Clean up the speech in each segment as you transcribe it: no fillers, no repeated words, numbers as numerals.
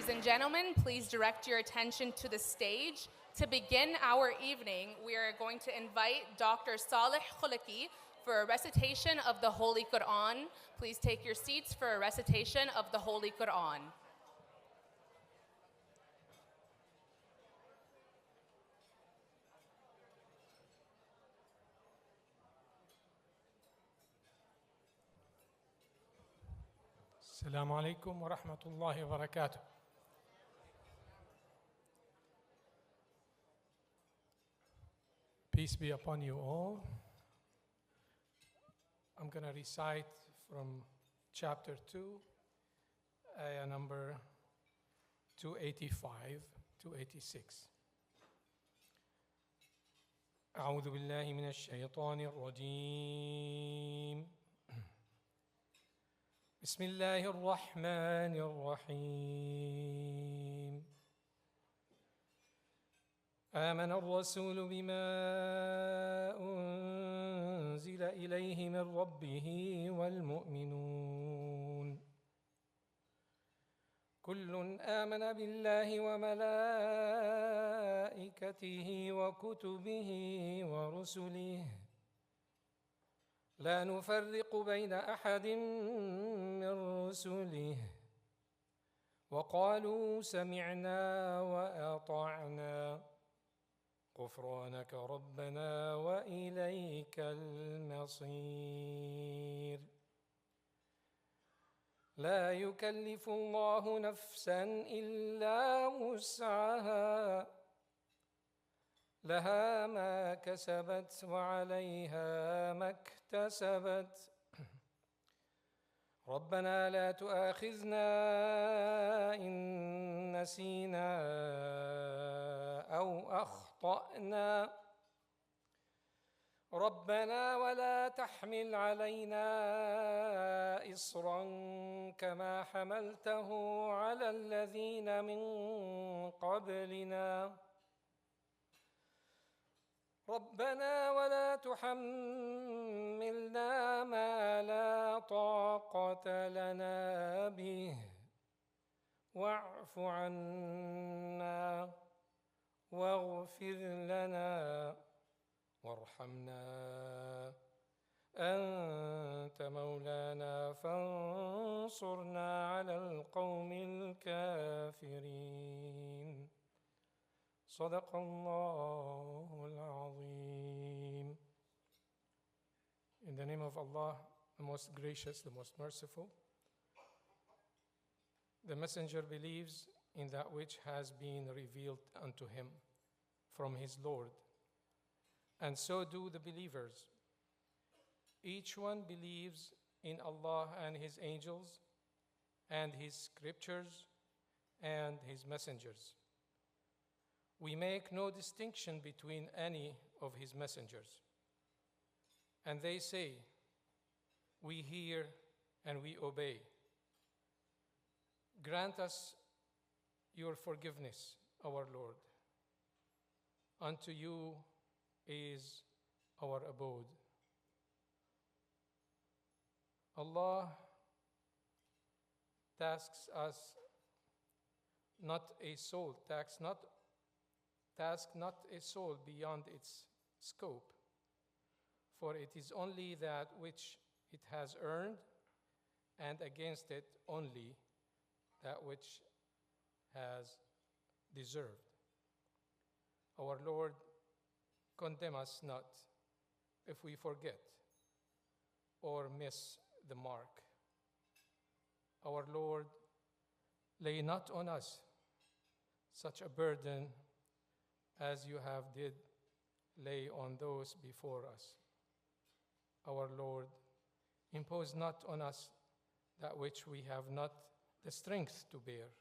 Ladies and gentlemen, please direct your attention to the stage. To begin our evening, we are going to invite Dr. Saleh Khulaki for a recitation of the Holy Quran. Please take your seats for a recitation of the Holy Quran. Assalamu alaikum wa rahmatullahi wa barakatuh. Peace be upon you all. I'm going to recite from chapter 2, ayah number 285 to 86. أعوذ بالله من الشيطان الرجيم. بسم الله الرحمن الرحيم. آمن الرسول بما أنزل إليه من ربه والمؤمنون كل آمن بالله وملائكته وكتبه ورسله لا نفرق بين أحد من رسله وقالوا سمعنا وأطعنا غفرانك ربنا وإليك المصير. لا يكلف الله نفسا إلا وسعها لها ما كسبت وعليها ما اكتسبت ربنا لا تؤاخذنا إن نسينا أو أخطأنا ربنا ولا تحمل علينا إصرا كما حملته على الذين من قبلنا ربنا ولا تحملنا ما لا طاقة لنا به واعف عنا واغفر لنا وارحمنا أنت مولانا فانصرنا على القوم الكافرين. صدق الله العظيم. In the name of Allah, the most gracious, the most merciful. The messenger believes in that which has been revealed unto him from his Lord, and so do the believers. Each one believes in Allah and his angels and his scriptures and his messengers. We make no distinction between any of his messengers. And they say, we hear and we obey. Grant us your forgiveness, our Lord. Unto you is our abode. Allah tasks us not a soul, task not a soul beyond its scope, for it is only that which it has earned, and against it only that which has deserved. Our Lord, condemn us not if we forget or miss the mark. Our Lord, lay not on us such a burden as you have did lay on those before us. Our Lord, impose not on us that which we have not the strength to bear.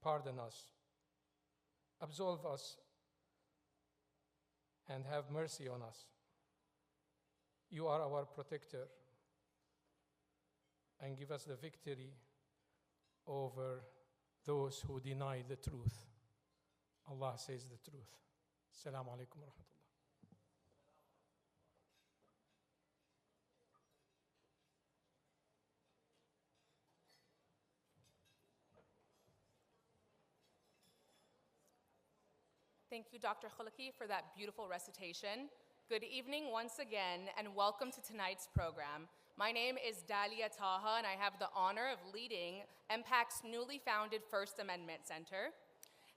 Pardon us, absolve us, and have mercy on us. You are our protector, and give us the victory over those who deny the truth. Allah says the truth. Assalamu alaikum wa rahmatullah. Thank you, Dr. Khulaki, for that beautiful recitation. Good evening once again, and welcome to tonight's program. My name is Dalia Taha, and I have the honor of leading MPAC's newly founded First Amendment Center.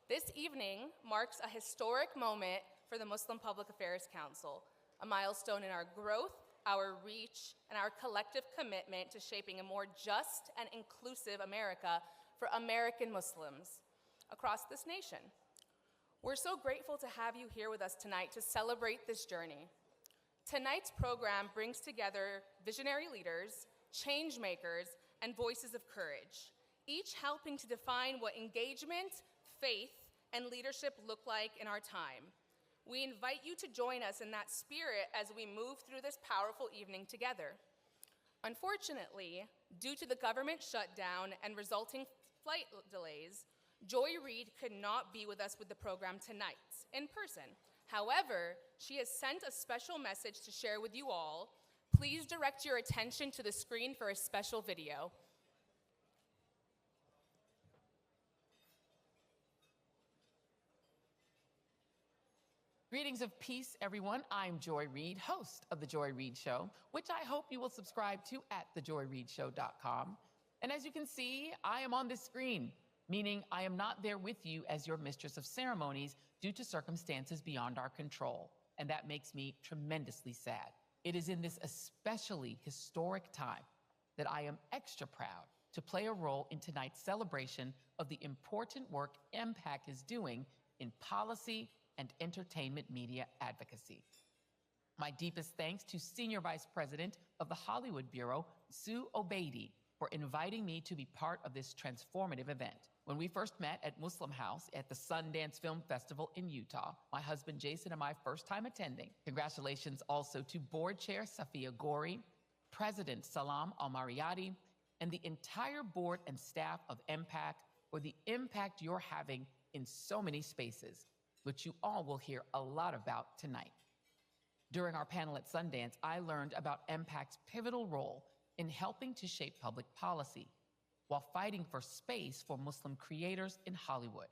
This evening marks a historic moment for the Muslim Public Affairs Council, a milestone in our growth, our reach, and our collective commitment to shaping a more just and inclusive America for American Muslims across this nation. We're so grateful to have you here with us tonight to celebrate this journey. Tonight's program brings together visionary leaders, change makers, and voices of courage, each helping to define what engagement, faith, and leadership look like in our time. We invite you to join us in that spirit as we move through this powerful evening together. Unfortunately, due to the government shutdown and resulting flight delays, Joy Reid could not be with us with the program tonight in person. However, she has sent a special message to share with you all. Please direct your attention to the screen for a special video. Greetings of peace, everyone. I'm Joy Reid, host of The Joy Reid Show, which I hope you will subscribe to at thejoyreidshow.com. And as you can see, I am on this screen, meaning I am not there with you as your mistress of ceremonies due to circumstances beyond our control. And that makes me tremendously sad. It is in this especially historic time that I am extra proud to play a role in tonight's celebration of the important work MPAC is doing in policy and entertainment media advocacy. My deepest thanks to Senior Vice President of the Hollywood Bureau, Sue Obeidi, for inviting me to be part of this transformative event. When we first met at Muslim House at the Sundance Film Festival in Utah, my husband Jason and my first time attending. Congratulations also to Board Chair Safiya Gori, President Salam Al-Mariyati, and the entire board and staff of MPAC for the impact you're having in so many spaces, which you all will hear a lot about tonight. During our panel at Sundance, I learned about MPAC's pivotal role in helping to shape public policy while fighting for space for Muslim creators in Hollywood.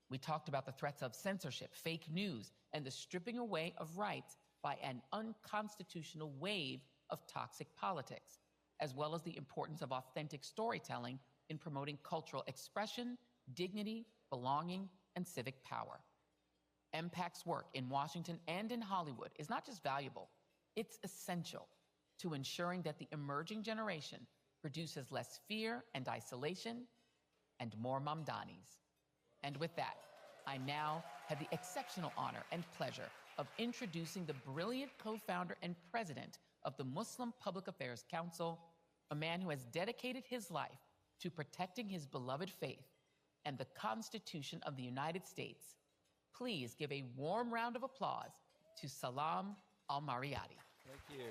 We talked about the threats of censorship, fake news, and the stripping away of rights by an unconstitutional wave of toxic politics, as well as the importance of authentic storytelling in promoting cultural expression, dignity, belonging, and civic power. MPAC's work in Washington and in Hollywood is not just valuable, it's essential to ensuring that the emerging generation produces less fear and isolation and more Mamdanis. And with that, I now have the exceptional honor and pleasure of introducing the brilliant co-founder and president of the Muslim Public Affairs Council, a man who has dedicated his life to protecting his beloved faith and the Constitution of the United States. Please give a warm round of applause to Salam Al-Mariyati. Thank you.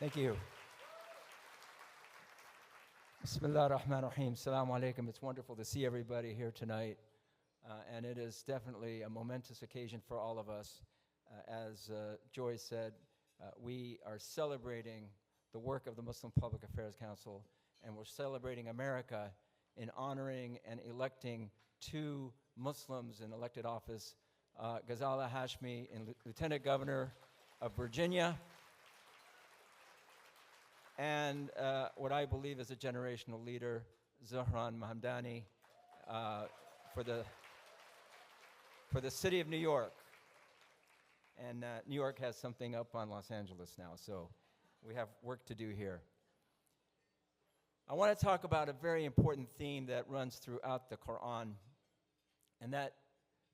Thank you. Bismillah ar-Rahman ar-Rahim. Assalamu alaikum. It's wonderful to see everybody here tonight. And it is definitely a momentous occasion for all of us. As Joy said, we are celebrating the work of the Muslim Public Affairs Council, and we're celebrating America in honoring and electing two Muslims in elected office, Gala Hashmi, Lieutenant Governor of Virginia, and what I believe is a generational leader, Zohran Mamdani, for the city of New York. And New York has something up on Los Angeles now, so we have work to do here. I want to talk about a very important theme that runs throughout the Quran, and that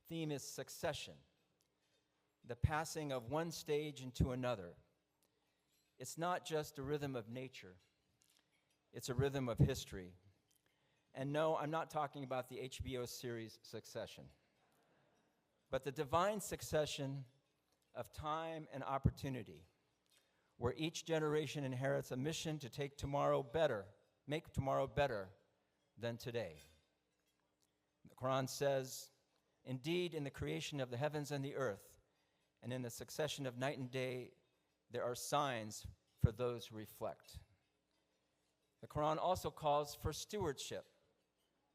theme is succession, the passing of one stage into another. It's not just a rhythm of nature, it's a rhythm of history. And no, I'm not talking about the HBO series Succession, but the divine succession of time and opportunity, where each generation inherits a mission to make tomorrow better than today. The Quran says, "Indeed, in the creation of the heavens and the earth, and in the succession of night and day, there are signs for those who reflect." The Quran also calls for stewardship,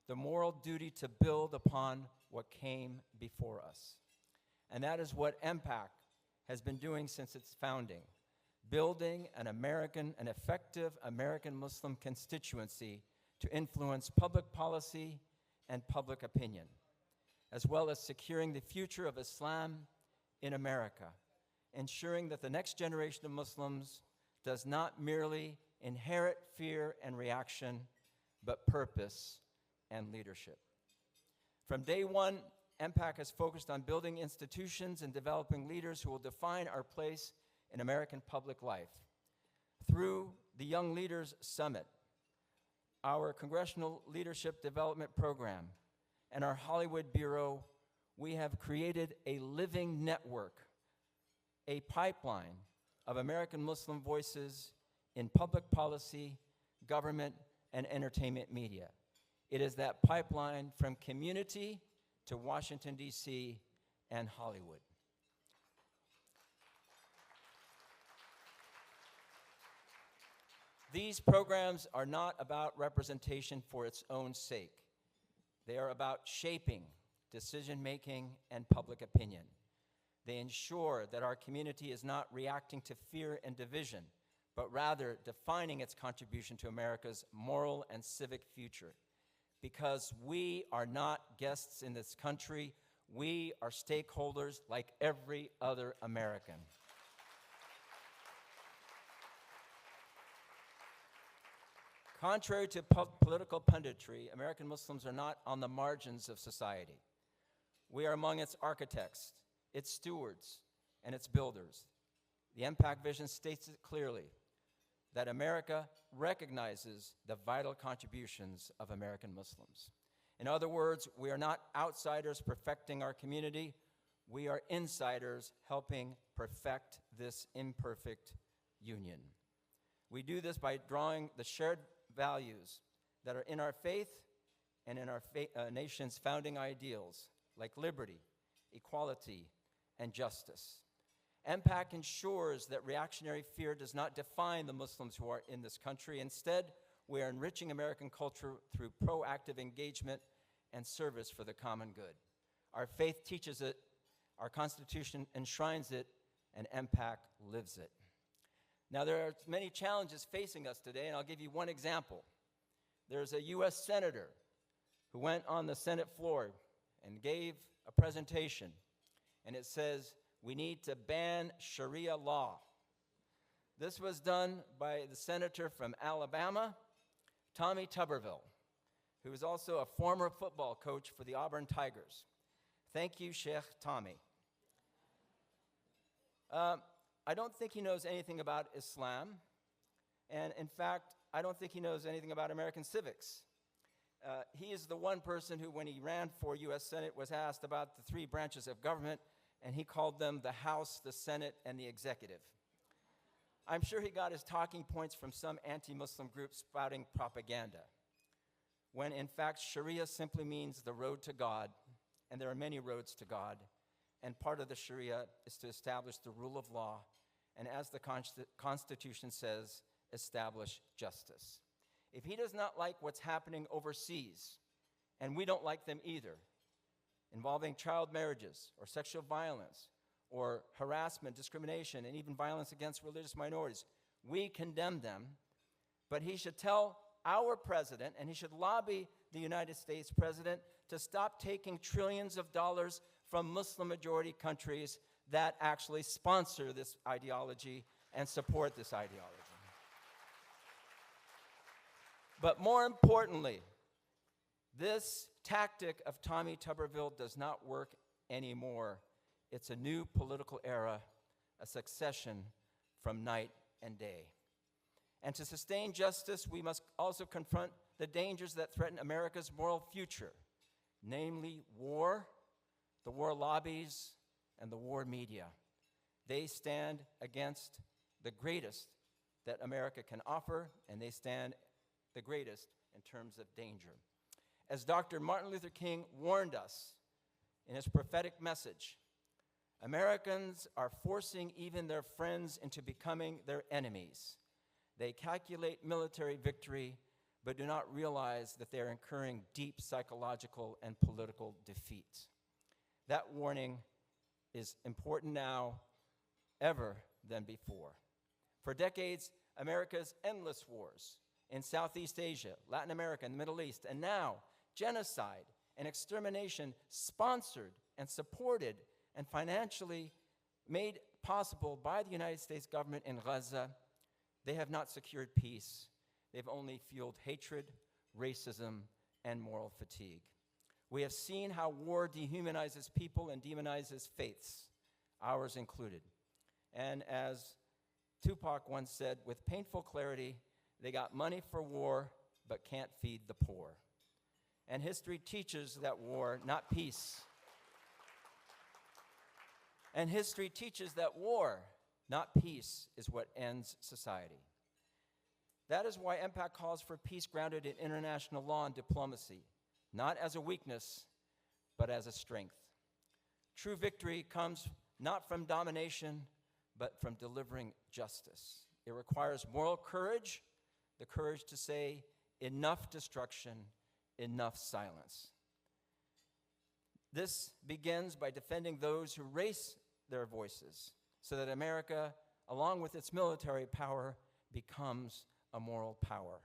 the moral duty to build upon what came before us. And that is what MPAC has been doing since its founding, building an effective American Muslim constituency to influence public policy and public opinion, as well as securing the future of Islam in America, ensuring that the next generation of Muslims does not merely inherit fear and reaction, but purpose and leadership. From day one, MPAC has focused on building institutions and developing leaders who will define our place in American public life. Through the Young Leaders Summit, our Congressional Leadership Development Program, and our Hollywood Bureau, we have created a living network, a pipeline of American Muslim voices in public policy, government, and entertainment media. It is that pipeline from community to Washington, D.C. and Hollywood. These programs are not about representation for its own sake. They are about shaping decision-making and public opinion. They ensure that our community is not reacting to fear and division, but rather defining its contribution to America's moral and civic future. Because we are not guests in this country, we are stakeholders like every other American. Contrary to political punditry, American Muslims are not on the margins of society. We are among its architects, its stewards, and its builders. The MPAC vision states it clearly that America recognizes the vital contributions of American Muslims. In other words, we are not outsiders perfecting our community, we are insiders helping perfect this imperfect union. We do this by drawing the shared values that are in our faith and in our nation's founding ideals, like liberty, equality, and justice. MPAC ensures that reactionary fear does not define the Muslims who are in this country. Instead, we are enriching American culture through proactive engagement and service for the common good. Our faith teaches it, our Constitution enshrines it, and MPAC lives it. Now, there are many challenges facing us today, and I'll give you one example. There's a U.S. senator who went on the Senate floor and gave a presentation, and it says, "We need to ban Sharia law." This was done by the senator from Alabama, Tommy Tuberville, who is also a former football coach for the Auburn Tigers. Thank you, Sheikh Tommy. I don't think he knows anything about Islam, and in fact, I don't think he knows anything about American civics. He is the one person who, when he ran for U.S. Senate, was asked about the three branches of government, and he called them the House, the Senate, and the executive. I'm sure he got his talking points from some anti-Muslim group spouting propaganda, when in fact Sharia simply means the road to God, and there are many roads to God, and part of the Sharia is to establish the rule of law, and as the Constitution says, establish justice. If he does not like what's happening overseas, and we don't like them either, involving child marriages or sexual violence or harassment, discrimination, and even violence against religious minorities, we condemn them, but he should tell our president, and he should lobby the United States president to stop taking trillions of dollars from Muslim-majority countries that actually sponsor this ideology and support this ideology. But more importantly, this tactic of Tommy Tuberville does not work anymore. It's a new political era, a succession from night and day. And to sustain justice, we must also confront the dangers that threaten America's moral future, namely war, the war lobbies, and the war media. They stand against the greatest that America can offer, and they stand the greatest in terms of danger. As Dr. Martin Luther King warned us in his prophetic message, Americans are forcing even their friends into becoming their enemies. They calculate military victory but do not realize that they are incurring deep psychological and political defeat. That warning is important now ever than before. For decades, America's endless wars in Southeast Asia, Latin America, and the Middle East, and now genocide and extermination sponsored and supported and financially made possible by the United States government in Gaza, they have not secured peace. They've only fueled hatred, racism, and moral fatigue. We have seen how war dehumanizes people and demonizes faiths, ours included. And as Tupac once said, with painful clarity, they got money for war, but can't feed the poor. And history teaches that war, not peace. And history teaches that war, not peace, is what ends society. That is why MPAC calls for peace grounded in international law and diplomacy, not as a weakness, but as a strength. True victory comes not from domination, but from delivering justice. It requires moral courage, the courage to say, enough destruction, enough silence. This begins by defending those who raise their voices so that America, along with its military power, becomes a moral power.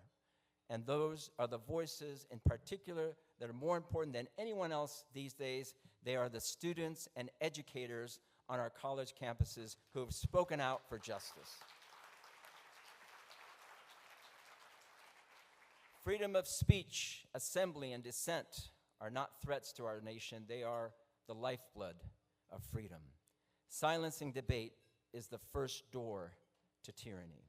And those are the voices in particular that are more important than anyone else these days. They are the students and educators on our college campuses who have spoken out for justice. Freedom of speech, assembly, and dissent are not threats to our nation. They are the lifeblood of freedom. Silencing debate is the first door to tyranny.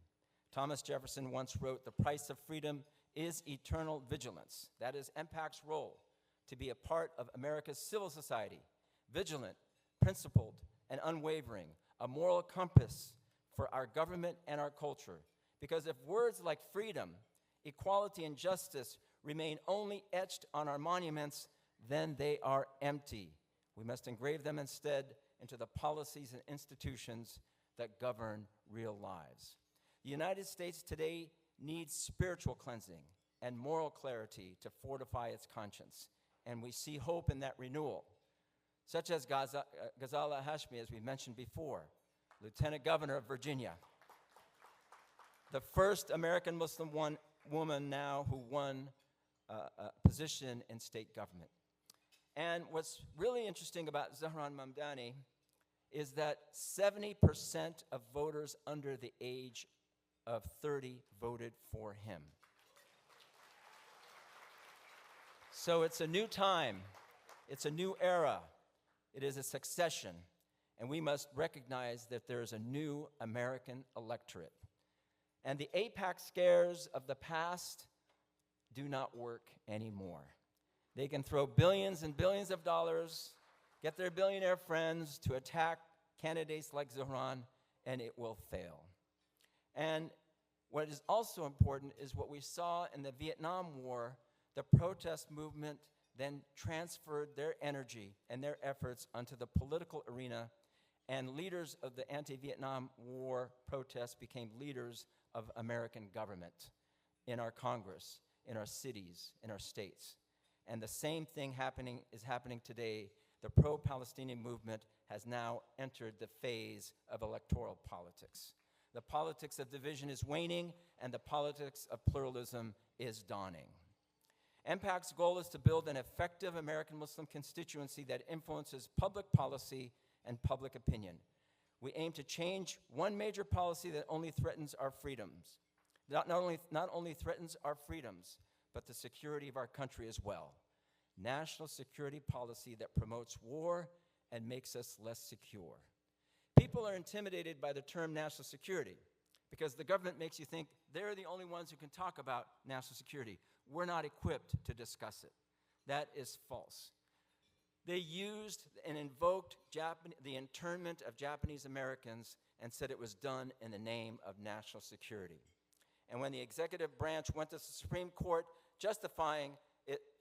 Thomas Jefferson once wrote, "The price of freedom is eternal vigilance." That is MPAC's role, to be a part of America's civil society, vigilant, principled, and unwavering, a moral compass for our government and our culture. Because if words like freedom, equality, and justice remain only etched on our monuments, then they are empty. We must engrave them instead into the policies and institutions that govern real lives. The United States today needs spiritual cleansing and moral clarity to fortify its conscience, and we see hope in that renewal, such as Gala Hashmi, as we mentioned before, Lieutenant Governor of Virginia, the first American Muslim woman now who won a position in state government. And what's really interesting about Zahran Mamdani is that 70% of voters under the age of 30 voted for him. So it's a new time. It's a new era. It is a succession. And we must recognize that there is a new American electorate. And the AIPAC scares of the past do not work anymore. They can throw billions and billions of dollars, get their billionaire friends to attack candidates like Zahran, and it will fail. And what is also important is what we saw in the Vietnam War. The protest movement then transferred their energy and their efforts onto the political arena, and leaders of the anti-Vietnam War protests became leaders of American government in our Congress, in our cities, in our states. And the same thing is happening today. The pro-Palestinian movement has now entered the phase of electoral politics. The politics of division is waning, and the politics of pluralism is dawning. MPAC's goal is to build an effective American Muslim constituency that influences public policy and public opinion. We aim to change one major policy that only threatens our freedoms. Not only threatens our freedoms, but the security of our country as well. National security policy that promotes war and makes us less secure. People are intimidated by the term national security because the government makes you think they're the only ones who can talk about national security. We're not equipped to discuss it. That is false. They used and invoked the internment of Japanese Americans and said it was done in the name of national security. And when the executive branch went to the Supreme Court justifying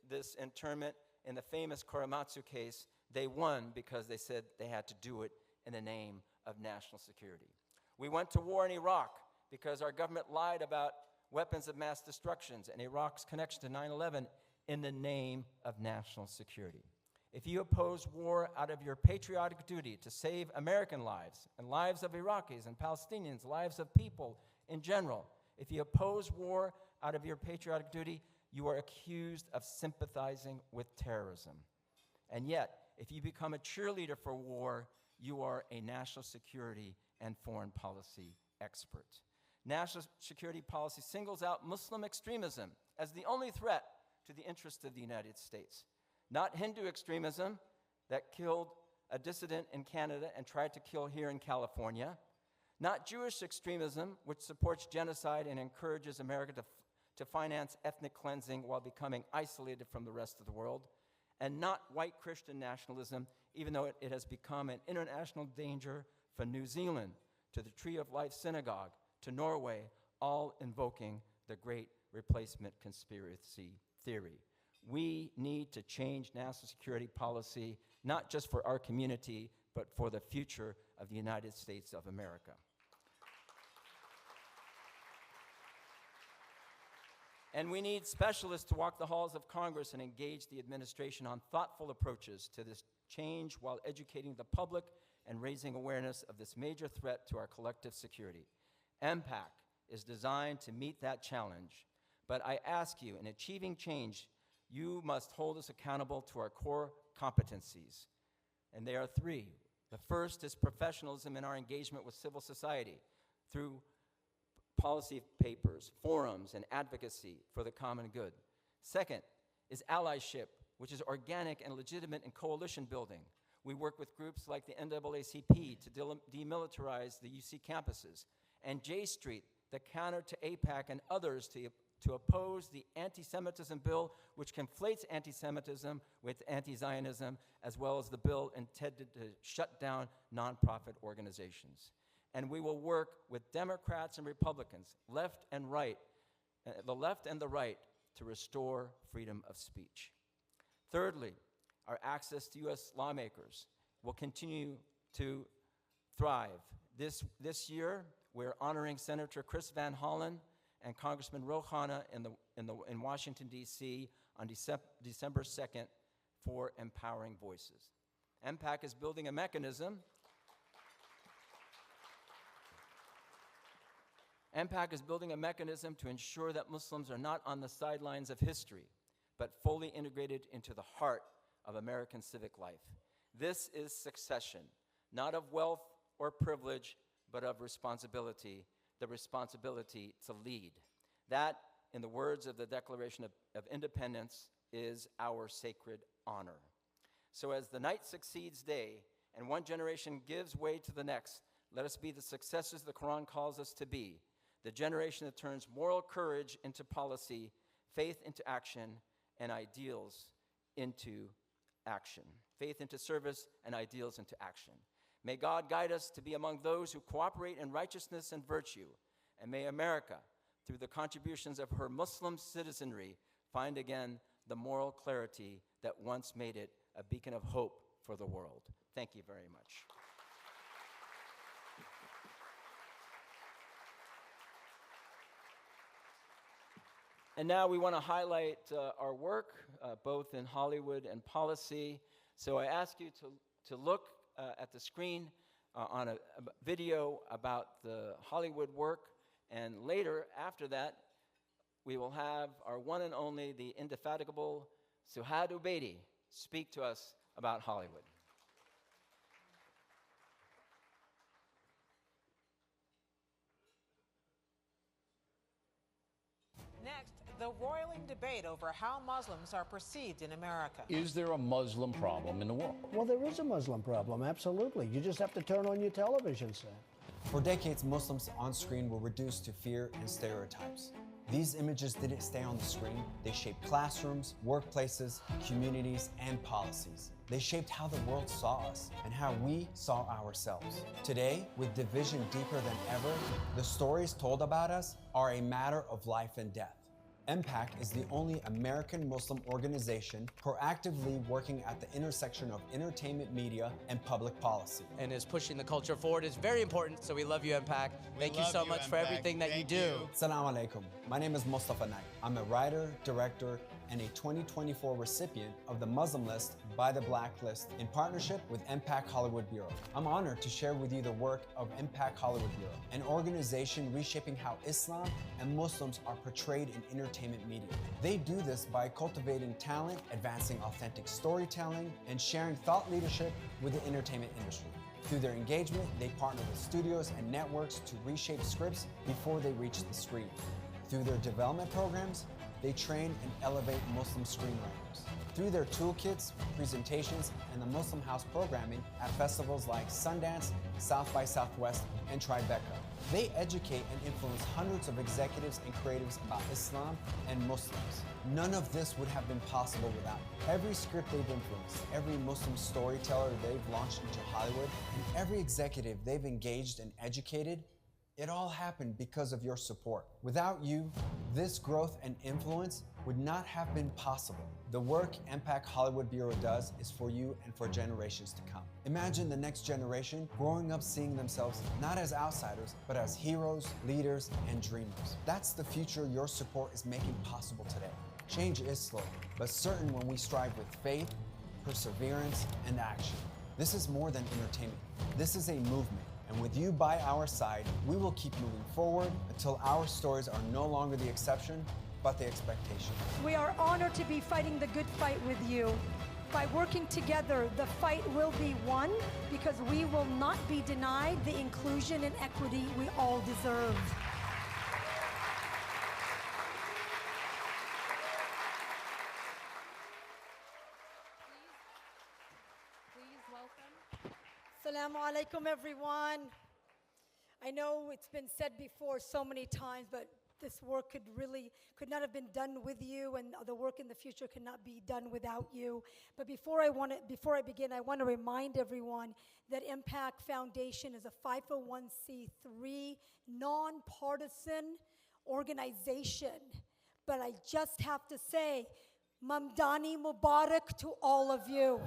this internment in the famous Korematsu case, they won because they said they had to do it in the name of national security. We went to war in Iraq because our government lied about weapons of mass destructions, and Iraq's connection to 9/11 in the name of national security. If you oppose war out of your patriotic duty to save American lives and lives of Iraqis and Palestinians, lives of people in general, if you oppose war out of your patriotic duty, you are accused of sympathizing with terrorism. And yet, if you become a cheerleader for war, you are a national security and foreign policy expert. National security policy singles out Muslim extremism as the only threat to the interests of the United States. Not Hindu extremism that killed a dissident in Canada and tried to kill here in California. Not Jewish extremism, which supports genocide and encourages America to finance ethnic cleansing while becoming isolated from the rest of the world. And not white Christian nationalism, even though it has become an international danger for New Zealand, to the Tree of Life Synagogue, to Norway, all invoking the Great Replacement Conspiracy theory. We need to change national security policy, not just for our community, but for the future of the United States of America. And we need specialists to walk the halls of Congress and engage the administration on thoughtful approaches to this change while educating the public and raising awareness of this major threat to our collective security. MPAC is designed to meet that challenge. But I ask you, in achieving change, you must hold us accountable to our core competencies. And they are three. The first is professionalism in our engagement with civil society through policy papers, forums, and advocacy for the common good. Second is allyship, which is organic and legitimate in coalition building. We work with groups like the NAACP to demilitarize the UC campuses, and J Street, the counter to APAC and others to oppose the anti-Semitism bill, which conflates anti-Semitism with anti-Zionism, as well as the bill intended to shut down nonprofit organizations. And we will work with Democrats and Republicans, left and right, the left and the right, to restore freedom of speech. Thirdly, our access to U.S. lawmakers will continue to thrive. This year, we're honoring Senator Chris Van Hollen and Congressman Ro Khanna in Washington, D.C. on December 2nd for Empowering Voices. MPAC is building a mechanism to ensure that Muslims are not on the sidelines of history, but fully integrated into the heart of American civic life. This is succession, not of wealth or privilege, but of responsibility, the responsibility to lead. That, in the words of the Declaration of Independence, is our sacred honor. So as the night succeeds day, and one generation gives way to the next, let us be the successors the Quran calls us to be, the generation that turns moral courage into policy, faith into action, and ideals into action. Faith into service and ideals into action. May God guide us to be among those who cooperate in righteousness and virtue, and may America, through the contributions of her Muslim citizenry, find again the moral clarity that once made it a beacon of hope for the world. Thank you very much. And now we want to highlight our work, both in Hollywood and policy. So I ask you to look at the screen on a video about the Hollywood work. And later, after that, we will have our one and only, the indefatigable Suhad Ubaidi, speak to us about Hollywood. Next, the roiling debate over how Muslims are perceived in America. Is there a Muslim problem in the world? Well, there is a Muslim problem, absolutely. You just have to turn on your television set. For decades, Muslims on screen were reduced to fear and stereotypes. These images didn't stay on the screen. They shaped classrooms, workplaces, communities, and policies. They shaped how the world saw us and how we saw ourselves. Today, with division deeper than ever, the stories told about us are a matter of life and death. MPAC is the only American Muslim organization proactively working at the intersection of entertainment, media, and public policy. And is pushing the culture forward is very important, so we love you, MPAC. Thank you so much for everything that you do. Assalamu alaikum. My name is Mustafa Naik. I'm a writer, director, and a 2024 recipient of the Muslim List by the Blacklist in partnership with MPAC Hollywood Bureau. I'm honored to share with you the work of MPAC Hollywood Bureau, an organization reshaping how Islam and Muslims are portrayed in entertainment media. They do this by cultivating talent, advancing authentic storytelling, and sharing thought leadership with the entertainment industry. Through their engagement, they partner with studios and networks to reshape scripts before they reach the screen. Through their development programs, they train and elevate Muslim screenwriters. Through their toolkits, presentations, and the Muslim House programming at festivals like Sundance, South by Southwest, and Tribeca, they educate and influence hundreds of executives and creatives about Islam and Muslims. None of this would have been possible without every script they've influenced, every Muslim storyteller they've launched into Hollywood, and every executive they've engaged and educated. It all happened because of your support. Without you, this growth and influence would not have been possible. The work MPAC Hollywood Bureau does is for you and for generations to come. Imagine the next generation growing up seeing themselves not as outsiders, but as heroes, leaders, and dreamers. That's the future your support is making possible today. Change is slow, but certain when we strive with faith, perseverance, and action. This is more than entertainment. This is a movement. And with you by our side, we will keep moving forward until our stories are no longer the exception, but the expectation. We are honored to be fighting the good fight with you. By working together, the fight will be won because we will not be denied the inclusion and equity we all deserve. Please welcome. Assalamu alaikum, everyone. I know it's been said before so many times, but this work could not have been done with you, and the work in the future cannot be done without you. But before I begin, I want to remind everyone that MPAC Foundation is a 501c3 nonpartisan organization. But I just have to say, Mamdani Mubarak to all of you.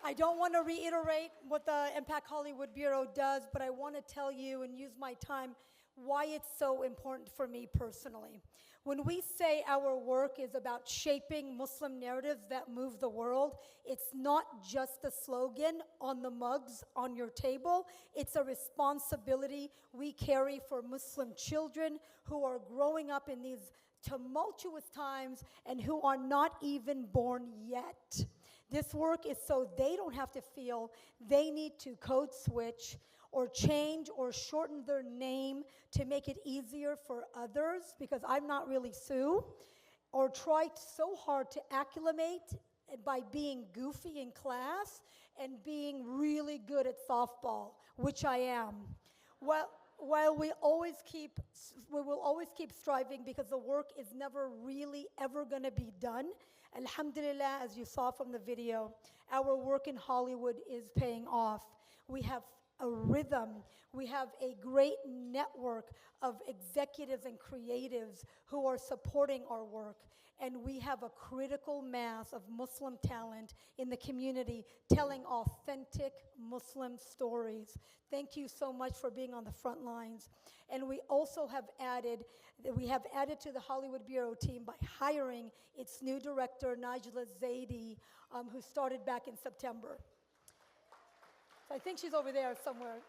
I don't want to reiterate what the MPAC Hollywood Bureau does, but I want to tell you and use my time why it's so important for me personally. When we say our work is about shaping Muslim narratives that move the world, it's not just a slogan on the mugs on your table. It's a responsibility we carry for Muslim children who are growing up in these tumultuous times and who are not even born yet. This work is so they don't have to feel they need to code switch or change or shorten their name to make it easier for others, because I'm not really Sue, or try so hard to acclimate by being goofy in class and being really good at softball, which I am. While we will always keep striving, because the work is never really ever going to be done. Alhamdulillah, as you saw from the video, our work in Hollywood is paying off. We have a rhythm. We have a great network of executives and creatives who are supporting our work. And we have a critical mass of Muslim talent in the community telling authentic Muslim stories. Thank you so much for being on the front lines. And we also have added to the Hollywood Bureau team by hiring its new director, Najla Zaidi, who started back in September. So I think she's over there somewhere.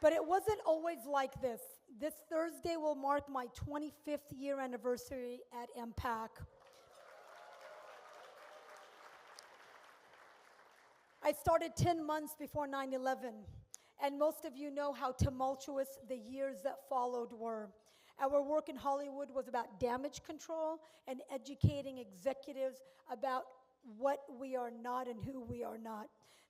But it wasn't always like this. This Thursday will mark my 25th year anniversary at MPAC. I started 10 months before 9/11, and most of you know how tumultuous the years that followed were. Our work in Hollywood was about damage control and educating executives about what we are not and who we are not.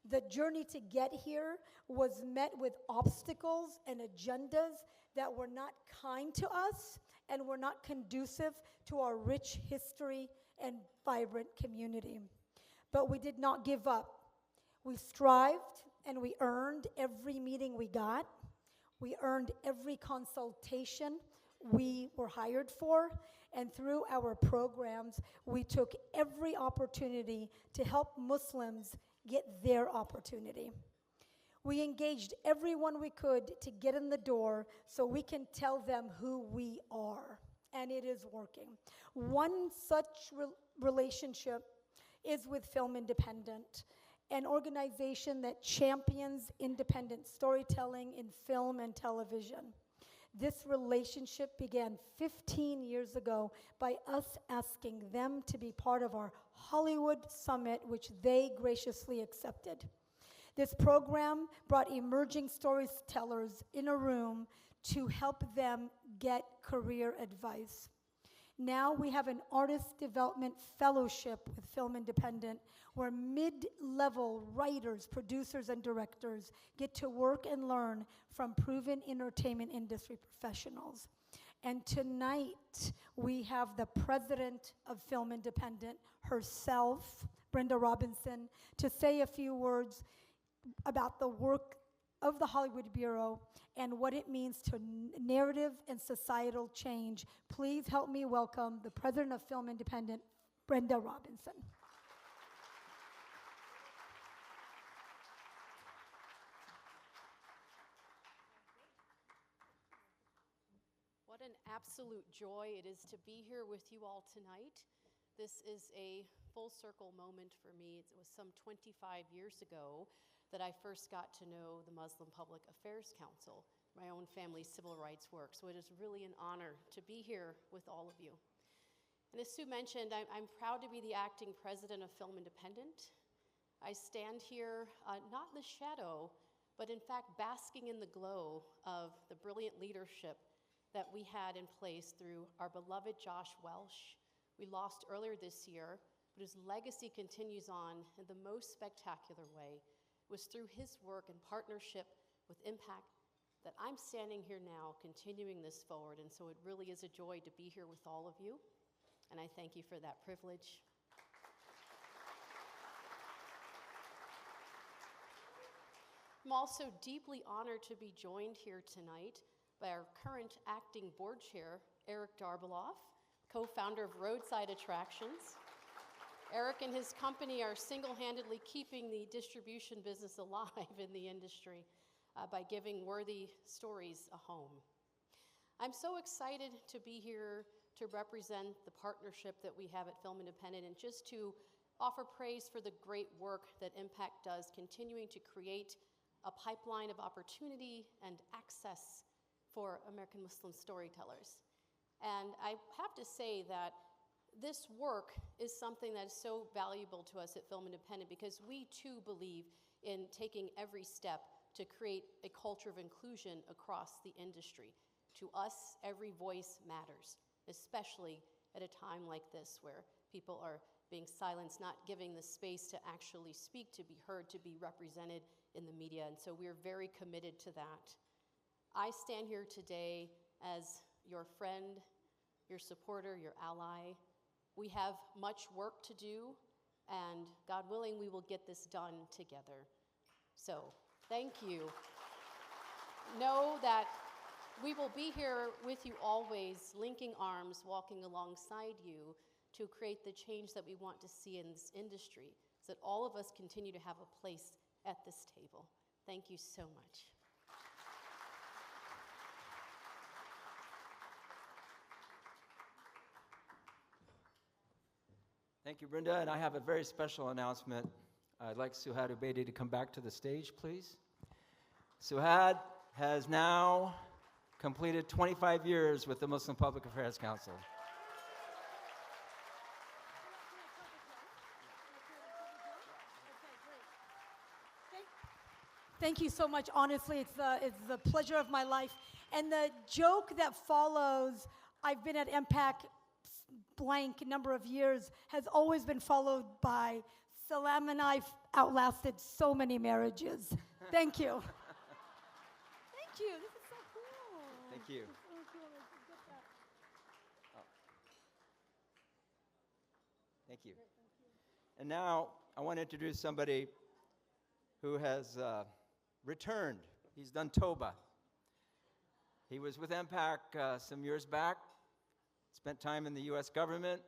The journey to get here was met with obstacles and agendas that were not kind to us and were not conducive to our rich history and vibrant community. But we did not give up. We strived, and we earned every meeting we got. We earned every consultation we were hired for. And through our programs, we took every opportunity to help Muslims get their opportunity. We engaged everyone we could to get in the door so we can tell them who we are. And it is working. One such relationship is with Film Independent, an organization that champions independent storytelling in film and television. This relationship began 15 years ago by us asking them to be part of our Hollywood Summit, which they graciously accepted. This program brought emerging storytellers in a room to help them get career advice. Now we have an artist development fellowship with Film Independent where mid-level writers, producers, and directors get to work and learn from proven entertainment industry professionals. And tonight, we have the president of Film Independent herself, Brenda Robinson, to say a few words about the work of the Hollywood Bureau and what it means to narrative and societal change. Please help me welcome the president of Film Independent, Brenda Robinson. What an absolute joy it is to be here with you all tonight. This is a full circle moment for me. It was some 25 years ago that I first got to know the Muslim Public Affairs Council, my own family's civil rights work. So it is really an honor to be here with all of you. And as Sue mentioned, I'm proud to be the acting president of Film Independent. I stand here not in the shadow, but in fact basking in the glow of the brilliant leadership that we had in place through our beloved Josh Welsh. We lost earlier this year, but his legacy continues on in the most spectacular way. It was through his work and partnership with MPAC that I'm standing here now continuing this forward, and so it really is a joy to be here with all of you, and I thank you for that privilege. I'm also deeply honored to be joined here tonight by our current acting board chair, Eric Darbeloff, co-founder of Roadside Attractions. Eric and his company are single-handedly keeping the distribution business alive in the industry by giving worthy stories a home. I'm so excited to be here to represent the partnership that we have at Film Independent and just to offer praise for the great work that MPAC does, continuing to create a pipeline of opportunity and access for American Muslim storytellers. And I have to say that this work is something that is so valuable to us at Film Independent because we too believe in taking every step to create a culture of inclusion across the industry. To us, every voice matters, especially at a time like this where people are being silenced, not giving the space to actually speak, to be heard, to be represented in the media. And so we're very committed to that. I stand here today as your friend, your supporter, your ally. We have much work to do, and God willing, we will get this done together. So, thank you. Know that we will be here with you always, linking arms, walking alongside you to create the change that we want to see in this industry, so that all of us continue to have a place at this table. Thank you so much. Thank you, Brenda. And I have a very special announcement. I'd like Suhad Ubaidi to come back to the stage, please. Suhad has now completed 25 years with the Muslim Public Affairs Council. Thank you so much. Honestly, it's the pleasure of my life. And the joke that follows, I've been at MPAC blank number of years, has always been followed by Salam and I outlasted so many marriages. Thank you. Thank you. This is so cool. Thank you. This is so cool. Let's get that. Oh. Thank you. And now I want to introduce somebody who has returned. He's done Toba. He was with MPAC some years back, spent time in the U.S. government,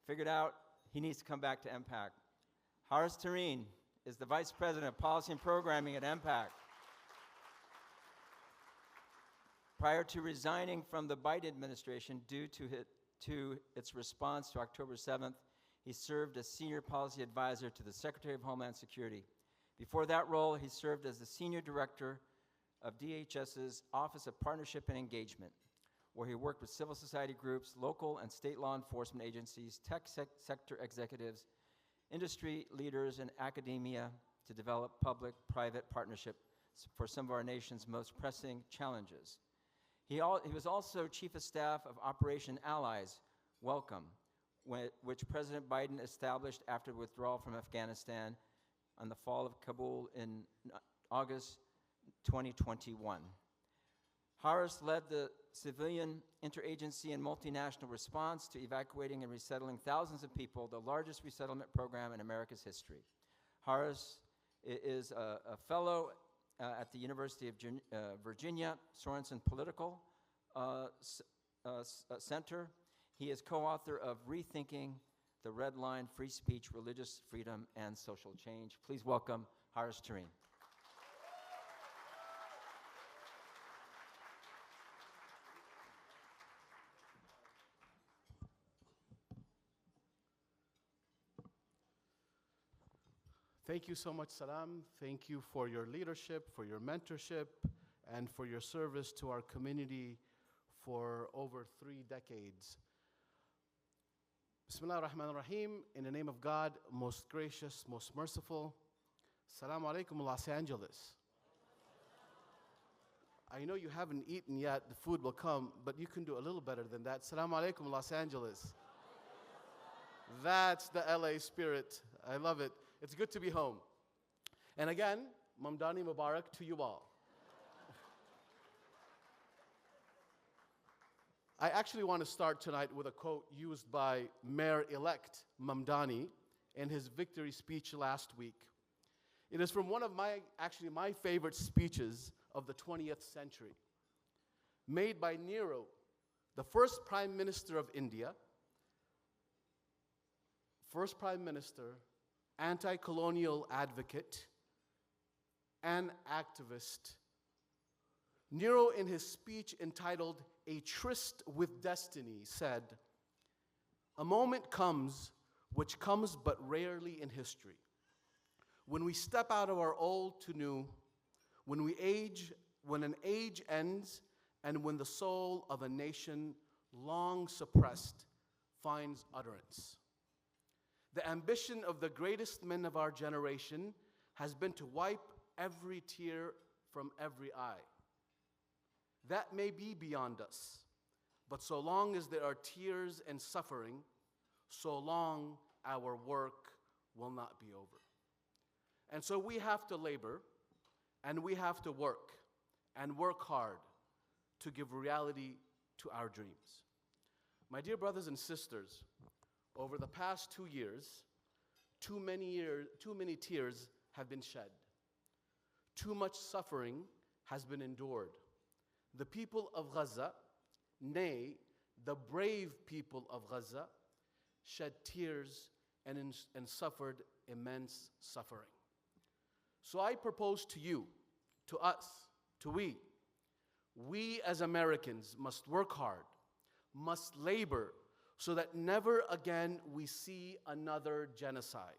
figured out he needs to come back to MPAC. Haris Tareen is the Vice President of Policy and Programming at MPAC. Prior to resigning from the Biden administration due to its response to October 7th, he served as Senior Policy Advisor to the Secretary of Homeland Security. Before that role, he served as the Senior Director of DHS's Office of Partnership and Engagement, where he worked with civil society groups, local and state law enforcement agencies, tech sector executives, industry leaders, and academia to develop public-private partnership for some of our nation's most pressing challenges. He was also Chief of Staff of Operation Allies, Welcome, which President Biden established after the withdrawal from Afghanistan on the fall of Kabul in August 2021. Haris led the civilian, interagency, and multinational response to evacuating and resettling thousands of people, the largest resettlement program in America's history. Haris is a fellow at the University of Virginia Sorensen Political Center. He is co-author of Rethinking the Red Line, Free Speech, Religious Freedom, and Social Change. Please welcome Haris Tareen. Thank you so much, Salam. Thank you for your leadership, for your mentorship, and for your service to our community for over 3 decades. Bismillah ar-Rahman ar-Rahim. In the name of God, most gracious, most merciful. Assalamu alaikum, Los Angeles. I know you haven't eaten yet, the food will come, but you can do a little better than that. Assalamu alaikum, Los Angeles. That's the LA spirit. I love it. It's good to be home. And again, Mamdani Mubarak to you all. I actually want to start tonight with a quote used by Mayor-elect Mamdani in his victory speech last week. It is from one of my favorite speeches of the 20th century, made by Nehru, the first Prime Minister of India, first Prime Minister, anti-colonial advocate, and activist. Nehru, in his speech entitled A Tryst with Destiny, said, "A moment comes which comes but rarely in history, when we step out of our old to new, when an age ends, and when the soul of a nation long suppressed finds utterance. The ambition of the greatest men of our generation has been to wipe every tear from every eye. That may be beyond us, but so long as there are tears and suffering, so long our work will not be over. And so we have to labor, and we have to work, and work hard to give reality to our dreams." My dear brothers and sisters, over the past 2 years, too many tears have been shed. Too much suffering has been endured. The people of Gaza, nay, the brave people of Gaza, shed tears and suffered immense suffering. So I propose to you, to us, to we as Americans must work hard, must labor, so that never again we see another genocide.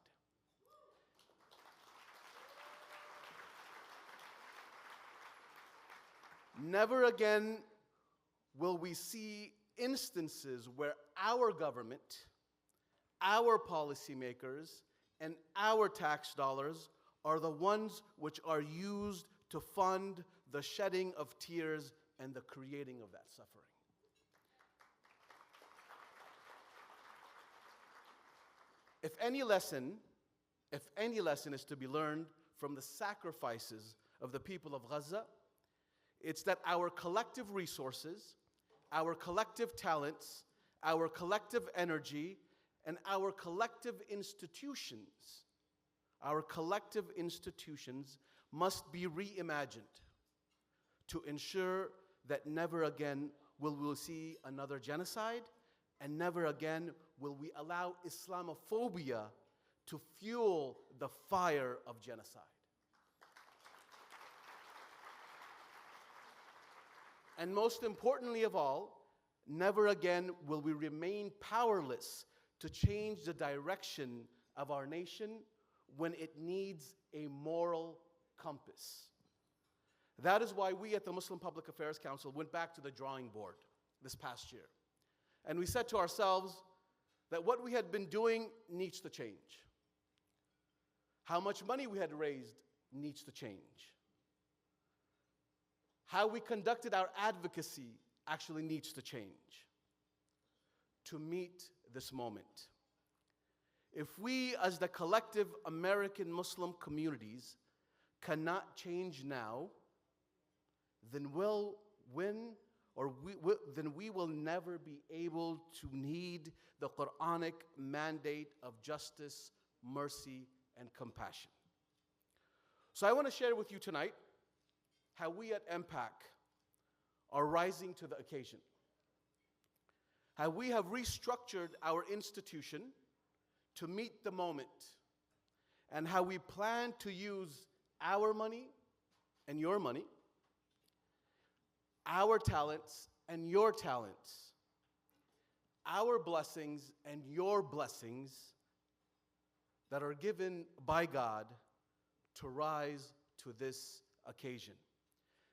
Never again will we see instances where our government, our policymakers, and our tax dollars are the ones which are used to fund the shedding of tears and the creating of that suffering. If any lesson is to be learned from the sacrifices of the people of Gaza, it's that our collective resources, our collective talents, our collective energy, and our collective institutions our collective institutions must be reimagined to ensure that never again will we see another genocide, and never again will we allow Islamophobia to fuel the fire of genocide. And most importantly of all, never again will we remain powerless to change the direction of our nation when it needs a moral compass. That is why we at the Muslim Public Affairs Council went back to the drawing board this past year. And we said to ourselves that what we had been doing needs to change. How much money we had raised needs to change. How we conducted our advocacy actually needs to change to meet this moment. If we, as the collective American Muslim communities, cannot change now, then we will never be able to heed the Quranic mandate of justice, mercy, and compassion. So I want to share with you tonight how we at MPAC are rising to the occasion. How we have restructured our institution to meet the moment, and how we plan to use our money and your money, our talents and your talents, our blessings and your blessings that are given by God to rise to this occasion,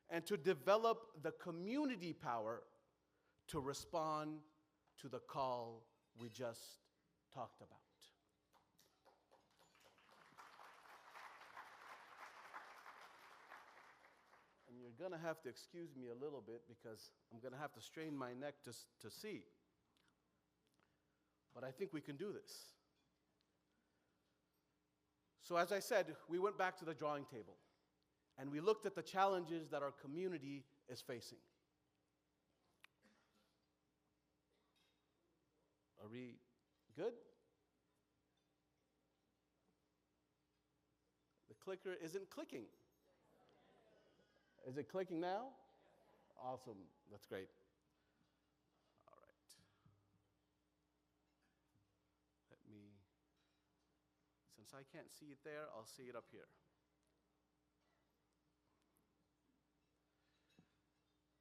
and to develop the community power to respond to the call we just talked about. And you're going to have to excuse me a little bit because I'm going to have to strain my neck to see. But I think we can do this. So as I said, we went back to the drawing table and we looked at the challenges that our community is facing. Are we good? The clicker isn't clicking. Is it clicking now? Awesome. That's great. All right. Since I can't see it there, I'll see it up here.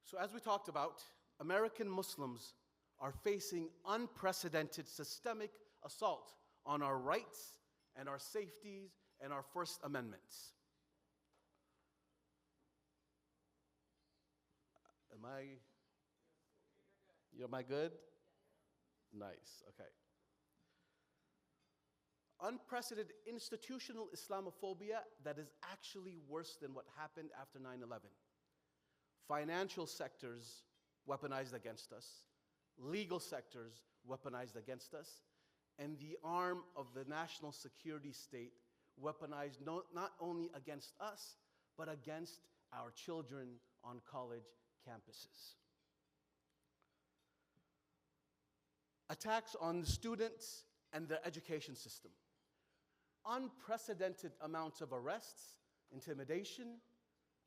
So as we talked about, American Muslims are facing unprecedented systemic assault on our rights and our safeties and our First Amendments. Am I good? Nice, okay. Unprecedented institutional Islamophobia that is actually worse than what happened after 9/11. Financial sectors weaponized against us, legal sectors weaponized against us, and the arm of the national security state weaponized not only against us, but against our children on college campuses. Attacks on the students and the education system. Unprecedented amounts of arrests, intimidation,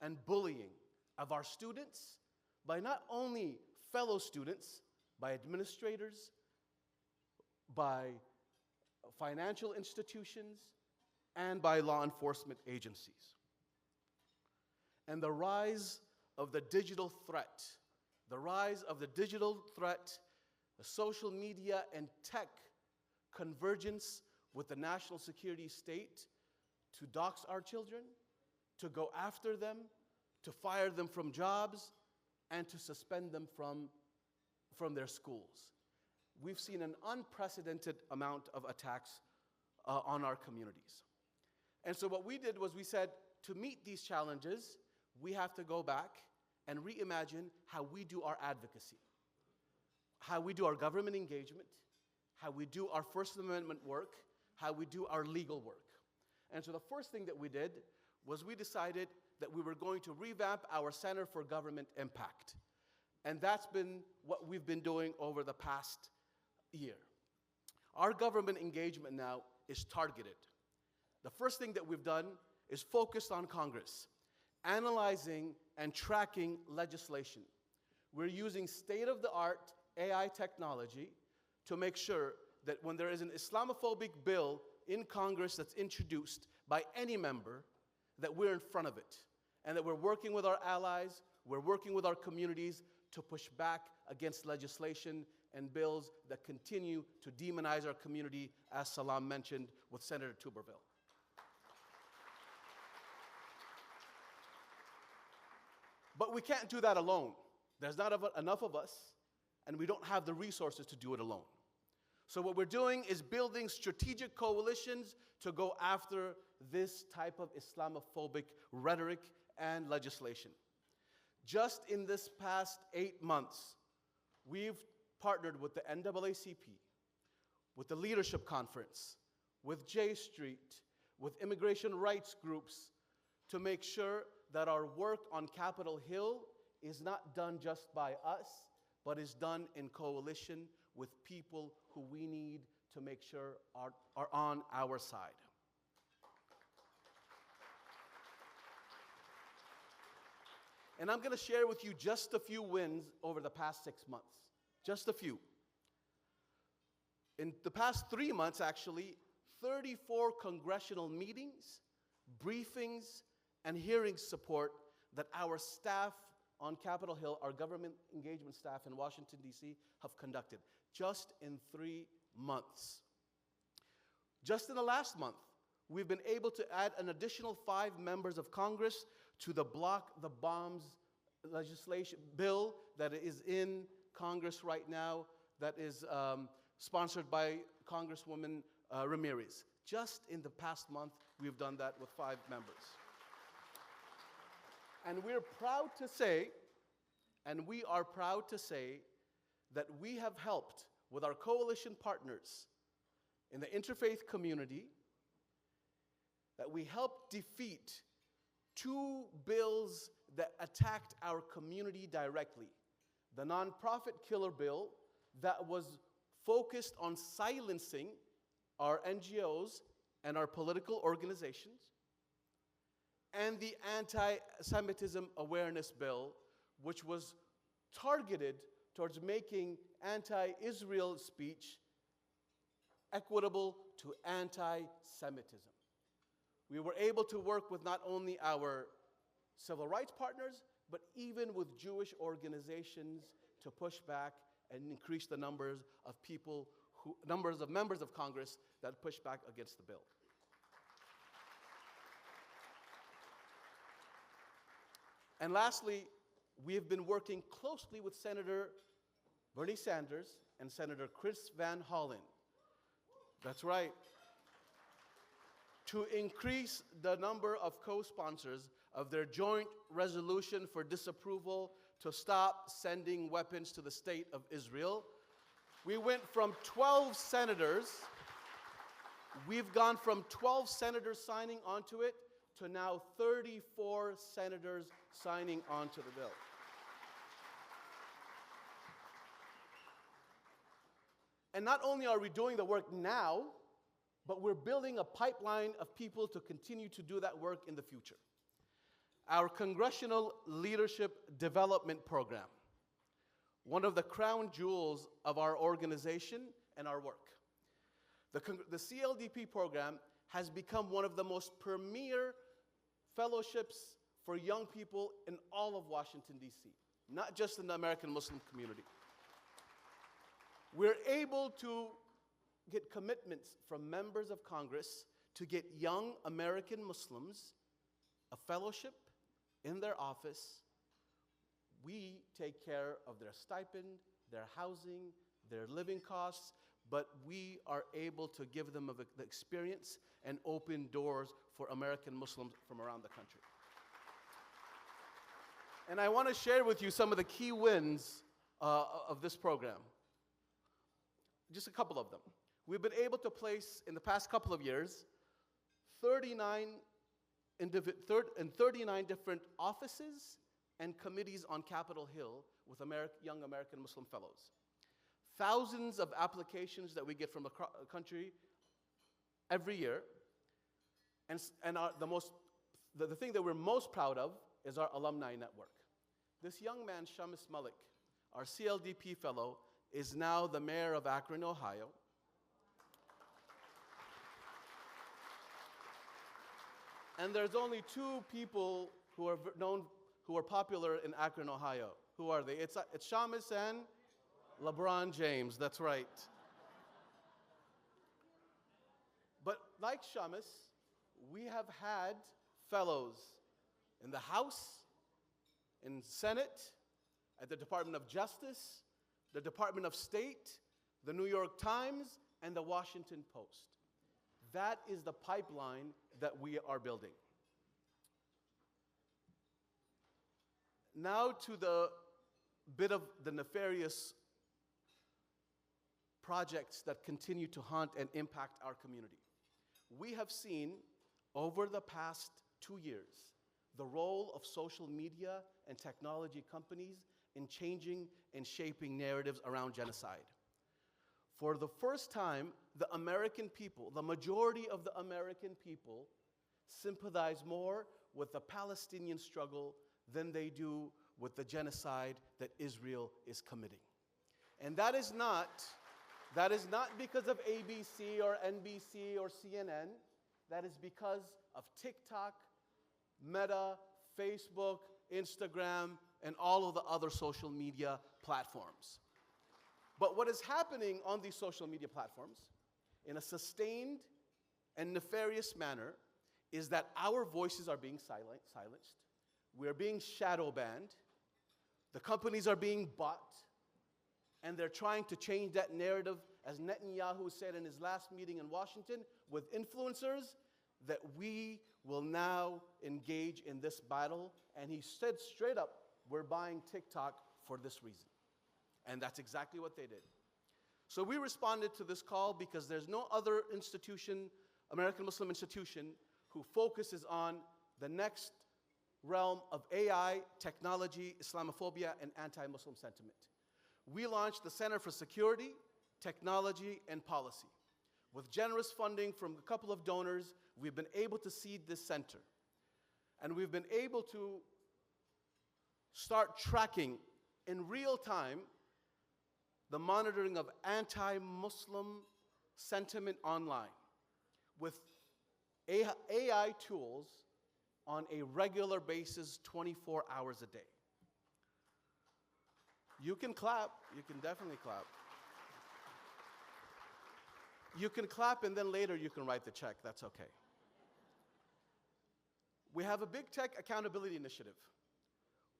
and bullying of our students by not only fellow students, by administrators, by financial institutions, and by law enforcement agencies. And the rise of the digital threat, the social media and tech convergence with the national security state to dox our children, to go after them, to fire them from jobs, and to suspend them from their schools. We've seen an unprecedented amount of attacks on our communities. And so what we did was we said, to meet these challenges, we have to go back and reimagine how we do our advocacy, how we do our government engagement, how we do our First Amendment work, how we do our legal work. And so the first thing that we did was we decided that we were going to revamp our Center for Government Impact. And that's been what we've been doing over the past year. Our government engagement now is targeted. The first thing that we've done is focused on Congress, analyzing and tracking legislation. We're using state-of-the-art AI technology to make sure that when there is an Islamophobic bill in Congress that's introduced by any member, that we're in front of it, and that we're working with our allies, we're working with our communities to push back against legislation and bills that continue to demonize our community, as Salam mentioned with Senator Tuberville. But we can't do that alone. There's not enough of us, and we don't have the resources to do it alone. So what we're doing is building strategic coalitions to go after this type of Islamophobic rhetoric and legislation. Just in this past 8 months, we've partnered with the NAACP, with the Leadership Conference, with J Street, with immigration rights groups, to make sure that our work on Capitol Hill is not done just by us, but is done in coalition with people who we need to make sure are on our side. And I'm going to share with you just a few wins over the past 6 months. Just a few. In the past 3 months, actually, 34 congressional meetings, briefings, and hearing support that our staff on Capitol Hill, our government engagement staff in Washington, D.C., have conducted just in 3 months. Just in the last month, we've been able to add an additional 5 members of Congress to the Block the Bombs legislation bill that is in Congress right now, that is sponsored by Congresswoman Ramirez. Just in the past month, we've done that with 5 members. And we're proud to say, we are proud to say, that we have helped with our coalition partners in the interfaith community, that we helped defeat 2 bills that attacked our community directly. The nonprofit killer bill that was focused on silencing our NGOs and our political organizations, and the anti-Semitism awareness bill, which was targeted towards making anti-Israel speech equitable to anti-Semitism. We were able to work with not only our civil rights partners, but even with Jewish organizations to push back and increase the numbers of members of Congress that push back against the bill. And lastly, we have been working closely with Senator Bernie Sanders and Senator Chris Van Hollen. That's right. To increase the number of co-sponsors of their joint resolution for disapproval to stop sending weapons to the state of Israel. We went from 12 senators, we've gone from 12 senators signing onto it to now 34 senators signing onto the bill. And not only are we doing the work now, but we're building a pipeline of people to continue to do that work in the future. Our Congressional Leadership Development Program, one of the crown jewels of our organization and our work. The CLDP program has become one of the most premier fellowships for young people in all of Washington, D.C., not just in the American Muslim community. We're able to get commitments from members of Congress to get young American Muslims a fellowship in their office. We take care of their stipend, their housing, their living costs, but we are able to give them the experience and open doors for American Muslims from around the country. And I want to share with you some of the key wins of this program. Just a couple of them. We've been able to place, in the past couple of years, 39 different offices and committees on Capitol Hill with young American Muslim fellows. Thousands of applications that we get from the country every year. The thing that we're most proud of is our alumni network. This young man, Shamus Malik, our CLDP fellow, is now the mayor of Akron, Ohio. And there's only two people who are known, who are popular in Akron, Ohio. Who are they? It's Shamus and LeBron James, that's right. But like Shamus, we have had fellows in the House, in Senate, at the Department of Justice, the Department of State, the New York Times, and the Washington Post. That is the pipeline that we are building. Now to the bit of the nefarious projects that continue to haunt and impact our community. We have seen over the past 2 years the role of social media and technology companies in changing and shaping narratives around genocide. For the first time, the American people, the majority of the American people, sympathize more with the Palestinian struggle than they do with the genocide that Israel is committing. And that is not because of ABC or NBC or CNN. That is because of TikTok, Meta, Facebook, Instagram, and all of the other social media platforms. But what is happening on these social media platforms in a sustained and nefarious manner is that our voices are being silenced. We're being shadow banned. The companies are being bought. And they're trying to change that narrative, as Netanyahu said in his last meeting in Washington with influencers, that we will now engage in this battle. And he said straight up, we're buying TikTok for this reason. And that's exactly what they did. So we responded to this call because there's no other institution, American Muslim institution, who focuses on the next realm of AI, technology, Islamophobia, and anti-Muslim sentiment. We launched the Center for Security, Technology, and Policy. With generous funding from a couple of donors, we've been able to seed this center. And we've been able to start tracking in real time the monitoring of anti-Muslim sentiment online with AI tools on a regular basis, 24 hours a day. You can clap. You can definitely clap. You can clap and then later you can write the check. That's okay. We have a big tech accountability initiative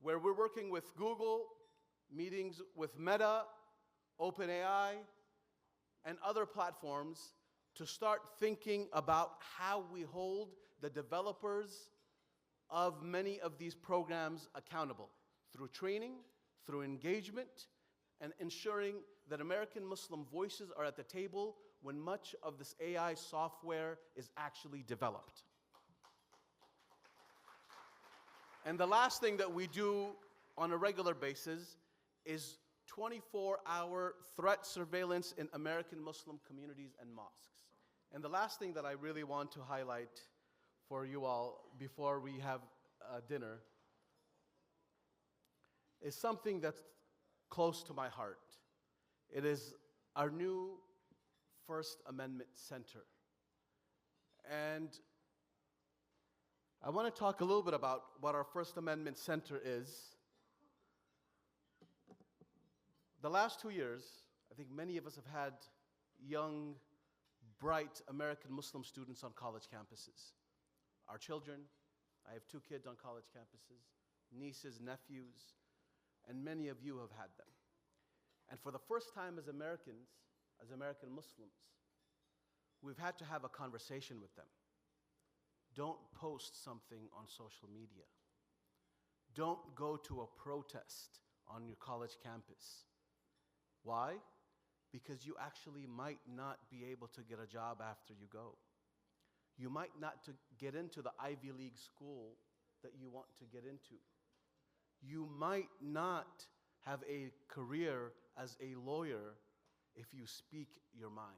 where we're working with Google, meetings with Meta, OpenAI, and other platforms to start thinking about how we hold the developers of many of these programs accountable through training, through engagement, and ensuring that American Muslim voices are at the table when much of this AI software is actually developed. And the last thing that we do on a regular basis is 24-hour threat surveillance in American Muslim communities and mosques. And the last thing that I really want to highlight for you all before we have dinner is something that's close to my heart. It is our new First Amendment Center. And I want to talk a little bit about what our First Amendment Center is. The last 2 years, I think many of us have had young, bright American Muslim students on college campuses. Our children, I have 2 kids on college campuses, nieces, nephews, and many of you have had them. And for the first time as Americans, as American Muslims, we've had to have a conversation with them. Don't post something on social media. Don't go to a protest on your college campus. Why? Because you actually might not be able to get a job after you go. You might not get into the Ivy League school that you want to get into. You might not have a career as a lawyer if you speak your mind.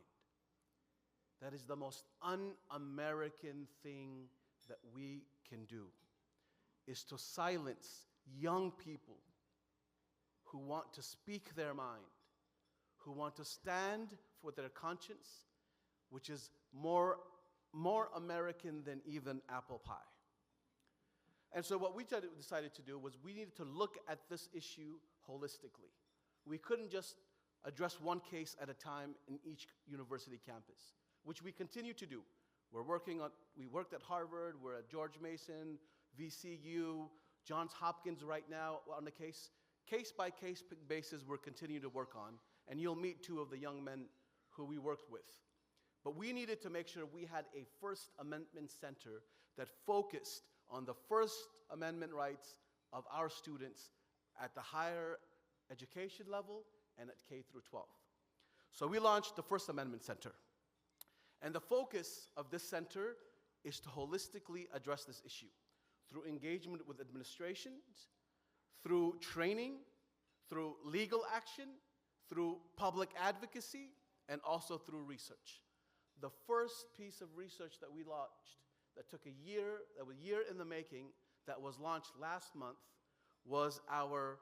that is the most un-American thing that we can do, is to silence young people who want to speak their mind, who want to stand for their conscience, which is more American than even apple pie. And so what we decided to do was we needed to look at this issue holistically. We couldn't just address one case at a time in each university campus, which we continue to do. We worked at Harvard, we're at George Mason, VCU, Johns Hopkins right now on the case by case basis we're continuing to work on, and you'll meet two of the young men who we worked with. But we needed to make sure we had a First Amendment center that focused on the First Amendment rights of our students at the higher education level and at K through 12. So we launched the First Amendment Center. And the focus of this center is to holistically address this issue through engagement with administrations, through training, through legal action, through public advocacy, and also through research. The first piece of research that we launched that took a year in the making, that was launched last month, was our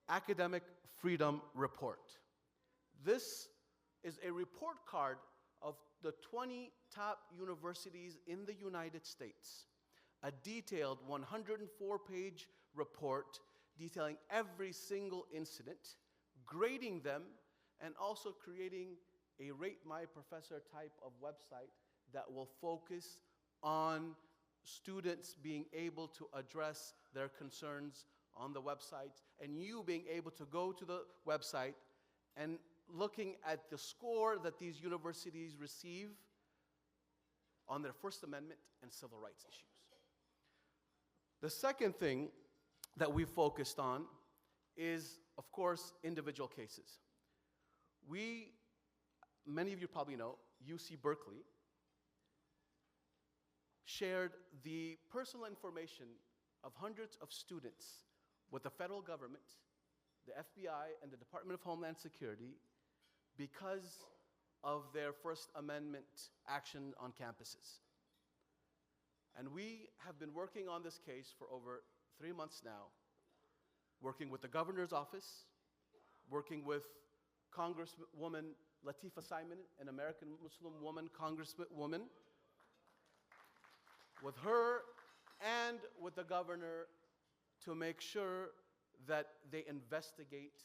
Academic Freedom Report. This is a report card of the 20 top universities in the United States, a detailed 104-page report detailing every single incident, grading them, and also creating a Rate My Professor type of website that will focus on students being able to address their concerns on the website, and you being able to go to the website and looking at the score that these universities receive on their First Amendment and civil rights issues. The second thing that we focused on is, of course, individual cases. Many of you probably know, UC Berkeley shared the personal information of hundreds of students with the federal government, the FBI, and the Department of Homeland Security because of their First Amendment action on campuses. And we have been working on this case for over 3 months now, working with the governor's office, working with Congresswoman Latifah Simon, an American Muslim woman, Congresswoman, with her and with the governor to make sure that they investigate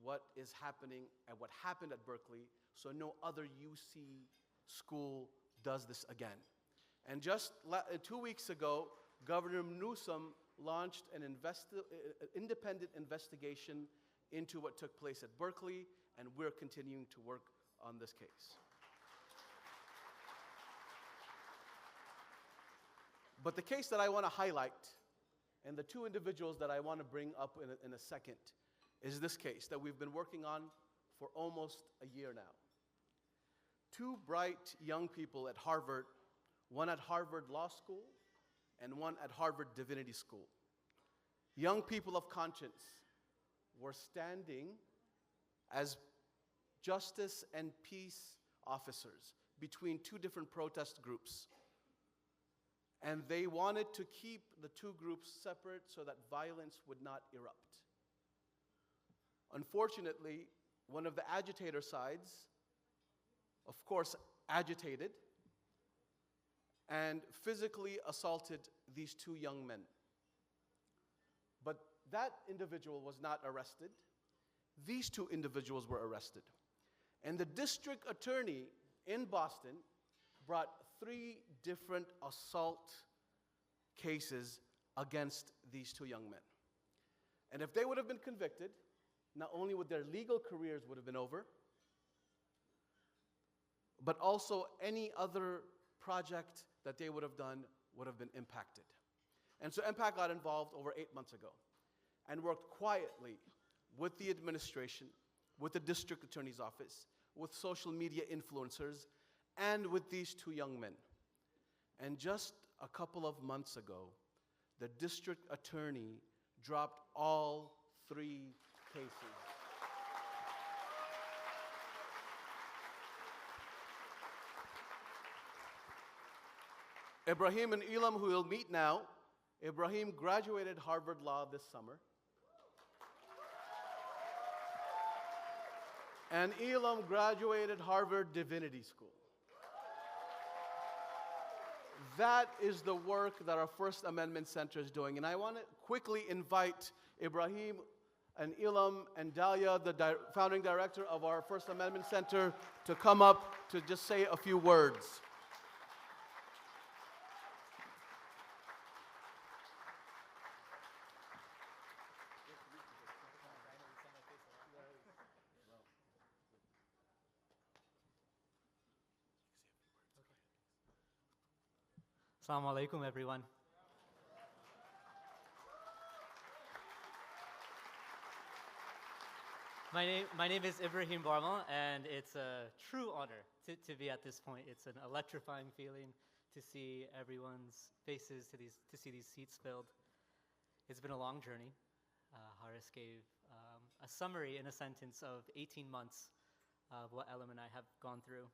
what is happening and what happened at Berkeley so no other UC school does this again. And just 2 weeks ago, Governor Newsom launched an independent investigation into what took place at Berkeley, and we're continuing to work on this case. But the case that I want to highlight, and the two individuals that I want to bring up in a second, is this case that we've been working on for almost a year now. Two bright young people at Harvard, one at Harvard Law School and one at Harvard Divinity School. Young people of conscience were standing as justice and peace officers between two different protest groups. And they wanted to keep the two groups separate so that violence would not erupt. Unfortunately, one of the agitator sides, of course, agitated and physically assaulted these two young men. But that individual was not arrested. These two individuals were arrested. And the district attorney in Boston brought 3 different assault cases against these two young men. And if they would have been convicted, not only would their legal careers would have been over, but also any other project that they would have done would have been impacted. And so MPAC got involved over 8 months ago and worked quietly with the administration, with the district attorney's office, with social media influencers, and with these two young men. And just a couple of months ago, the district attorney dropped all 3 cases. Ibrahim and Elam, who will meet now. Ibrahim graduated Harvard Law this summer. And Elam graduated Harvard Divinity School. That is the work that our First Amendment Center is doing. And I want to quickly invite Ibrahim and Elam and Dahlia, the founding director of our First Amendment Center, to come up to just say a few words. Assalamu alaikum, everyone. My name is Ibrahim Barmal, and it's a true honor to be at this point. It's an electrifying feeling to see everyone's faces, to see these seats filled. It's been a long journey. Haris gave a summary in a sentence of 18 months of what Elam and I have gone through.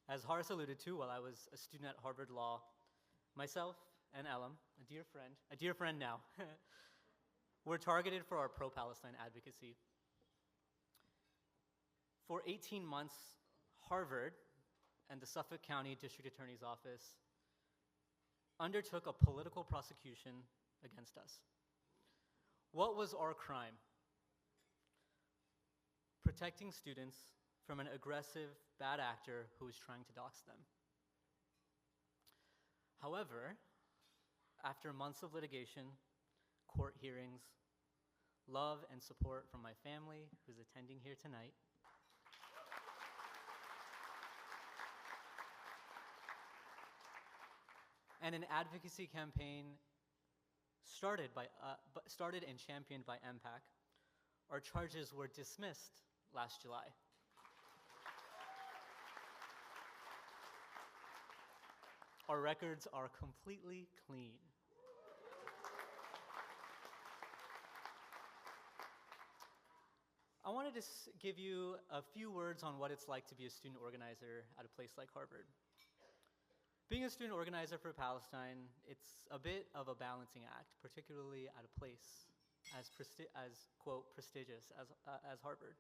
As Haris alluded to, while I was a student at Harvard Law, myself and Elam, a dear friend now, were targeted for our pro-Palestine advocacy. For 18 months, Harvard and the Suffolk County District Attorney's Office undertook a political prosecution against us. What was our crime? Protecting students from an aggressive, bad actor who was trying to dox them. However, after months of litigation, court hearings, love and support from my family who's attending here tonight, and an advocacy campaign started and championed by MPAC, our charges were dismissed last July. Our records are completely clean. I wanted to give you a few words on what it's like to be a student organizer at a place like Harvard. Being a student organizer for Palestine, it's a bit of a balancing act, particularly at a place as quote, prestigious as Harvard.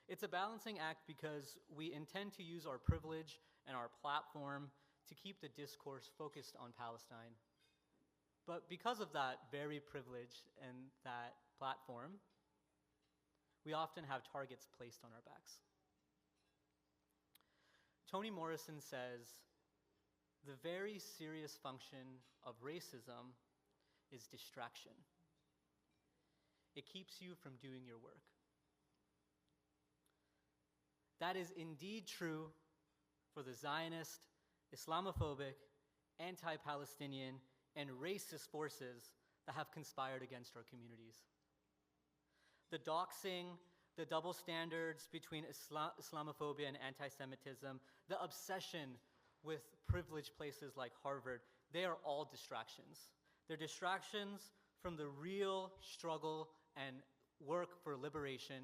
It's a balancing act because we intend to use our privilege and our platform to keep the discourse focused on Palestine. But because of that very privilege and that platform, we often have targets placed on our backs. Toni Morrison says, the very serious function of racism is distraction. It keeps you from doing your work. That is indeed true for the Zionist, Islamophobic, anti-Palestinian, and racist forces that have conspired against our communities. The doxing, the double standards between Islamophobia and anti-Semitism, the obsession with privileged places like Harvard, they are all distractions. They're distractions from the real struggle and work for liberation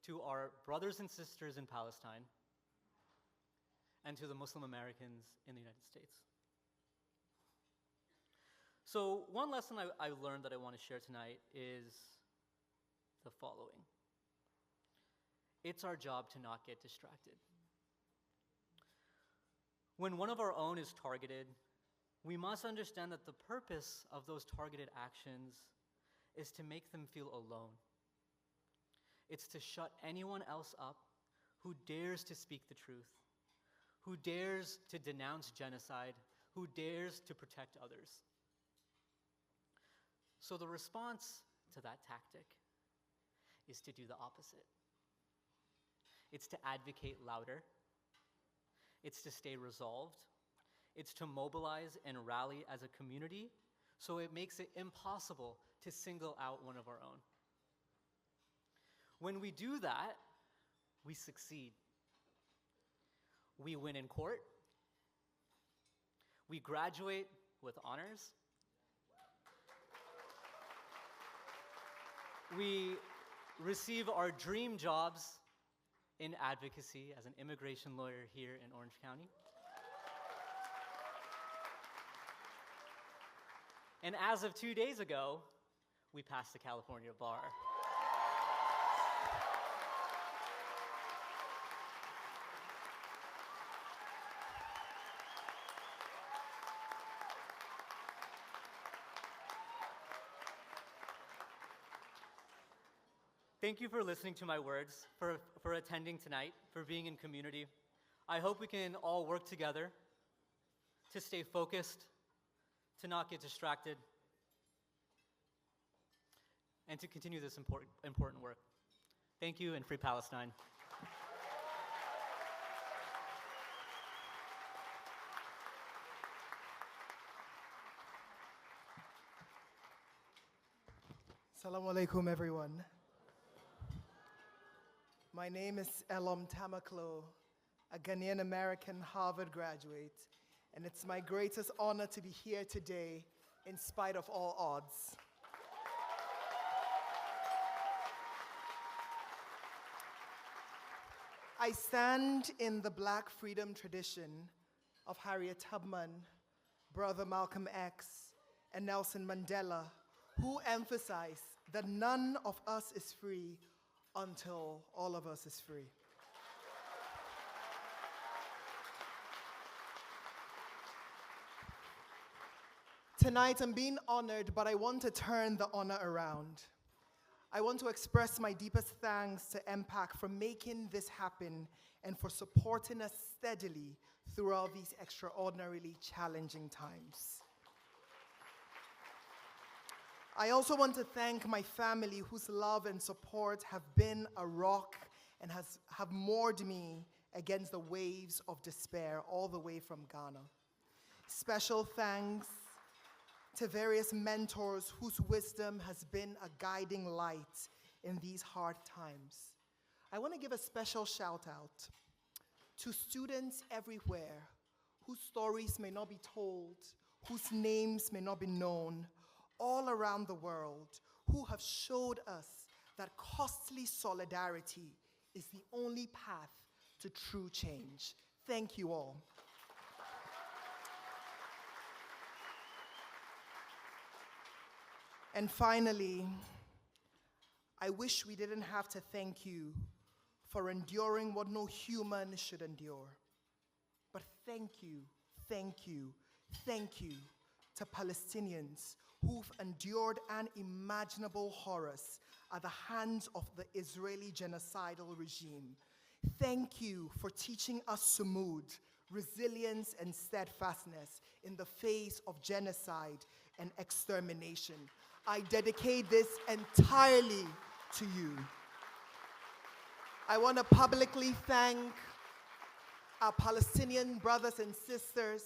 to our brothers and sisters in Palestine and to the Muslim Americans in the United States. So one lesson I learned that I want to share tonight is the following. It's our job to not get distracted. When one of our own is targeted, we must understand that the purpose of those targeted actions is to make them feel alone. It's to shut anyone else up who dares to speak the truth, who dares to denounce genocide, who dares to protect others. So the response to that tactic is to do the opposite. It's to advocate louder. It's to stay resolved. It's to mobilize and rally as a community, so it makes it impossible to single out one of our own. When we do that, we succeed. We win in court. We graduate with honors. We receive our dream jobs in advocacy as an immigration lawyer here in Orange County. And as of 2 days ago, we passed the California bar. Thank you for listening to my words, for attending tonight, for being in community. I hope we can all work together to stay focused, to not get distracted, and to continue this important work. Thank you, and Free Palestine. Assalamu alaikum, everyone. My name is Elom Tamaklo, a Ghanaian American Harvard graduate, and it's my greatest honor to be here today in spite of all odds. I stand in the Black freedom tradition of Harriet Tubman, Brother Malcolm X, and Nelson Mandela, who emphasize that none of us is free until all of us is free. Tonight I'm being honored, but I want to turn the honor around. I want to express my deepest thanks to MPAC for making this happen and for supporting us steadily throughout these extraordinarily challenging times. I also want to thank my family whose love and support have been a rock and have moored me against the waves of despair all the way from Ghana. Special thanks to various mentors whose wisdom has been a guiding light in these hard times. I want to give a special shout out to students everywhere whose stories may not be told, whose names may not be known, all around the world, who have showed us that costly solidarity is the only path to true change. Thank you all. And finally, I wish we didn't have to thank you for enduring what no human should endure. But thank you, thank you, thank you to Palestinians who've endured unimaginable horrors at the hands of the Israeli genocidal regime. Thank you for teaching us sumud, resilience and steadfastness in the face of genocide and extermination. I dedicate this entirely to you. I want to publicly thank our Palestinian brothers and sisters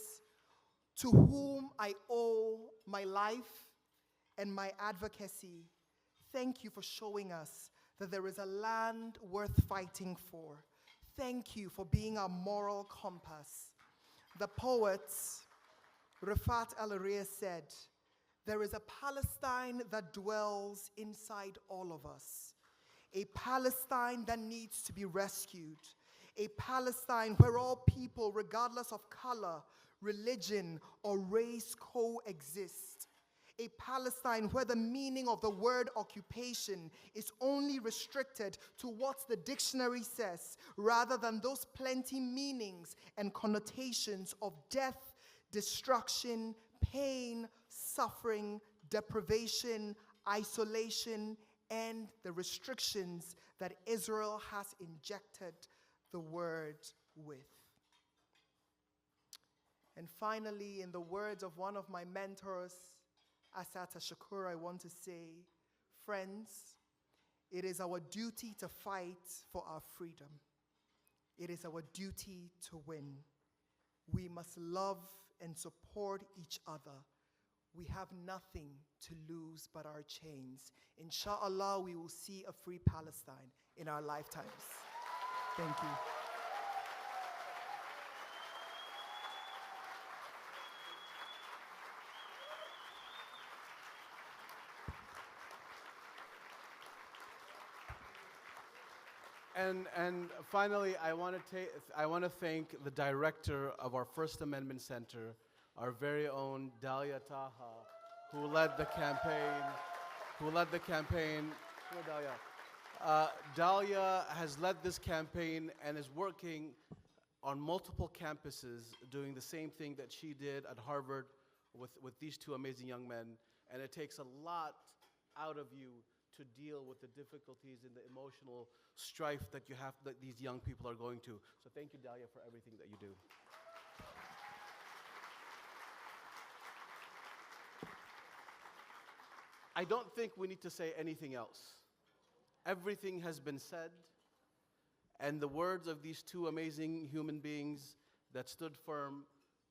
to whom I owe my life and my advocacy. Thank you for showing us that there is a land worth fighting for. Thank you for being our moral compass. The poet Rifat El-Ria said, "There is a Palestine that dwells inside all of us, a Palestine that needs to be rescued, a Palestine where all people, regardless of color, religion, or race, coexist, a Palestine where the meaning of the word occupation is only restricted to what the dictionary says, rather than those plenty meanings and connotations of death, destruction, pain, suffering, deprivation, isolation, and the restrictions that Israel has injected the word with." And finally, in the words of one of my mentors, Asata Shakur, I want to say, friends, it is our duty to fight for our freedom. It is our duty to win. We must love and support each other. We have nothing to lose but our chains. Inshallah, we will see a free Palestine in our lifetimes. Thank you. And finally, I want to thank the director of our First Amendment Center, our very own Dalia Taha, who led the campaign. Hello, Dalia. Dalia has led this campaign and is working on multiple campuses doing the same thing that she did at Harvard with these two amazing young men. And it takes a lot out of you to deal with the difficulties and the emotional strife that these young people are going to. So thank you, Dalia, for everything that you do. I don't think we need to say anything else. Everything has been said, and the words of these two amazing human beings that stood firm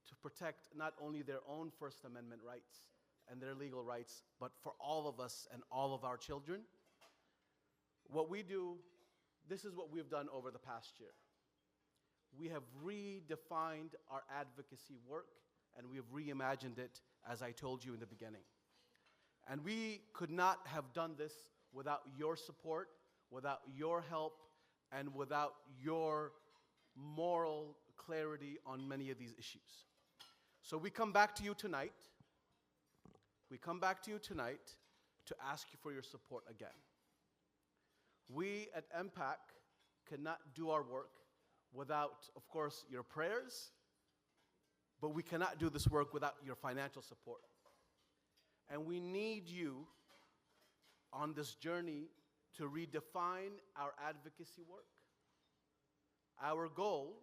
to protect not only their own First Amendment rights and their legal rights, but for all of us and all of our children. What we do, this is what we've done over the past year. We have redefined our advocacy work, and we have reimagined it, as I told you in the beginning. And we could not have done this without your support, without your help, and without your moral clarity on many of these issues. So we come back to you tonight. We come back to you tonight to ask you for your support again. We at MPAC cannot do our work without, of course, your prayers, but we cannot do this work without your financial support. And we need you on this journey to redefine our advocacy work. Our goal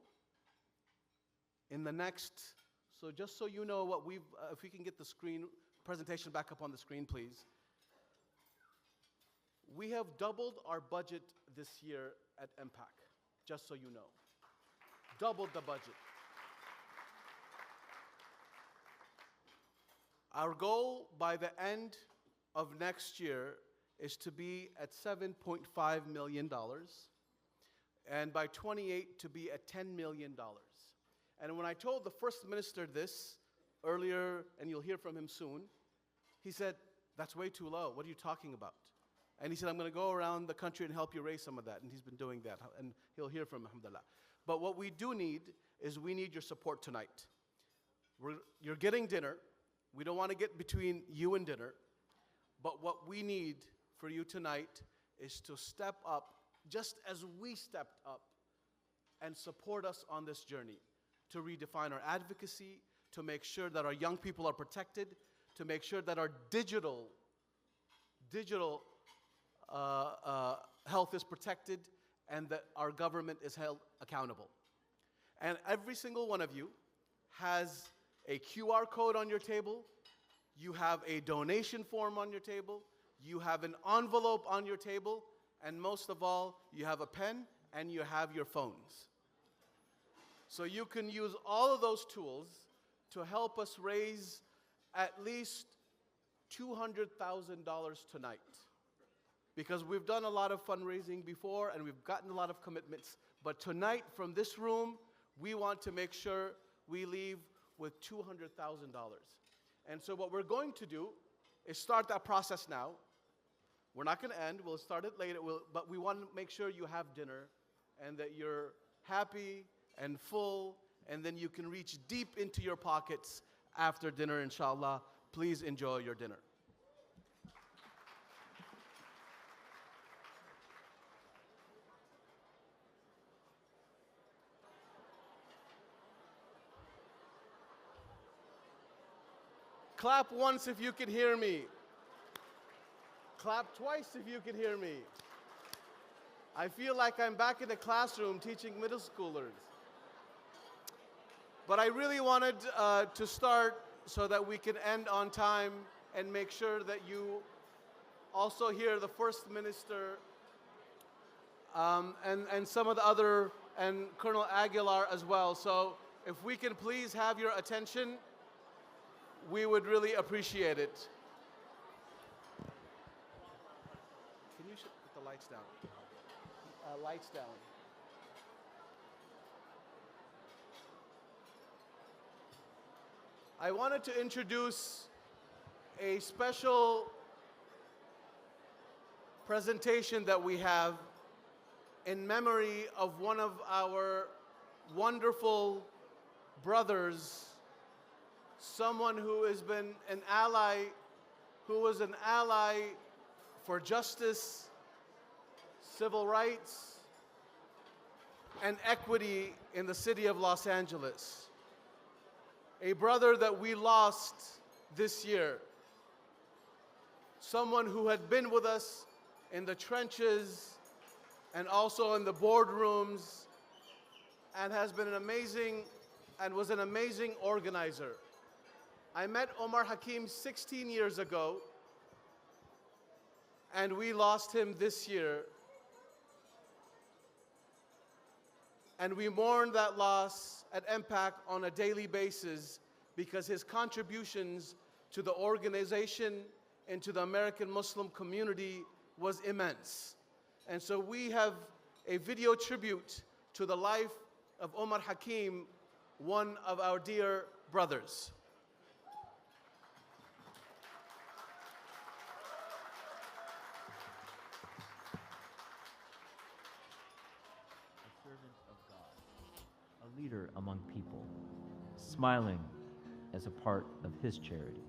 in the next, so just so you know what we've, if we can get the presentation back up on the screen, please. We have doubled our budget this year at MPAC, just so you know. Doubled the budget. Our goal by the end of next year is to be at $7.5 million, and by 28 to be at $10 million. And when I told the First Minister this earlier, and you'll hear from him soon, he said, "That's way too low. What are you talking about?" And he said, "I'm going to go around the country and help you raise some of that." And he's been doing that, and he'll hear from him, alhamdulillah. But what we do need is we need your support tonight. You're getting dinner. We don't want to get between you and dinner. But what we need for you tonight is to step up, just as we stepped up, and support us on this journey to redefine our advocacy, to make sure that our young people are protected, to make sure that our digital health is protected, and that our government is held accountable. And every single one of you has a QR code on your table, you have a donation form on your table, you have an envelope on your table, and most of all, you have a pen and you have your phones. So you can use all of those tools to help us raise at least $200,000 tonight. Because we've done a lot of fundraising before and we've gotten a lot of commitments, but tonight from this room, we want to make sure we leave with $200,000. And so what we're going to do is start that process now. We're not going to end, we'll start it later, but we want to make sure you have dinner and that you're happy and full, and then you can reach deep into your pockets after dinner, inshallah. Please enjoy your dinner. Clap once if you can hear me. Clap twice if you can hear me. I feel like I'm back in the classroom teaching middle schoolers. But I really wanted to start so that we can end on time and make sure that you also hear the First Minister and some of the other, and Colonel Aguilar as well. So if we can please have your attention, we would really appreciate it. Can you put the lights down? Lights down. I wanted to introduce a special presentation that we have in memory of one of our wonderful brothers, someone who has been an ally, who was an ally for justice, civil rights, and equity in the city of Los Angeles. A brother that we lost this year. Someone who had been with us in the trenches and also in the boardrooms, and has been an amazing and was an amazing organizer. I met Omar Hakim 16 years ago, and we lost him this year. And we mourn that loss at MPAC on a daily basis because his contributions to the organization and to the American Muslim community was immense. And so we have a video tribute to the life of Omar Hakim, one of our dear brothers. A leader among people, smiling as a part of his charity.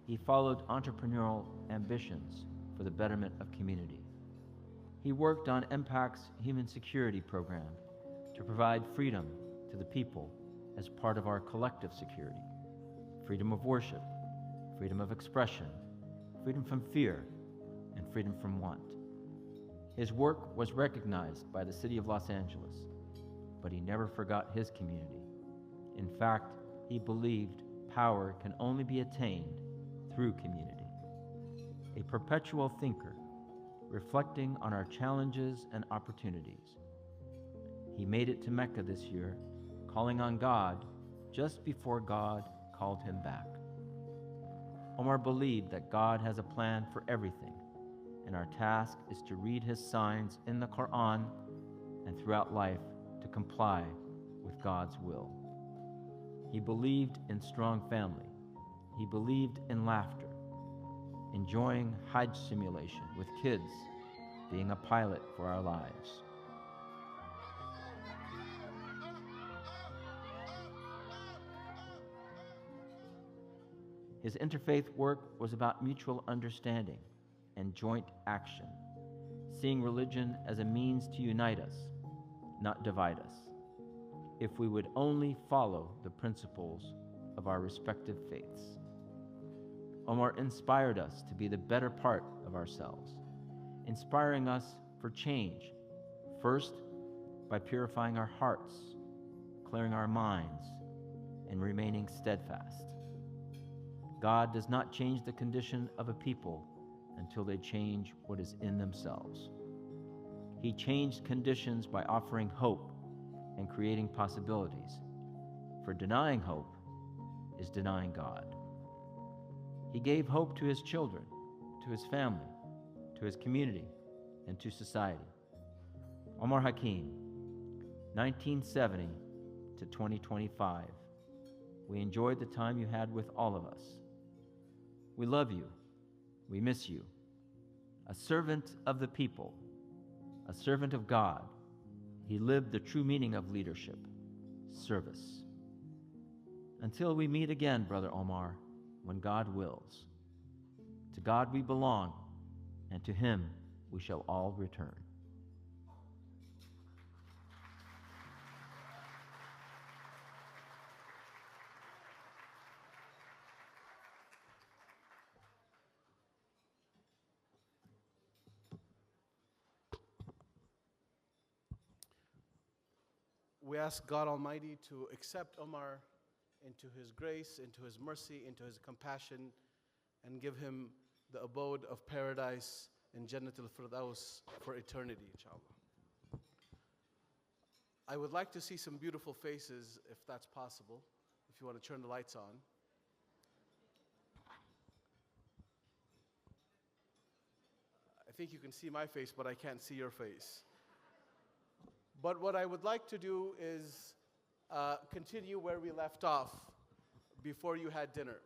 He followed entrepreneurial ambitions for the betterment of community. He worked on MPAC's human security program to provide freedom to the people as part of our collective security. Freedom of worship, freedom of expression, freedom from fear, and freedom from want. His work was recognized by the city of Los Angeles, but he never forgot his community. In fact, he believed power can only be attained through community. A perpetual thinker, reflecting on our challenges and opportunities. He made it to Mecca this year, calling on God just before God called him back. Omar believed that God has a plan for everything, and our task is to read his signs in the Quran and throughout life to comply with God's will. He believed in strong family. He believed in laughter, enjoying Hajj simulation with kids, being a pilot for our lives. His interfaith work was about mutual understanding and joint action, seeing religion as a means to unite us, not divide us, if we would only follow the principles of our respective faiths. Omar inspired us to be the better part of ourselves, inspiring us for change, first by purifying our hearts, clearing our minds, and remaining steadfast. God does not change the condition of a people until they change what is in themselves. He changed conditions by offering hope and creating possibilities, for denying hope is denying God. He gave hope to his children, to his family, to his community, and to society. Omar Hakim, 1970 to 2025. We enjoyed the time you had with all of us. We love you. We miss you. A servant of the people, a servant of God. He lived the true meaning of leadership, service. Until we meet again, Brother Omar, when God wills. To God we belong, and to him we shall all return. We ask God Almighty to accept Omar into his grace, into his mercy, into his compassion, and give him the abode of paradise in Jannatul Firdaus for eternity, inshallah. I would like to see some beautiful faces, if that's possible, if you want to turn the lights on. I think you can see my face, but I can't see your face. But what I would like to do is continue where we left off before you had dinner.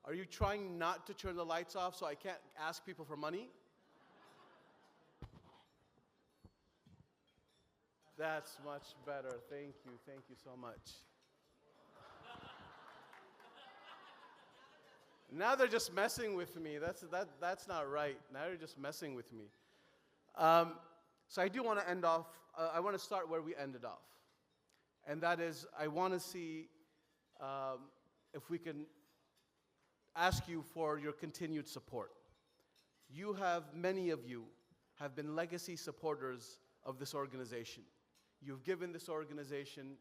Are you trying not to turn the lights off so I can't ask people for money? That's much better. Thank you. Thank you so much. Now they're just messing with me. That's not right. Now they're just messing with me. So I do want to end off, I want to start where we ended off. And that is, I want to see if we can ask you for your continued support. Many of you have been legacy supporters of this organization. You've given this organization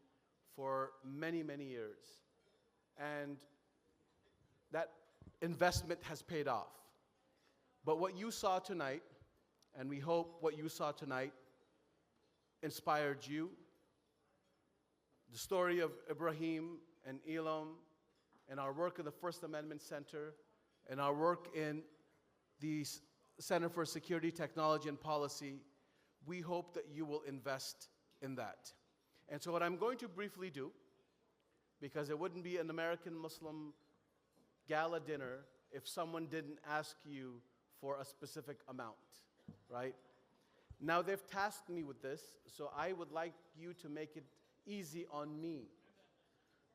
for many, many years. And that investment has paid off. But what you saw tonight, and we hope what you saw tonight inspired you. The story of Ibrahim and Elam, and our work in the First Amendment Center, and our work in the Center for Security, Technology, and Policy, we hope that you will invest in that. And so what I'm going to briefly do, because it wouldn't be an American Muslim gala dinner if someone didn't ask you for a specific amount, right? Now they've tasked me with this, so I would like you to make it easy on me.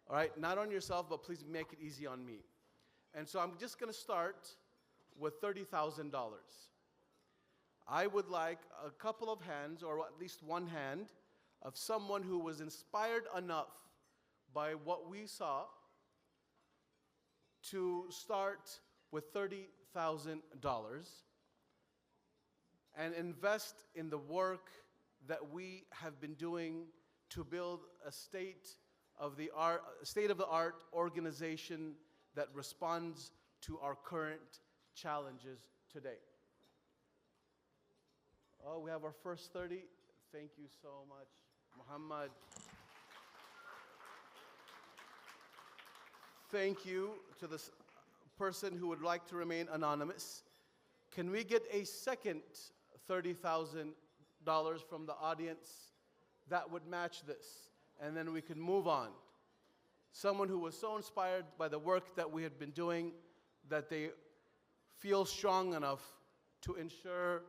All right, not on yourself, but please make it easy on me. And so I'm just gonna start with $30,000. I would like a couple of hands, or at least one hand, of someone who was inspired enough by what we saw to start with $30,000 and invest in the work that we have been doing to build a state-of-the-art organization that responds to our current challenges today. Oh, we have our first 30. Thank you so much, Muhammad. Thank you to this person who would like to remain anonymous. Can we get a second $30,000 from the audience that would match this? And then we can move on. Someone who was so inspired by the work that we had been doing that they feel strong enough to ensure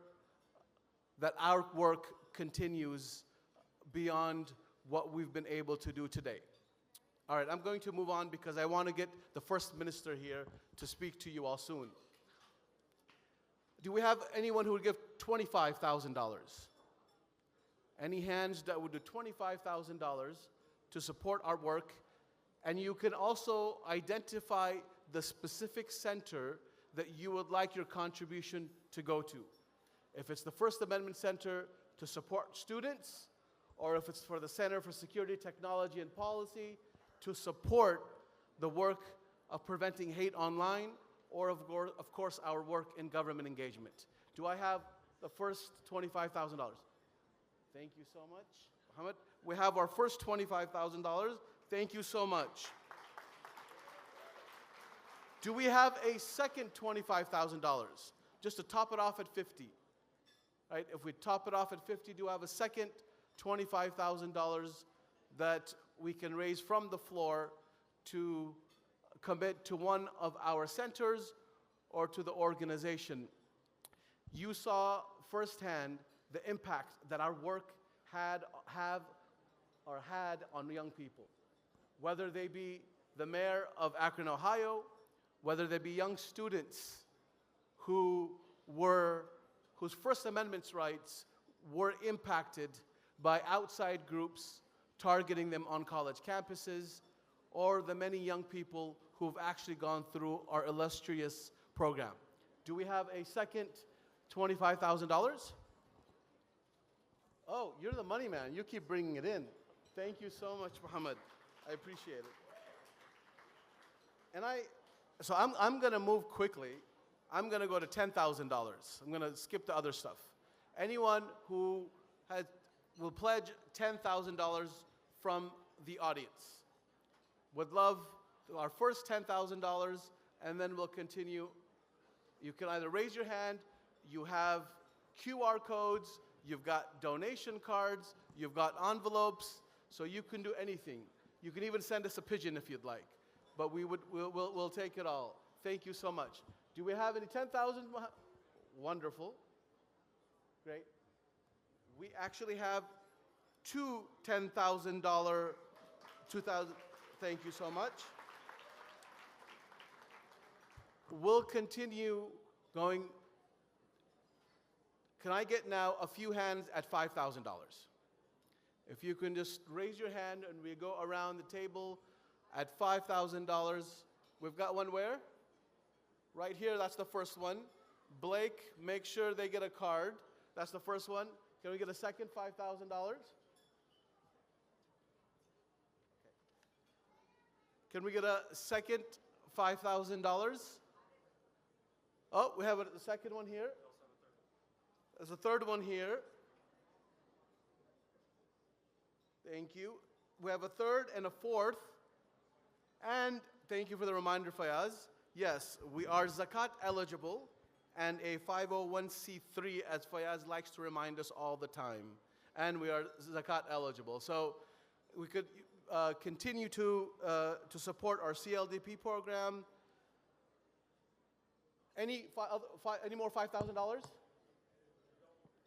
that our work continues beyond what we've been able to do today. All right, I'm going to move on because I want to get the First Minister here to speak to you all soon. Do we have anyone who would give $25,000? Any hands that would do $25,000 to support our work? And you can also identify the specific center that you would like your contribution to go to. If it's the First Amendment Center to support students, or if it's for the Center for Security, Technology, and Policy to support the work of preventing hate online, or of course our work in government engagement. Do I have the first $25,000? Thank you so much, Muhammad. We have our first $25,000. Thank you so much. Do we have a second $25,000? Just to top it off at 50. Right? If we top it off at 50, do we have a second $25,000 that we can raise from the floor to commit to one of our centers or to the organization? You saw firsthand the impact that our work had on young people, whether they be the mayor of Akron, Ohio, whether they be young students whose First Amendment rights were impacted by outside groups targeting them on college campuses, or the many young people who've actually gone through our illustrious program. Do we have a second $25,000? Oh, you're the money man. You keep bringing it in. Thank you so much, Muhammad. I appreciate it. And so I'm going to move quickly. I'm going to go to $10,000. I'm going to skip the other stuff. Anyone who will pledge $10,000 from the audience. Would love our first $10,000, and then we'll continue. You can either raise your hand, you have QR codes, you've got donation cards, you've got envelopes, so you can do anything. You can even send us a pigeon if you'd like, but we'll take it all. Thank you so much. Do we have any 10,000? Wonderful. Great. We actually have two $10,000, 2,000, thank you so much. We'll continue going. Can I get now a few hands at $5,000? If you can just raise your hand and we go around the table at $5,000. We've got one where? Right here, that's the first one. Blake, make sure they get a card. That's the first one. Can we get a second $5,000? Can we get a second $5,000? Oh, we have a second one here. There's a third one here. Thank you. We have a third and a fourth. And thank you for the reminder, Fayaz. Yes, we are zakat eligible and a 501c3, as Fayaz likes to remind us all the time. And we are zakat eligible. So we could continue to support our CLDP program. Any more $5,000?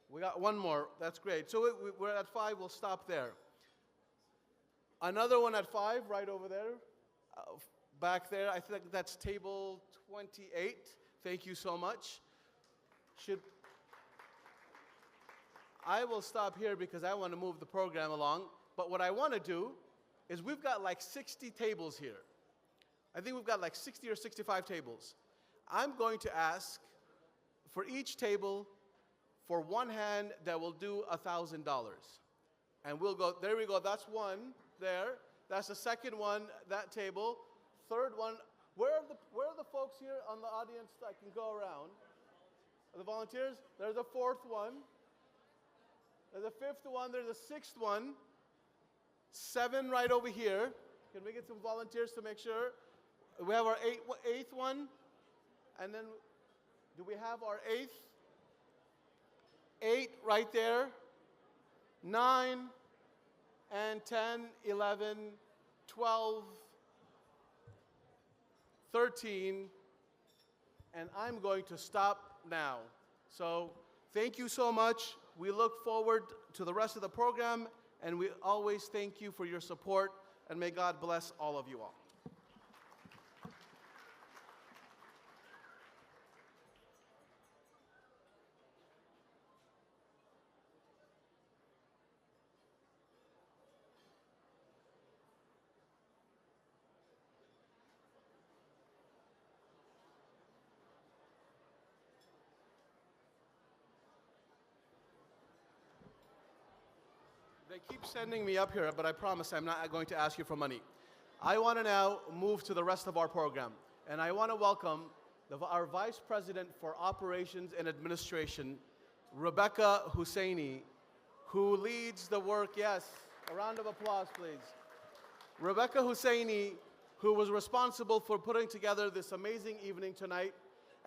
We got one more. That's great. So we're at 5. We'll stop there. Another one at 5, right over there. Back there, I think that's table 28. Thank you so much. I will stop here because I want to move the program along. But what I want to do is we've got like 60 tables here. I think we've got like 60 or 65 tables. I'm going to ask for each table for one hand that will do $1,000. And we'll go, there we go, that's one there. That's the second one, that table. Third one, where are the folks here on the audience that can go around? Are the volunteers? There's a fourth one. There's a fifth one, there's a sixth one. 7 right over here. Can we get some volunteers to make sure? We have our eighth one. And then, do we have our 8th? 8 right there. 9 and 10, 11, 12, 13, and I'm going to stop now. So thank you so much. We look forward to the rest of the program, and we always thank you for your support, and may God bless all of you all. They keep sending me up here, but I promise I'm not going to ask you for money. I want to now move to the rest of our program, and I want to welcome our Vice President for Operations and Administration, Rebecca Husseini, who leads the work. Yes, a round of applause, please. Rebecca Husseini, who was responsible for putting together this amazing evening tonight,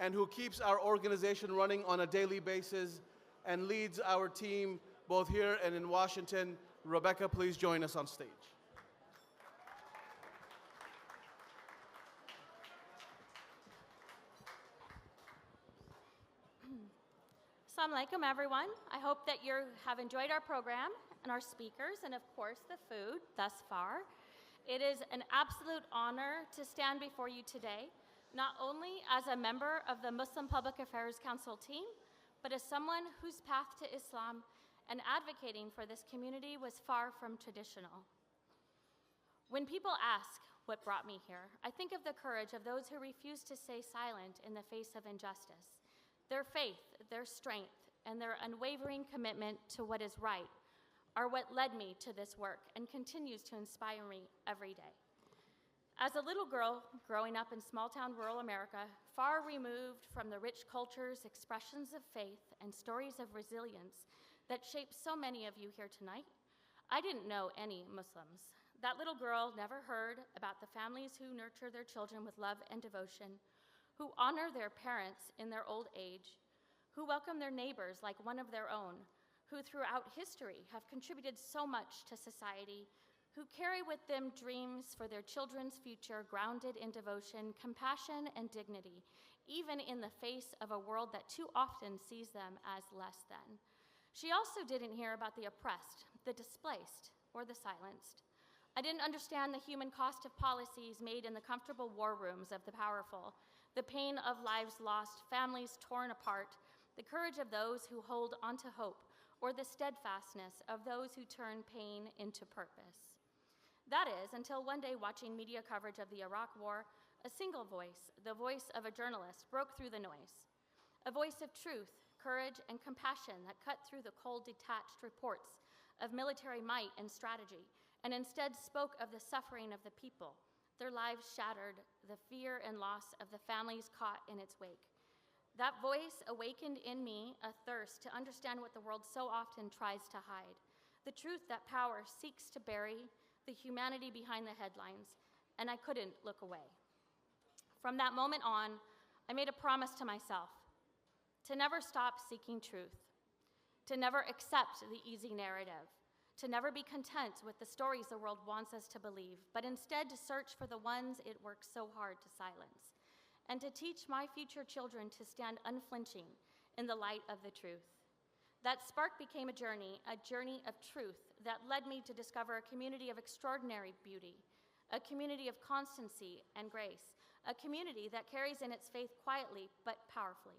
and who keeps our organization running on a daily basis and leads our team both here and in Washington. Rebecca, please join us on stage. Assalamu alaikum, everyone. I hope that you have enjoyed our program and our speakers and, of course, the food thus far. It is an absolute honor to stand before you today, not only as a member of the Muslim Public Affairs Council team, but as someone whose path to Islam and advocating for this community was far from traditional. When people ask what brought me here, I think of the courage of those who refuse to stay silent in the face of injustice. Their faith, their strength, and their unwavering commitment to what is right are what led me to this work and continues to inspire me every day. As a little girl growing up in small-town rural America, far removed from the rich cultures, expressions of faith, and stories of resilience that shaped so many of you here tonight, I didn't know any Muslims. That little girl never heard about the families who nurture their children with love and devotion, who honor their parents in their old age, who welcome their neighbors like one of their own, who throughout history have contributed so much to society, who carry with them dreams for their children's future grounded in devotion, compassion, and dignity, even in the face of a world that too often sees them as less than. She also didn't hear about the oppressed, the displaced, or the silenced. I didn't understand the human cost of policies made in the comfortable war rooms of the powerful, the pain of lives lost, families torn apart, the courage of those who hold onto hope, or the steadfastness of those who turn pain into purpose. That is, until one day watching media coverage of the Iraq War, a single voice, the voice of a journalist, broke through the noise. A voice of truth, courage, and compassion that cut through the cold, detached reports of military might and strategy, and instead spoke of the suffering of the people, their lives shattered, the fear and loss of the families caught in its wake. That voice awakened in me a thirst to understand what the world so often tries to hide, the truth that power seeks to bury, the humanity behind the headlines, and I couldn't look away. From that moment on, I made a promise to myself to never stop seeking truth, to never accept the easy narrative, to never be content with the stories the world wants us to believe, but instead to search for the ones it works so hard to silence, and to teach my future children to stand unflinching in the light of the truth. That spark became a journey of truth that led me to discover a community of extraordinary beauty, a community of constancy and grace, a community that carries in its faith quietly but powerfully,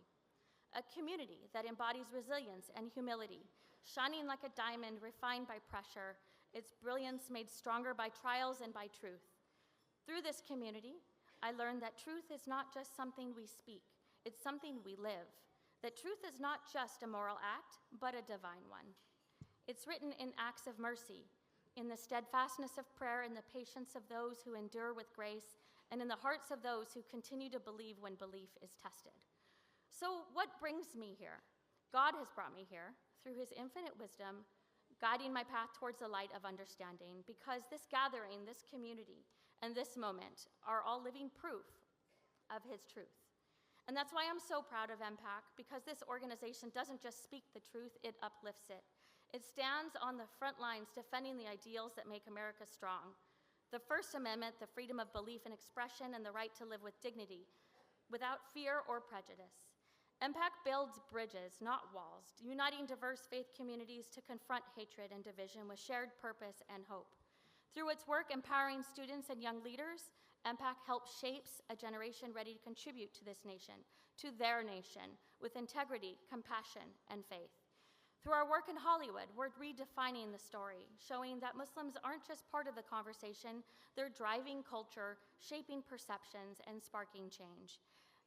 a community that embodies resilience and humility, shining like a diamond refined by pressure, its brilliance made stronger by trials and by truth. Through this community, I learned that truth is not just something we speak, it's something we live. That truth is not just a moral act, but a divine one. It's written in acts of mercy, in the steadfastness of prayer, in the patience of those who endure with grace, and in the hearts of those who continue to believe when belief is tested. So what brings me here? God has brought me here through his infinite wisdom, guiding my path towards the light of understanding, because this gathering, this community, and this moment are all living proof of his truth. And that's why I'm so proud of MPAC, because this organization doesn't just speak the truth, it uplifts it. It stands on the front lines defending the ideals that make America strong. The First Amendment, the freedom of belief and expression, and the right to live with dignity, without fear or prejudice. MPAC builds bridges, not walls, uniting diverse faith communities to confront hatred and division with shared purpose and hope. Through its work empowering students and young leaders, MPAC helps shapes a generation ready to contribute to this nation, to their nation, with integrity, compassion, and faith. Through our work in Hollywood, we're redefining the story, showing that Muslims aren't just part of the conversation, they're driving culture, shaping perceptions, and sparking change.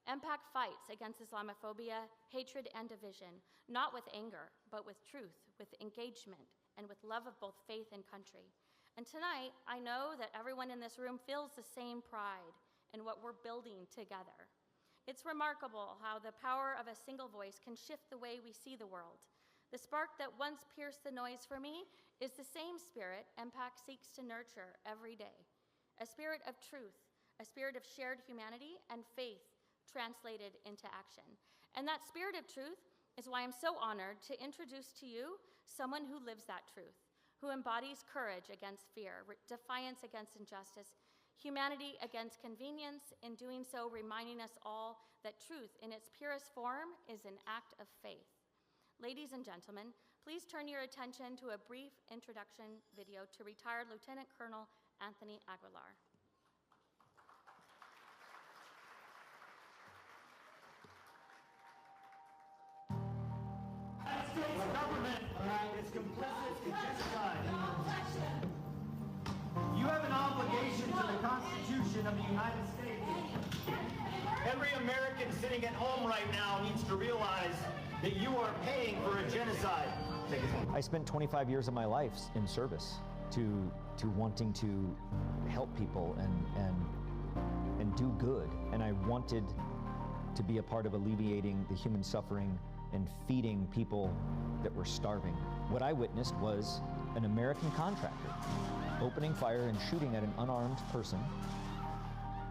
MPAC fights against Islamophobia, hatred, and division, not with anger, but with truth, with engagement, and with love of both faith and country. And tonight, I know that everyone in this room feels the same pride in what we're building together. It's remarkable how the power of a single voice can shift the way we see the world. The spark that once pierced the noise for me is the same spirit MPAC seeks to nurture every day. A spirit of truth, a spirit of shared humanity and faith translated into action. And that spirit of truth is why I'm so honored to introduce to you someone who lives that truth, who embodies courage against fear, defiance against injustice, humanity against convenience, in doing so reminding us all that truth in its purest form is an act of faith. Ladies and gentlemen, please turn your attention to a brief introduction video to retired Lieutenant Colonel Anthony Aguilar. The United States government is complicit in genocide. You have an obligation to the Constitution of the United States. Every American sitting at home right now needs to realize that you are paying for a genocide. I spent 25 years of my life in service to wanting to help people and do good. And I wanted to be a part of alleviating the human suffering and feeding people that were starving. What I witnessed was an American contractor opening fire and shooting at an unarmed person,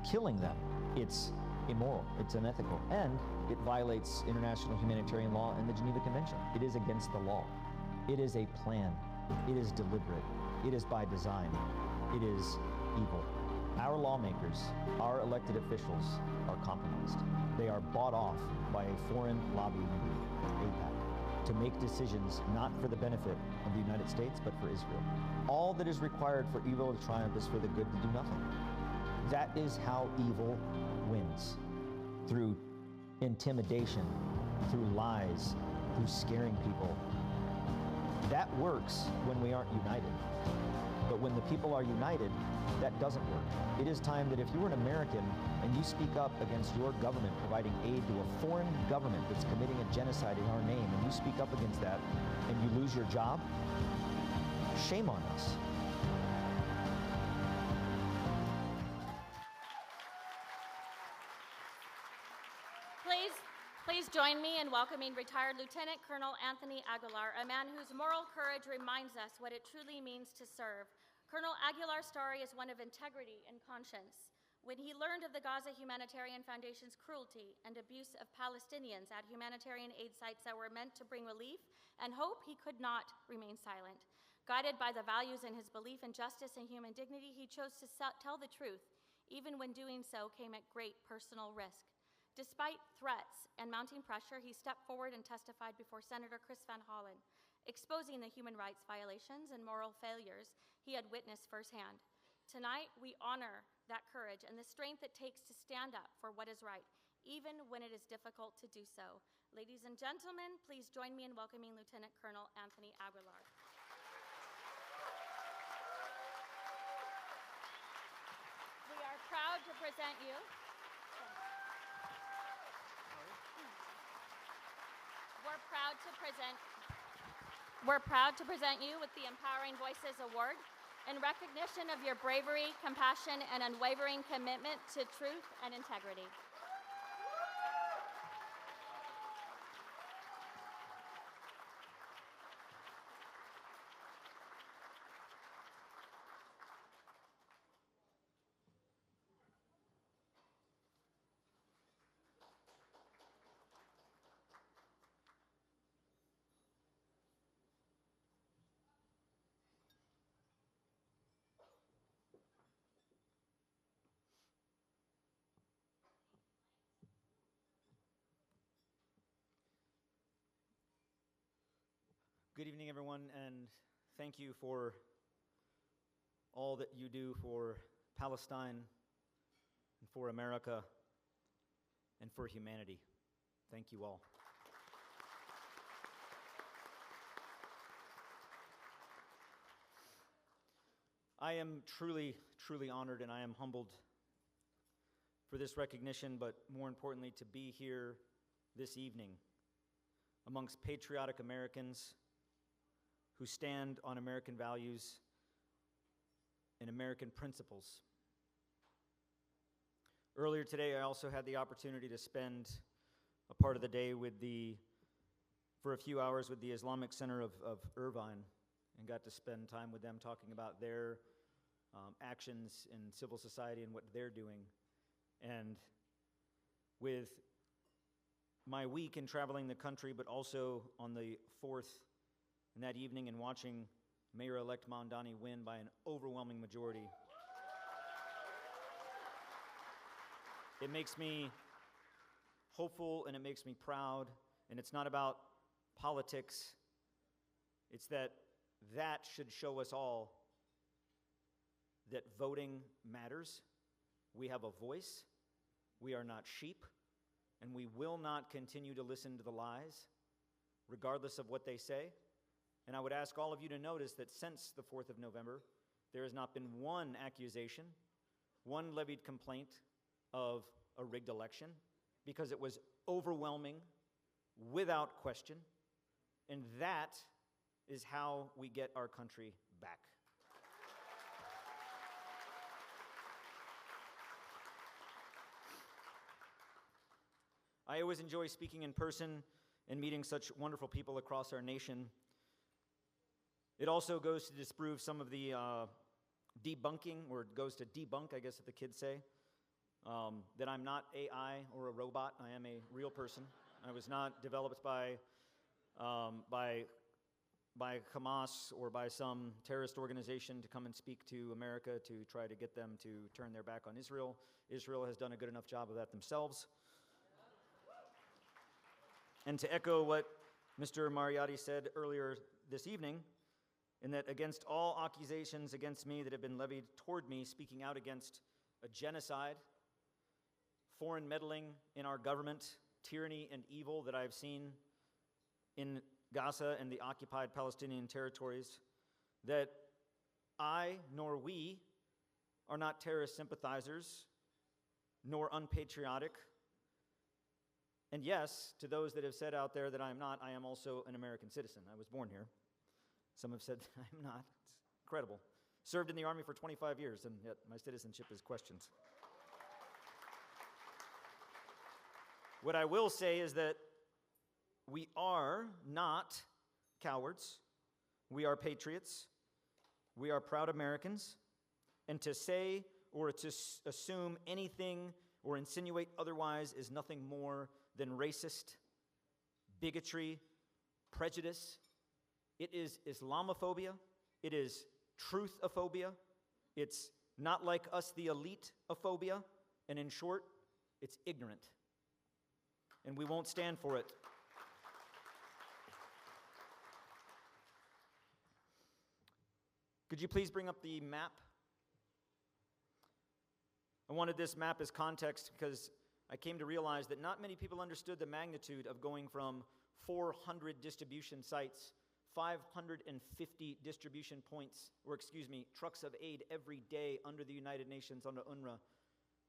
killing them. It's immoral, it's unethical, and it violates international humanitarian law and the Geneva Convention. It is against the law. It is a plan. It is deliberate. It is by design. It is evil. Our lawmakers, our elected officials are compromised. They are bought off by a foreign lobbying group, APAC. to make decisions not for the benefit of the United States, but for Israel. All that is required for evil to triumph is for the good to do nothing. That is how evil wins. Through intimidation, through lies, through scaring people. That works when we aren't united. But when the people are united, that doesn't work. It is time that if you're an American and you speak up against your government providing aid to a foreign government that's committing a genocide in our name, and you speak up against that and you lose your job, shame on us. Please join me in welcoming retired Lieutenant Colonel Anthony Aguilar, a man whose moral courage reminds us what it truly means to serve. Colonel Aguilar's story is one of integrity and conscience. When he learned of the Gaza Humanitarian Foundation's cruelty and abuse of Palestinians at humanitarian aid sites that were meant to bring relief and hope, he could not remain silent. Guided by the values and his belief in justice and human dignity, he chose to tell the truth, even when doing so came at great personal risk. Despite threats and mounting pressure, he stepped forward and testified before Senator Chris Van Hollen, exposing the human rights violations and moral failures he had witnessed firsthand. Tonight, we honor that courage and the strength it takes to stand up for what is right, even when it is difficult to do so. Ladies and gentlemen, please join me in welcoming Lieutenant Colonel Anthony Aguilar. We are proud to present you. We're proud to present you with the Empowering Voices Award in recognition of your bravery, compassion, and unwavering commitment to truth and integrity. Good evening, everyone, and thank you for all that you do for Palestine and for America and for humanity. Thank you all. I am truly, truly honored and I am humbled for this recognition, but more importantly, to be here this evening amongst patriotic Americans who stand on American values and American principles. Earlier today, I also had the opportunity to spend a part of the day for a few hours with the Islamic Center of Irvine, and got to spend time with them talking about their actions in civil society and what they're doing. And with my week in traveling the country, but also on the 4th and that evening and watching Mayor-elect Mamdani win by an overwhelming majority, it makes me hopeful and it makes me proud. And it's not about politics. It's that should show us all that voting matters. We have a voice. We are not sheep. And we will not continue to listen to the lies, regardless of what they say. And I would ask all of you to notice that since the 4th of November, there has not been one accusation, one levied complaint of a rigged election, because it was overwhelming, without question. And that is how we get our country back. I always enjoy speaking in person and meeting such wonderful people across our nation. It also goes to disprove some of the debunking, or it goes to debunk, I guess if the kids say, that I'm not AI or a robot. I am a real person. I was not developed by Hamas or by some terrorist organization to come and speak to America to try to get them to turn their back on Israel. Israel has done a good enough job of that themselves. And to echo what Mr. Mariotti said earlier this evening, in that against all accusations against me that have been levied toward me, speaking out against a genocide, foreign meddling in our government, tyranny and evil that I've seen in Gaza and the occupied Palestinian territories, that I nor we are not terrorist sympathizers, nor unpatriotic. And yes, to those that have said out there that I am not, I am also an American citizen. I was born here. Some have said that I am not. It's incredible. Served in the Army for 25 years, and yet my citizenship is questioned. What I will say is that we are not cowards. We are patriots. We are proud Americans. And to say or to assume anything or insinuate otherwise is nothing more than racist, bigotry, prejudice. It is Islamophobia. It is truthophobia. It's not like us, the elite-ophobia. And in short, it's ignorant. And we won't stand for it. Could you please bring up the map? I wanted this map as context because I came to realize that not many people understood the magnitude of going from 400 distribution sites, 550 distribution points, trucks of aid every day under the United Nations, under UNRWA,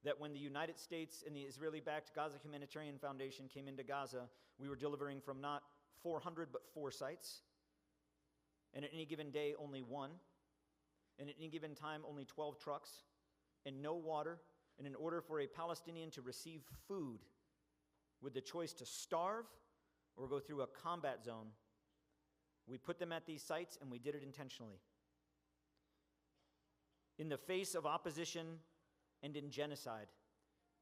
that when the United States and the Israeli-backed Gaza Humanitarian Foundation came into Gaza, we were delivering from not 400 but 4 sites, and at any given day only 1, and at any given time only 12 trucks, and no water. And in order for a Palestinian to receive food with the choice to starve or go through a combat zone, we put them at these sites, and we did it intentionally. In the face of opposition and in genocide,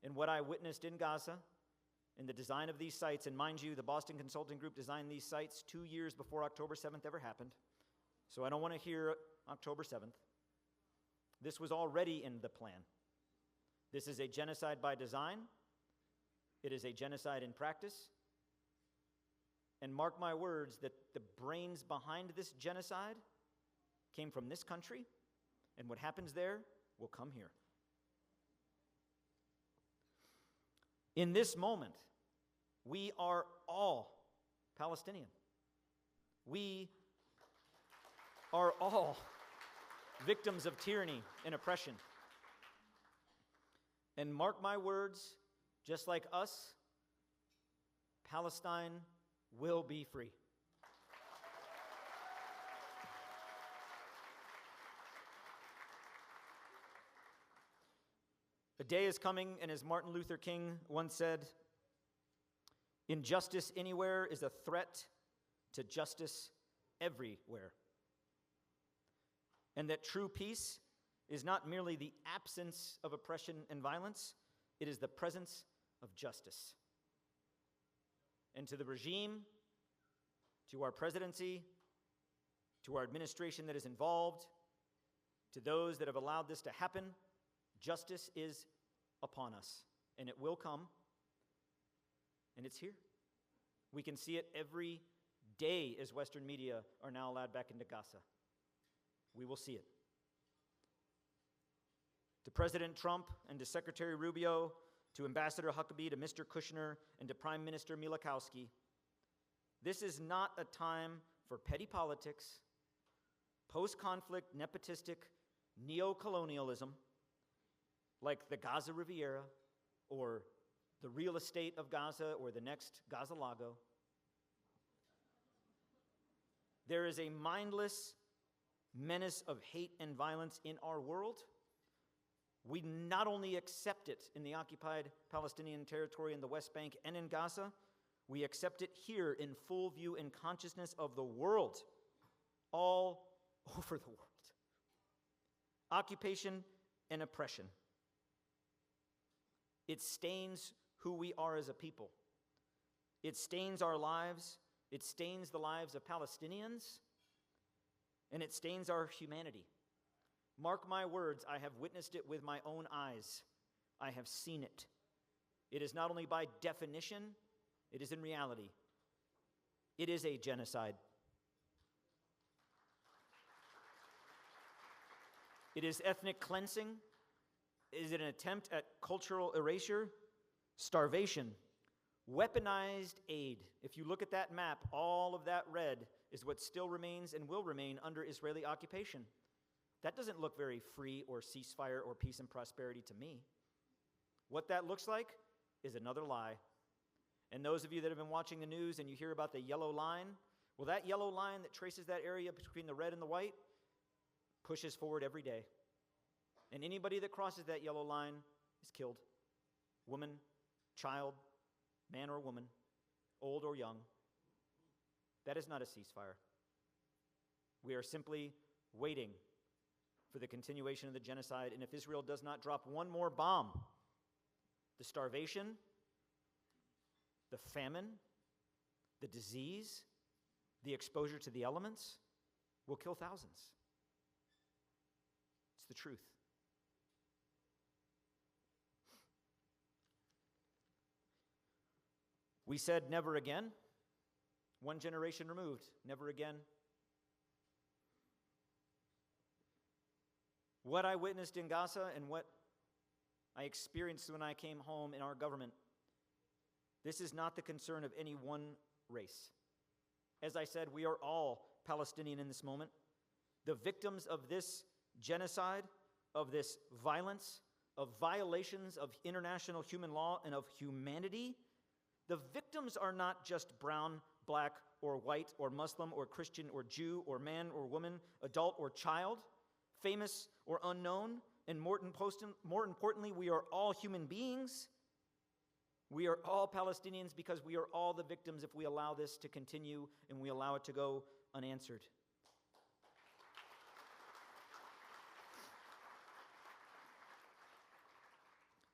and what I witnessed in Gaza, in the design of these sites, and mind you, the Boston Consulting Group designed these sites 2 years before October 7th ever happened, so I don't want to hear October 7th. This was already in the plan. This is a genocide by design. It is a genocide in practice. And mark my words that the brains behind this genocide came from this country, and what happens there will come here. In this moment, we are all Palestinian. We are all victims of tyranny and oppression. And mark my words, just like us, Palestine will be free. A day is coming, and as Martin Luther King once said, injustice anywhere is a threat to justice everywhere. And that true peace is not merely the absence of oppression and violence, it is the presence of justice. And to the regime, to our presidency, to our administration that is involved, to those that have allowed this to happen, justice is upon us, and it will come, and it's here. We can see it every day as Western media are now allowed back into Gaza. We will see it. To President Trump and to Secretary Rubio, to Ambassador Huckabee, to Mr. Kushner, and to Prime Minister Milikowski, this is not a time for petty politics, post-conflict, nepotistic, neo-colonialism, like the Gaza Riviera, or the real estate of Gaza, or the next Gaza Lago. There is a mindless menace of hate and violence in our world. We not only accept it in the occupied Palestinian territory in the West Bank and in Gaza, we accept it here in full view and consciousness of the world, all over the world. Occupation and oppression. It stains who we are as a people. It stains our lives. It stains the lives of Palestinians. And it stains our humanity. Mark my words, I have witnessed it with my own eyes. I have seen it. It is not only by definition, it is in reality. It is a genocide. It is ethnic cleansing. Is it an attempt at cultural erasure? Starvation. Weaponized aid. If you look at that map, all of that red is what still remains and will remain under Israeli occupation. That doesn't look very free or ceasefire or peace and prosperity to me. What that looks like is another lie. And those of you that have been watching the news and you hear about the yellow line, well, that yellow line that traces that area between the red and the white pushes forward every day. And anybody that crosses that yellow line is killed. Woman, child, man or woman, old or young. That is not a ceasefire. We are simply waiting for the continuation of the genocide. And if Israel does not drop one more bomb, the starvation, the famine, the disease, the exposure to the elements will kill thousands. It's the truth. We said never again. One generation removed, never again. What I witnessed in Gaza and what I experienced when I came home in our government, this is not the concern of any one race. As I said, we are all Palestinian in this moment. The victims of this genocide, of this violence, of violations of international human law and of humanity, the victims are not just brown, black, or white, or Muslim, or Christian, or Jew, or man, or woman, adult, or child, famous or unknown, and more importantly, we are all human beings. We are all Palestinians because we are all the victims if we allow this to continue and we allow it to go unanswered.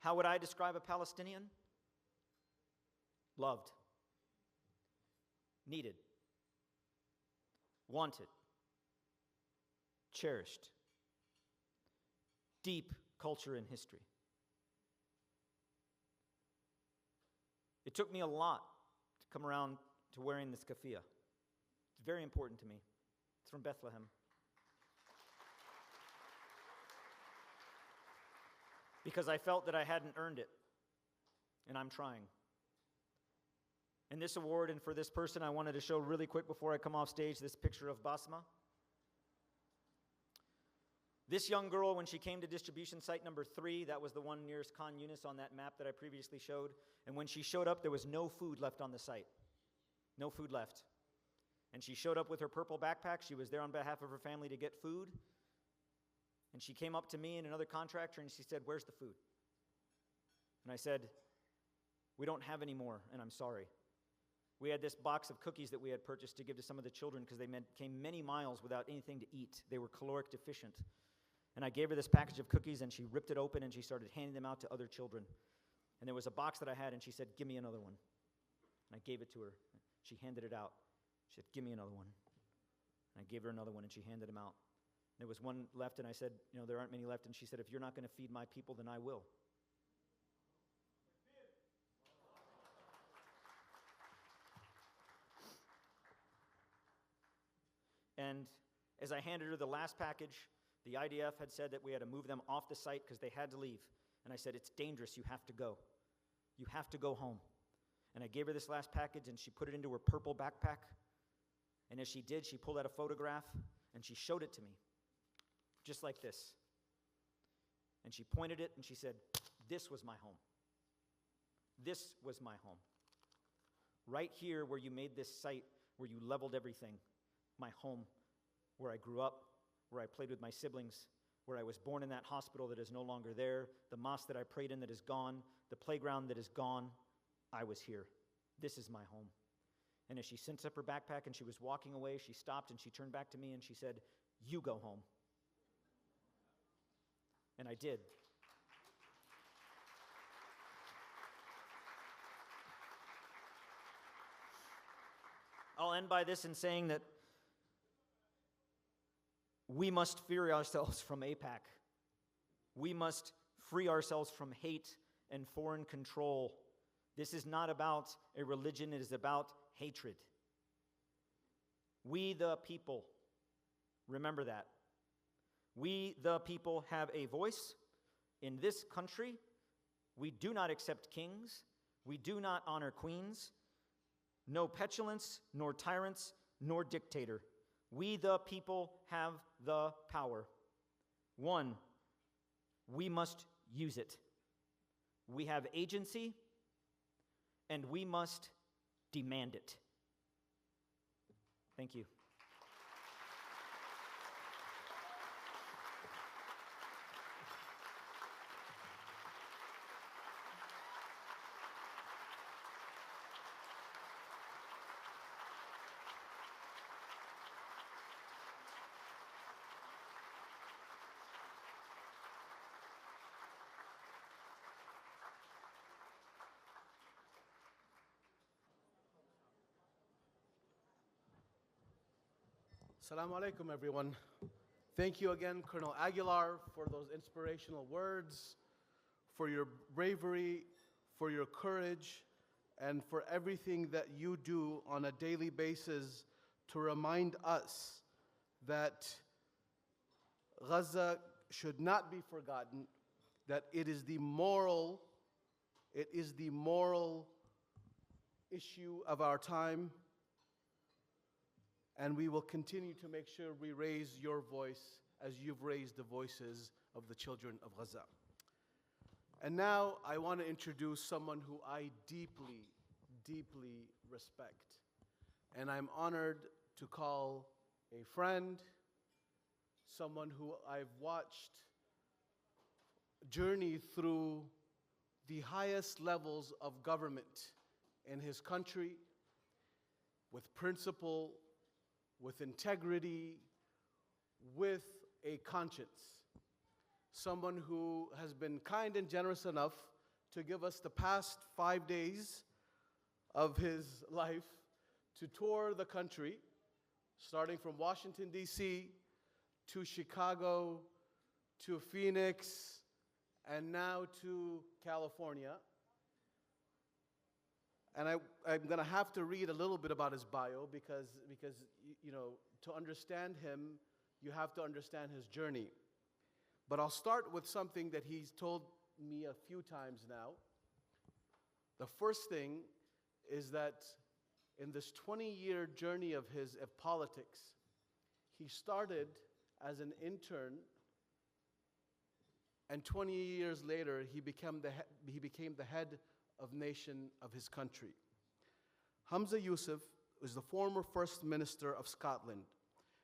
How would I describe a Palestinian? Loved, needed, wanted, cherished, deep culture and history. It took me a lot to come around to wearing this keffiyeh. It's very important to me. It's from Bethlehem. Because I felt that I hadn't earned it, and I'm trying. And this award, and for this person, I wanted to show really quick before I come off stage this picture of Basma. This young girl, when she came to distribution site number 3, that was the one nearest Khan Yunis on that map that I previously showed, and when she showed up, there was no food left on the site. No food left. And she showed up with her purple backpack. She was there on behalf of her family to get food. And she came up to me and another contractor, and she said, "Where's the food?" And I said, "We don't have any more, and I'm sorry." We had this box of cookies that we had purchased to give to some of the children because they came many miles without anything to eat. They were caloric deficient. And I gave her this package of cookies, and she ripped it open, and she started handing them out to other children. And there was a box that I had, and she said, "Give me another one." And I gave it to her. She handed it out. She said, "Give me another one." And I gave her another one, and she handed them out. There was one left, and I said, "There aren't many left." And she said, "If you're not going to feed my people, then I will." And as I handed her the last package, the IDF had said that we had to move them off the site because they had to leave. And I said, "It's dangerous. You have to go. You have to go home." And I gave her this last package, and she put it into her purple backpack. And as she did, she pulled out a photograph, and she showed it to me, just like this. And she pointed it, and she said, "This was my home. This was my home. Right here where you made this site, where you leveled everything. My home, where I grew up, where I played with my siblings, where I was born in that hospital that is no longer there, the mosque that I prayed in that is gone, the playground that is gone. I was here. This is my home." And as she sent up her backpack and she was walking away, she stopped and she turned back to me and she said, "You go home." And I did. I'll end by this in saying that we must free ourselves from AIPAC. We must free ourselves from hate and foreign control. This is not about a religion, it is about hatred. We the people. Remember that. We the people have a voice. In this country, we do not accept kings. We do not honor queens. No petulance, nor tyrants, nor dictator. We the people have the power. One, we must use it. We have agency, and we must demand it. Thank you. Assalamu alaikum, everyone. Thank you again, Colonel Aguilar, for those inspirational words, for your bravery, for your courage, and for everything that you do on a daily basis to remind us that Gaza should not be forgotten, that it is the moral issue of our time. And we will continue to make sure we raise your voice as you've raised the voices of the children of Gaza. And now I want to introduce someone who I deeply, deeply respect. And I'm honored to call a friend, someone who I've watched journey through the highest levels of government in his country with principle, with integrity, with a conscience. Someone who has been kind and generous enough to give us the past 5 days of his life to tour the country, starting from Washington, D.C., to Chicago, to Phoenix, and now to California. And I'm going to have to read a little bit about his bio because you know, to understand him, you have to understand his journey. But I'll start with something that he's told me a few times now. The first thing is that in this 20-year journey of his of politics, he started as an intern, and 20 years later, he became the head of nation of his country. Hamza Yusuf is the former First Minister of Scotland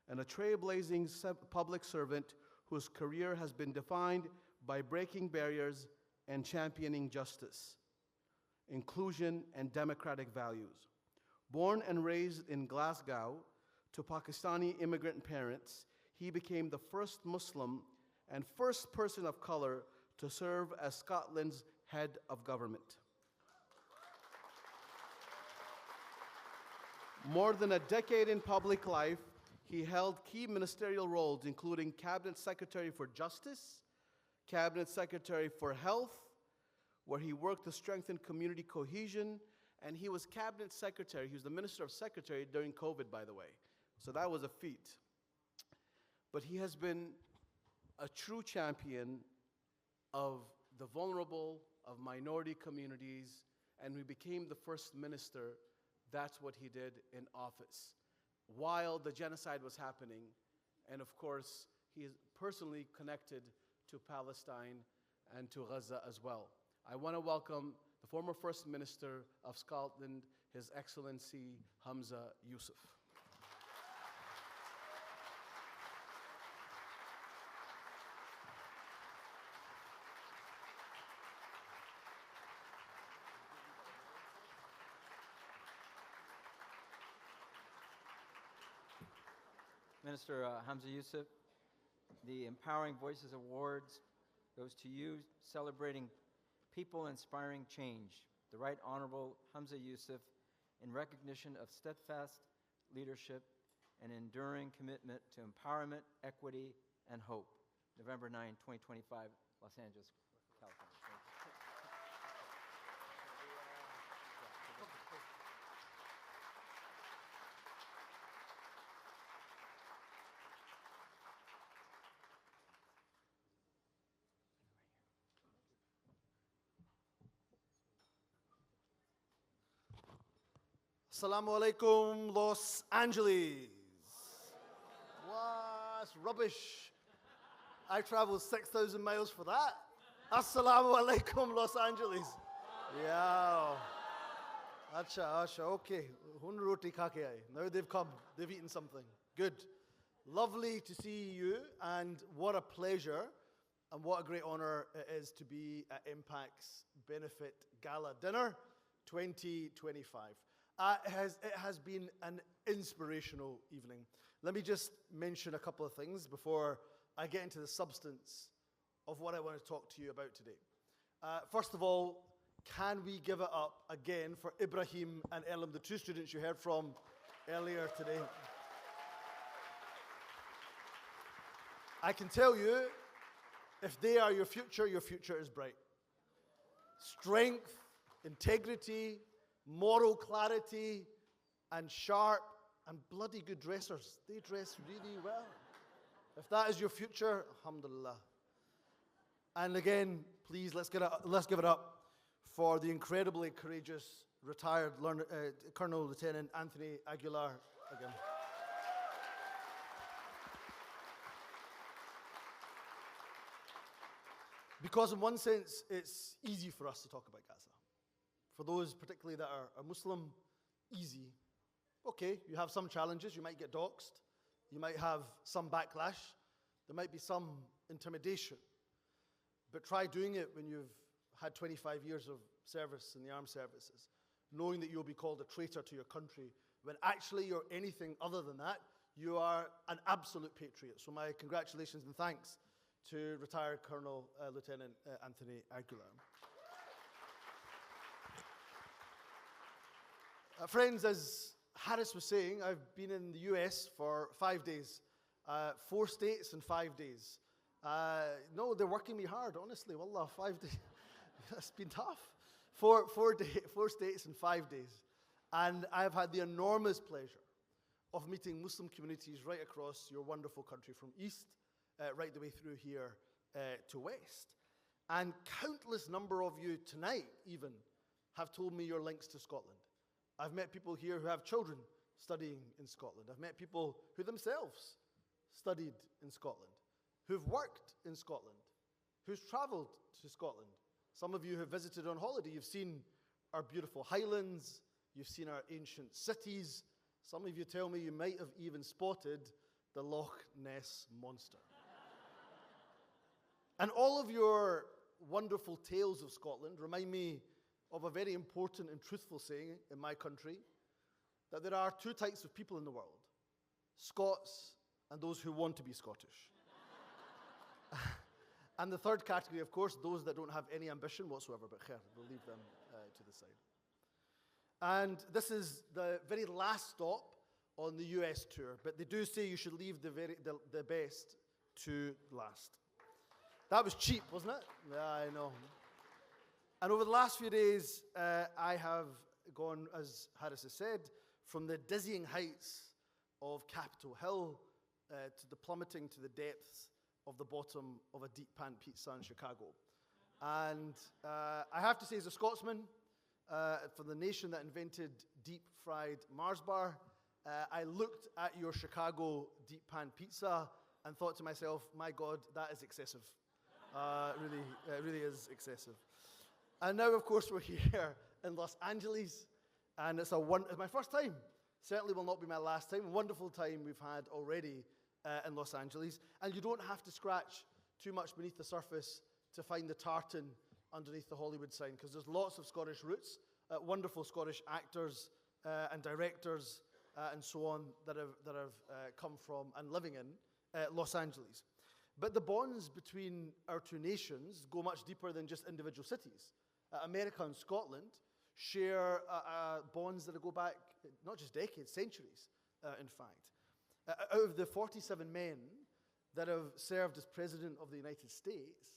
and a trailblazing public servant whose career has been defined by breaking barriers and championing justice, inclusion, and democratic values. Born and raised in Glasgow to Pakistani immigrant parents, he became the first Muslim and first person of color to serve as Scotland's head of government. More than a decade in public life, he held key ministerial roles, including Cabinet Secretary for Justice, Cabinet Secretary for Health, where he worked to strengthen community cohesion, and he was Cabinet Secretary. He was the Minister of Secretary during COVID, by the way. So that was a feat. But he has been a true champion of the vulnerable, of minority communities, and we became the first minister. That's what he did in office while the genocide was happening. And of course, he is personally connected to Palestine and to Gaza as well. I want to welcome the former First Minister of Scotland, His Excellency Hamza Yusuf. Minister Hamza Yusuf, the Empowering Voices Awards goes to you, celebrating people inspiring change. The Right Honorable Hamza Yusuf, in recognition of steadfast leadership and enduring commitment to empowerment, equity, and hope. November 9, 2025, Los Angeles, California. Assalamu alaikum, Los Angeles. Wow, it's rubbish. I traveled 6,000 miles for that. Assalamu alaikum, Los Angeles. Yeah. Acha, okay. Hunroti kakeai. Now they've come, they've eaten something. Good. Lovely to see you, and what a pleasure and what a great honor it is to be at MPAC's Benefit Gala Dinner 2025. It has been an inspirational evening. Let me just mention a couple of things before I get into the substance of what I want to talk to you about today. First of all, can we give it up again for Ibrahim and Elam, the two students you heard from earlier today? I can tell you, if they are your future is bright. Strength, integrity, moral clarity, and sharp and bloody good dressers. They dress really well. If that is your future, alhamdulillah. And again, please, let's give it up for the incredibly courageous retired Colonel Lieutenant Anthony Aguilar again. Because in one sense, it's easy for us to talk about Gaza. For those particularly that are Muslim, easy. Okay, you have some challenges. You might get doxxed. You might have some backlash. There might be some intimidation. But try doing it when you've had 25 years of service in the armed services, knowing that you'll be called a traitor to your country, when actually you're anything other than that. You are an absolute patriot. So my congratulations and thanks to retired Colonel Lieutenant Anthony Aguilar. Friends, as Harris was saying, I've been in the US for 5 days, 4 states in 5 days. No, they're working me hard, honestly. Wallah, 5 days. It's been tough. 4 states in 5 days. And I've had the enormous pleasure of meeting Muslim communities right across your wonderful country, from east right the way through here to west. And countless number of you tonight even have told me your links to Scotland. I've met people here who have children studying in Scotland. I've met people who themselves studied in Scotland, who've worked in Scotland, who's traveled to Scotland. Some of you have visited on holiday. You've seen our beautiful highlands. You've seen our ancient cities. Some of you tell me you might have even spotted the Loch Ness Monster. And all of your wonderful tales of Scotland remind me of a very important and truthful saying in my country, that there are 2 types of people in the world: Scots and those who want to be Scottish. And the third category, of course, those that don't have any ambition whatsoever, but khair, we'll leave them to the side. And this is the very last stop on the US tour, but they do say you should leave the best to last. That was cheap, wasn't it? Yeah, I know. And over the last few days, I have gone, as Harris has said, from the dizzying heights of Capitol Hill to the plummeting to the depths of the bottom of a deep pan pizza in Chicago. And I have to say, as a Scotsman, for the nation that invented deep-fried Mars bar, I looked at your Chicago deep pan pizza and thought to myself, my God, that is excessive. It really is excessive. And now, of course, we're here in Los Angeles, and it's my first time. Certainly will not be my last time. A wonderful time we've had already in Los Angeles. And you don't have to scratch too much beneath the surface to find the tartan underneath the Hollywood sign, because there's lots of Scottish roots, wonderful Scottish actors and directors and so on that have come from and living in Los Angeles. But the bonds between our 2 nations go much deeper than just individual cities. America and Scotland share bonds that go back not just decades, centuries, in fact. Out of the 47 men that have served as President of the United States,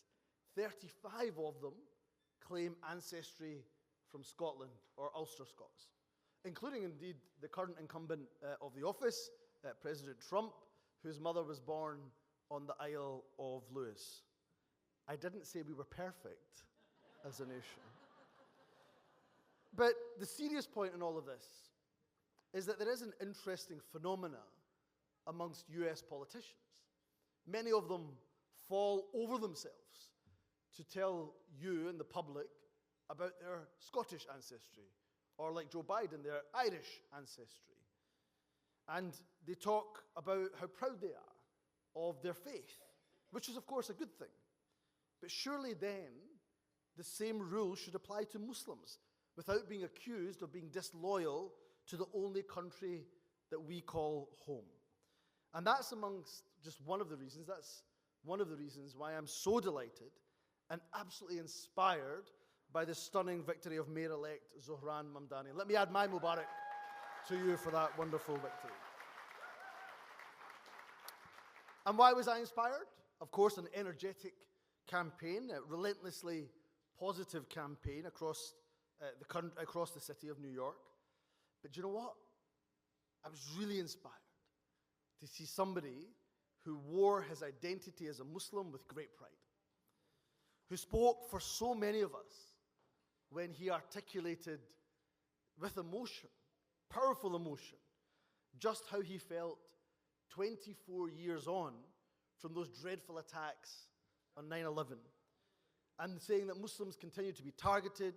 35 of them claim ancestry from Scotland or Ulster Scots, including indeed the current incumbent of the office, President Trump, whose mother was born on the Isle of Lewis. I didn't say we were perfect as a nation. But the serious point in all of this is that there is an interesting phenomena amongst US politicians. Many of them fall over themselves to tell you and the public about their Scottish ancestry, or like Joe Biden, their Irish ancestry. And they talk about how proud they are of their faith, which is, of course, a good thing. But surely then, the same rule should apply to Muslims without being accused of being disloyal to the only country that we call home. And that's amongst just one of the reasons, that's one of the reasons why I'm so delighted and absolutely inspired by the stunning victory of Mayor-elect Zohran Mamdani. Let me add my Mubarak to you for that wonderful victory. And why was I inspired? Of course, an energetic campaign, a relentlessly positive campaign across the city of New York. But you know what? I was really inspired to see somebody who wore his identity as a Muslim with great pride, who spoke for so many of us when he articulated with emotion, powerful emotion, just how he felt 24 years on from those dreadful attacks on 9/11, and saying that Muslims continue to be targeted,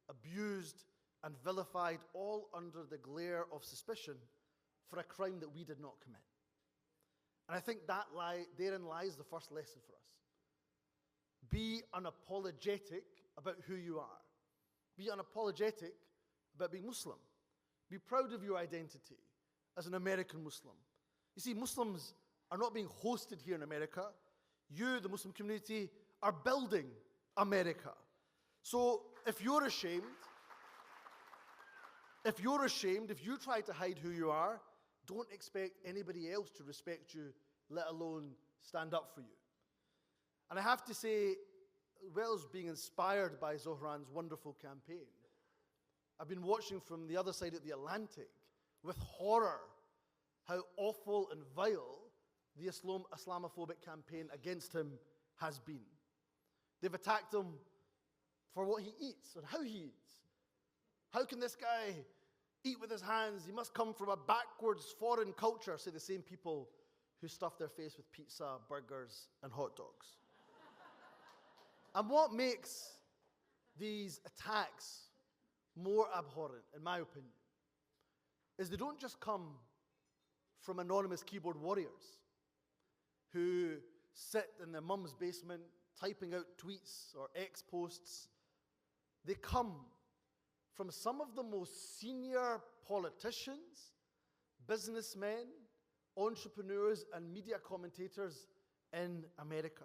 abused, and vilified, all under the glare of suspicion for a crime that we did not commit. And I think therein lies the first lesson for us. Be unapologetic about who you are. Be unapologetic about being Muslim. Be proud of your identity as an American Muslim. You see, Muslims are not being hosted here in America. You, the Muslim community, are building America. So if you're ashamed, if you try to hide who you are, don't expect anybody else to respect you, let alone stand up for you. And I have to say, as well as being inspired by Zohran's wonderful campaign, I've been watching from the other side of the Atlantic with horror how awful and vile the Islamophobic campaign against him has been. They've attacked him for what he eats and how he eats. How can this guy eat with his hands? He must come from a backwards foreign culture, say the same people who stuff their face with pizza, burgers, and hot dogs. And what makes these attacks more abhorrent, in my opinion, is they don't just come from anonymous keyboard warriors who sit in their mum's basement typing out tweets or X posts. They come from some of the most senior politicians, businessmen, entrepreneurs, and media commentators in America.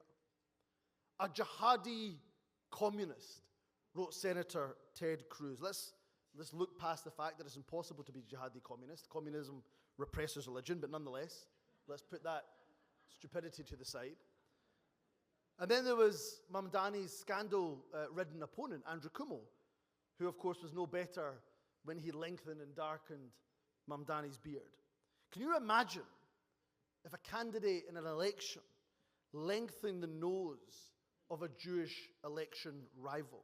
A jihadi communist, wrote Senator Ted Cruz. Let's look past the fact that it's impossible to be jihadi communist. Communism represses religion, but nonetheless, let's put that stupidity to the side. And then there was Mamdani's scandal-ridden opponent, Andrew Cuomo, who, of course, was no better when he lengthened and darkened Mamdani's beard. Can you imagine if a candidate in an election lengthened the nose of a Jewish election rival?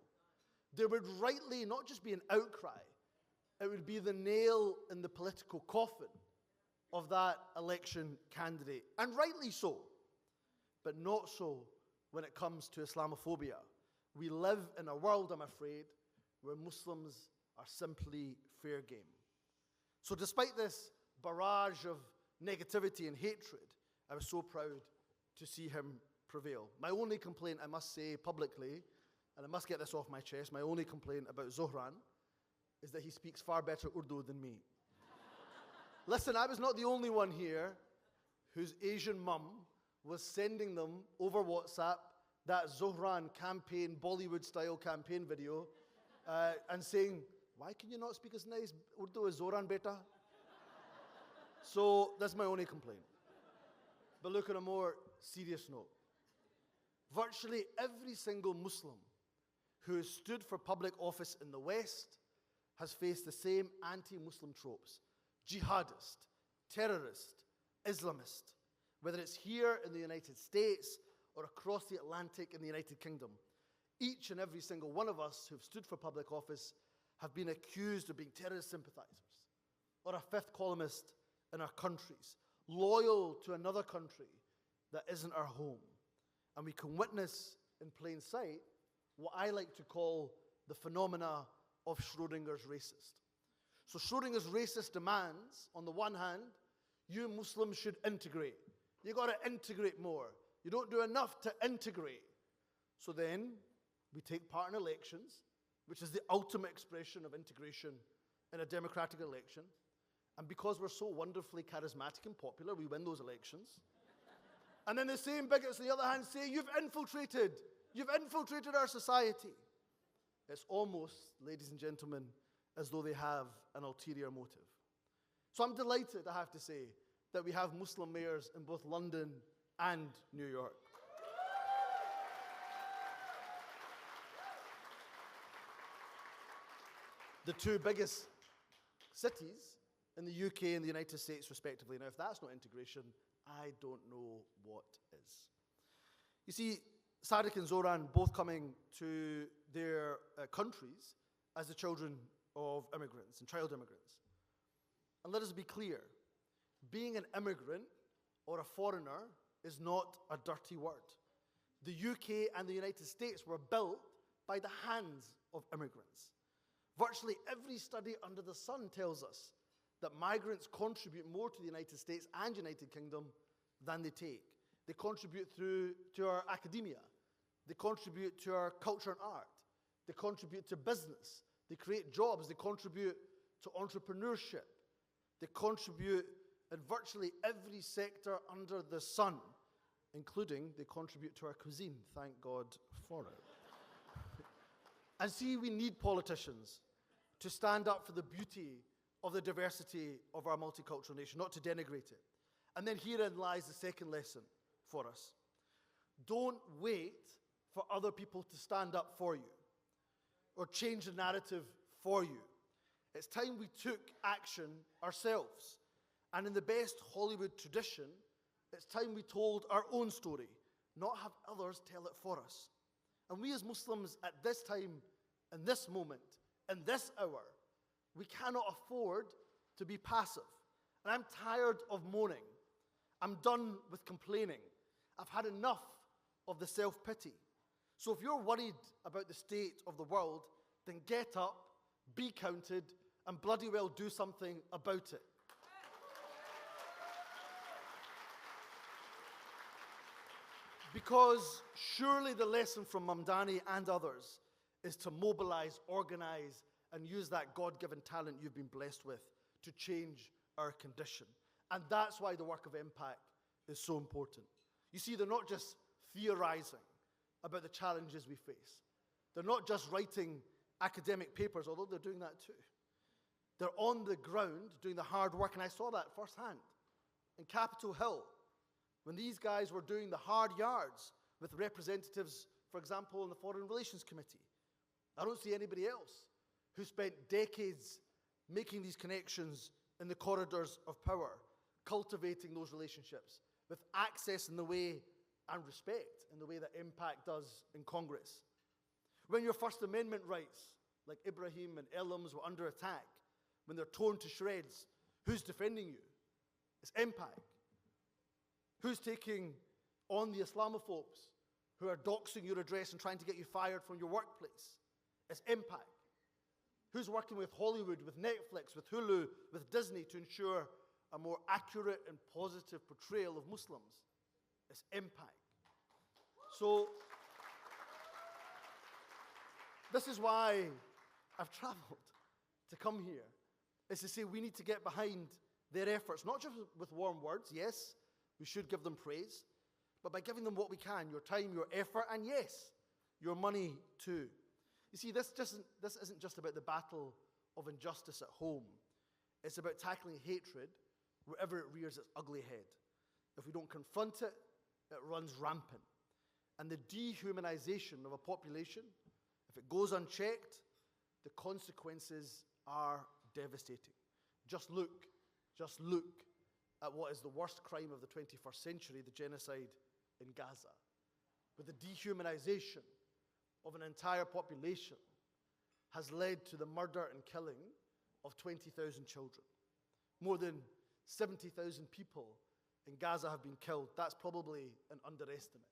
There would rightly not just be an outcry, it would be the nail in the political coffin of that election candidate. And rightly so, but not so when it comes to Islamophobia. We live in a world, I'm afraid, where Muslims are simply fair game. So despite this barrage of negativity and hatred, I was so proud to see him prevail. My only complaint, I must say publicly, and I must get this off my chest, my only complaint about Zohran is that he speaks far better Urdu than me. Listen, I was not the only one here whose Asian mum was sending them over WhatsApp that Zohran campaign, Bollywood-style campaign video, and saying, why can you not speak as nice Urdu as Zohran, beta? So that's my only complaint. But look, on a more serious note, virtually every single Muslim who has stood for public office in the West has faced the same anti-Muslim tropes: jihadist, terrorist, Islamist, whether it's here in the United States or across the Atlantic in the United Kingdom. Each and every single one of us who've stood for public office have been accused of being terrorist sympathizers, or a fifth columnist in our countries, loyal to another country that isn't our home. And we can witness in plain sight what I like to call the phenomena of Schrodinger's racist. So Schrodinger's racist demands, on the one hand, you Muslims should integrate. You got to integrate more. You don't do enough to integrate. So then we take part in elections, which is the ultimate expression of integration in a democratic election. And because we're so wonderfully charismatic and popular, we win those elections. And then the same bigots on the other hand say, you've infiltrated our society. It's almost, ladies and gentlemen, as though they have an ulterior motive. So I'm delighted, I have to say, that we have Muslim mayors in both London and New York. The two biggest cities in the UK and the United States, respectively. Now, if that's not integration, I don't know what is. You see, Sadiq and Zoran both coming to their countries as the children of immigrants and child immigrants. And let us be clear, being an immigrant or a foreigner is not a dirty word. The UK and the United States were built by the hands of immigrants. Virtually every study under the sun tells us that migrants contribute more to the United States and United Kingdom than they take. They contribute to our academia. They contribute to our culture and art. They contribute to business. They create jobs. They contribute to entrepreneurship. They contribute in virtually every sector under the sun, including they contribute to our cuisine. Thank God for it. And see, we need politicians to stand up for the beauty of the diversity of our multicultural nation, not to denigrate it. And then herein lies the second lesson for us. Don't wait for other people to stand up for you or change the narrative for you. It's time we took action ourselves. And in the best Hollywood tradition, it's time we told our own story, not have others tell it for us. And we as Muslims at this time, in this moment, in this hour, we cannot afford to be passive. And I'm tired of moaning. I'm done with complaining. I've had enough of the self-pity. So if you're worried about the state of the world, then get up, be counted, and bloody well do something about it. Because surely the lesson from Mamdani and others is to mobilize, organize, and use that God-given talent you've been blessed with to change our condition. And that's why the work of MPAC is so important. You see, they're not just theorizing about the challenges we face. They're not just writing academic papers, although they're doing that too. They're on the ground doing the hard work, and I saw that firsthand in Capitol Hill, when these guys were doing the hard yards with representatives, for example, in the Foreign Relations Committee. I don't see anybody else who spent decades making these connections in the corridors of power, cultivating those relationships with access in the way and respect in the way that MPAC does in Congress. When your First Amendment rights, like Ibrahim and Elam's, were under attack, when they're torn to shreds, who's defending you? It's MPAC. Who's taking on the Islamophobes who are doxing your address and trying to get you fired from your workplace? It's MPAC. Who's working with Hollywood, with Netflix, with Hulu, with Disney to ensure a more accurate and positive portrayal of Muslims? It's MPAC. So, this is why I've traveled to come here, is to say we need to get behind their efforts, not just with warm words, yes, we should give them praise, but by giving them what we can, your time, your effort, and yes, your money too. You see, this isn't just about the battle of injustice at home. It's about tackling hatred wherever it rears its ugly head. If we don't confront it, it runs rampant. And the dehumanization of a population, if it goes unchecked, the consequences are devastating. Just look at what is the worst crime of the 21st century, the genocide in Gaza. With the dehumanization of an entire population has led to the murder and killing of 20,000 children. more than 70,000 people in Gaza have been killed. That's probably an underestimate,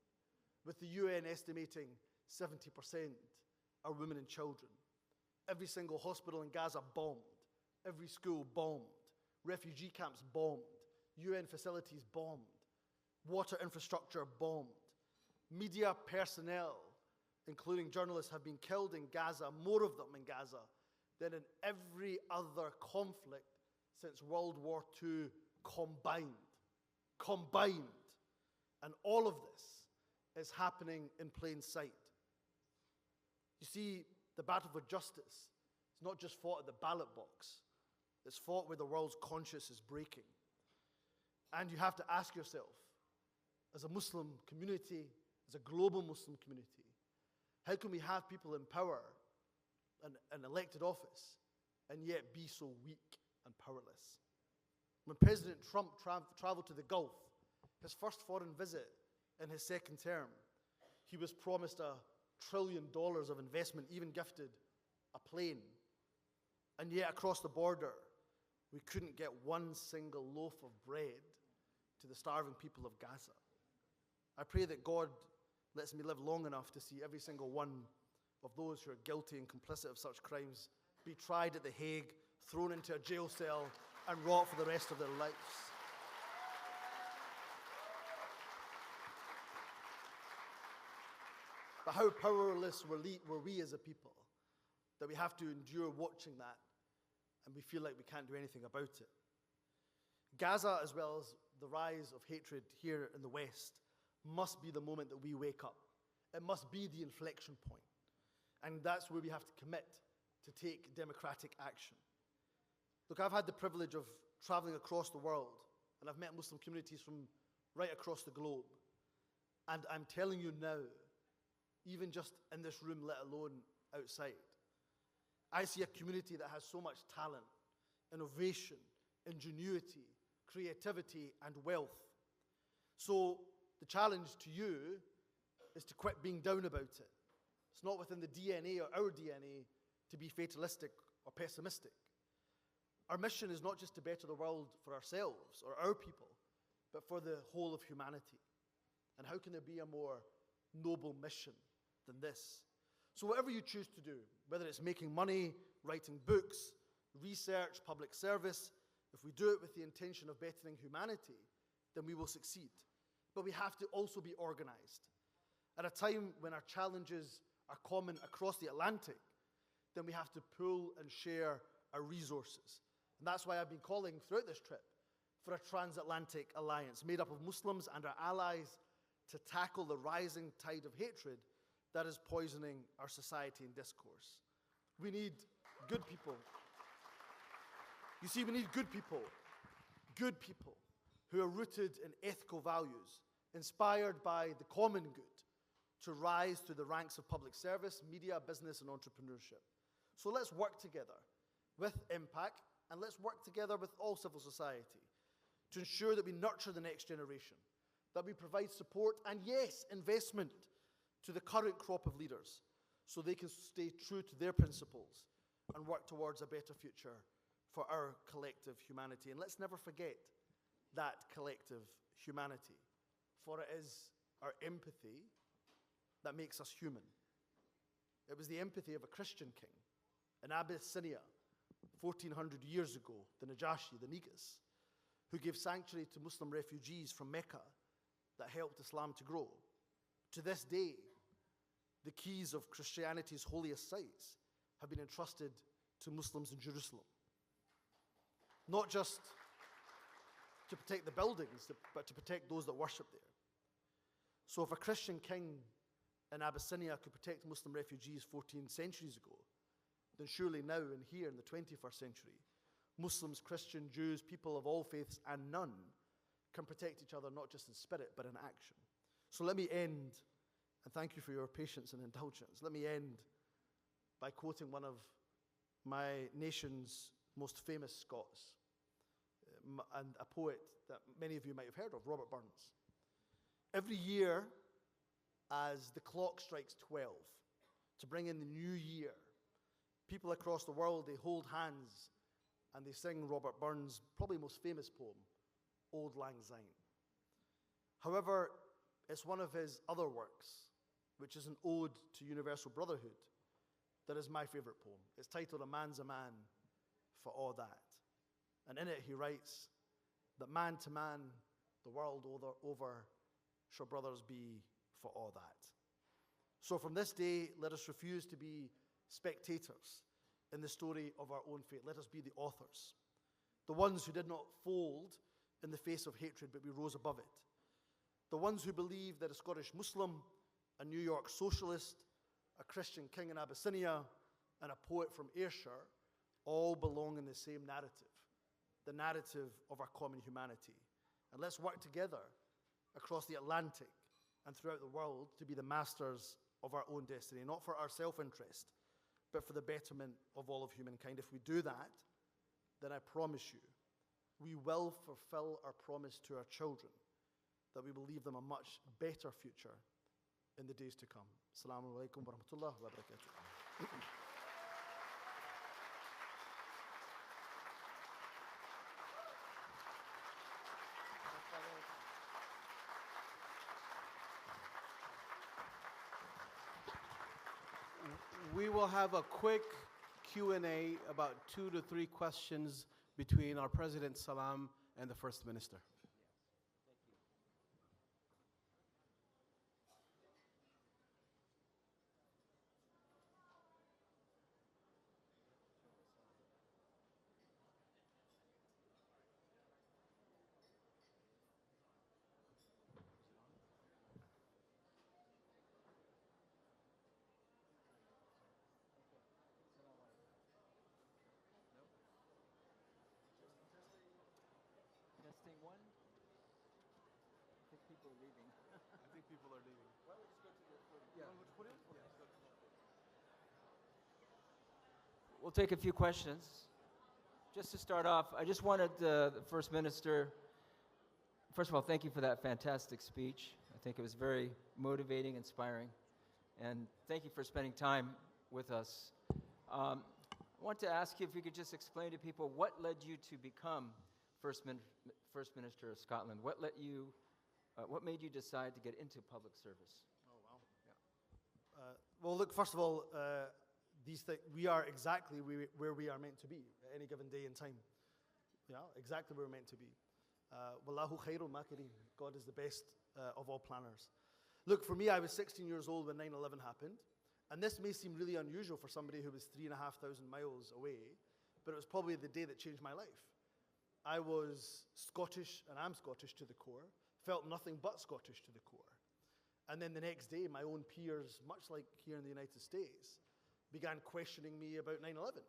with the UN estimating 70% are women and children. Every single hospital in Gaza bombed, every school bombed, refugee camps bombed, UN facilities bombed, water infrastructure bombed. Media personnel, including journalists, have been killed in Gaza, more of them in Gaza, than in every other conflict since World War II combined. Combined. And all of this is happening in plain sight. You see, the battle for justice is not just fought at the ballot box. It's fought where the world's conscience is breaking. And you have to ask yourself, as a Muslim community, as a global Muslim community, how can we have people in power and elected office and yet be so weak and powerless? When President Trump traveled to the Gulf, his first foreign visit in his second term, he was promised $1 trillion of investment, even gifted a plane. And yet across the border, we couldn't get one single loaf of bread to the starving people of Gaza. I pray that God lets me live long enough to see every single one of those who are guilty and complicit of such crimes be tried at The Hague, thrown into a jail cell, and rot for the rest of their lives. But how powerless were we as a people that we have to endure watching that and we feel like we can't do anything about it? Gaza, as well as the rise of hatred here in the West, must be the moment that we wake up. It must be the inflection point. And that's where we have to commit to take democratic action. Look, I've had the privilege of traveling across the world, and I've met Muslim communities from right across the globe. And I'm telling you now, even just in this room, let alone outside, I see a community that has so much talent, innovation, ingenuity, creativity, and wealth. So the challenge to you is to quit being down about it. It's not within the DNA or our DNA to be fatalistic or pessimistic. Our mission is not just to better the world for ourselves or our people, but for the whole of humanity. And how can there be a more noble mission than this? So whatever you choose to do, whether it's making money, writing books, research, public service, if we do it with the intention of bettering humanity, then we will succeed. But we have to also be organized. At a time when our challenges are common across the Atlantic, then we have to pool and share our resources. And that's why I've been calling throughout this trip for a transatlantic alliance made up of Muslims and our allies to tackle the rising tide of hatred that is poisoning our society and discourse. We need good people. You see, we need good people who are rooted in ethical values, inspired by the common good, to rise through the ranks of public service, media, business, and entrepreneurship. So let's work together with MPAC, and let's work together with all civil society to ensure that we nurture the next generation, that we provide support and, yes, investment to the current crop of leaders so they can stay true to their principles and work towards a better future for our collective humanity. And let's never forget that collective humanity, for it is our empathy that makes us human. It was the empathy of a Christian king in Abyssinia 1,400 years ago, the Najashi, the Negus, who gave sanctuary to Muslim refugees from Mecca that helped Islam to grow. To this day, the keys of Christianity's holiest sites have been entrusted to Muslims in Jerusalem. Not just to protect the buildings, but to protect those that worship there. So if a Christian king in Abyssinia could protect Muslim refugees 14 centuries ago, then surely now and here in the 21st century, Muslims, Christian, Jews, people of all faiths and none can protect each other not just in spirit but in action. So let me end, and thank you for your patience and indulgence, let me end by quoting one of my nation's most famous Scots, and a poet that many of you might have heard of, Robert Burns. Every year, as the clock strikes 12, to bring in the new year, people across the world, they hold hands and they sing Robert Burns' probably most famous poem, Auld Lang Syne. However, it's one of his other works, which is an ode to universal brotherhood, that is my favorite poem. It's titled A Man's a Man for All That. And in it he writes that man to man, the world over shall brothers be for all that. So from this day, let us refuse to be spectators in the story of our own fate. Let us be the authors, the ones who did not fold in the face of hatred, but we rose above it. The ones who believe that a Scottish Muslim, a New York socialist, a Christian king in Abyssinia, and a poet from Ayrshire all belong in the same narrative, the narrative of our common humanity. And let's work together across the Atlantic and throughout the world to be the masters of our own destiny, not for our self-interest, but for the betterment of all of humankind. If we do that, then I promise you, we will fulfill our promise to our children that we will leave them a much better future in the days to come. Assalamu alaikum wa rahmatullah wa barakatuh. We will have a quick Q&A, about 2 to 3 questions between our President Salam and the First Minister. Testing one. I think people are leaving. I think people are leaving. Why don't we just go to the podium? Yeah. You want to put it? We'll take a few questions. Just to start off, I just wanted the First Minister, first of all, thank you for that fantastic speech. I think it was very motivating, inspiring, and thank you for spending time with us. I want to ask you if you could just explain to people what led you to become First Minister of Scotland. What made you decide to get into public service? Oh, wow. Yeah. Well, look, first of all, we are exactly where we are meant to be at any given day in time. Yeah, exactly where we're meant to be. Wallahu khairul makirin. God is the best of all planners. Look, for me, I was 16 years old when 9/11 happened. And this may seem really unusual for somebody who was 3,500 miles away, but it was probably the day that changed my life. I was Scottish, and I'm Scottish to the core, felt nothing but Scottish to the core. And then the next day, my own peers, much like here in the United States, began questioning me about 9/11.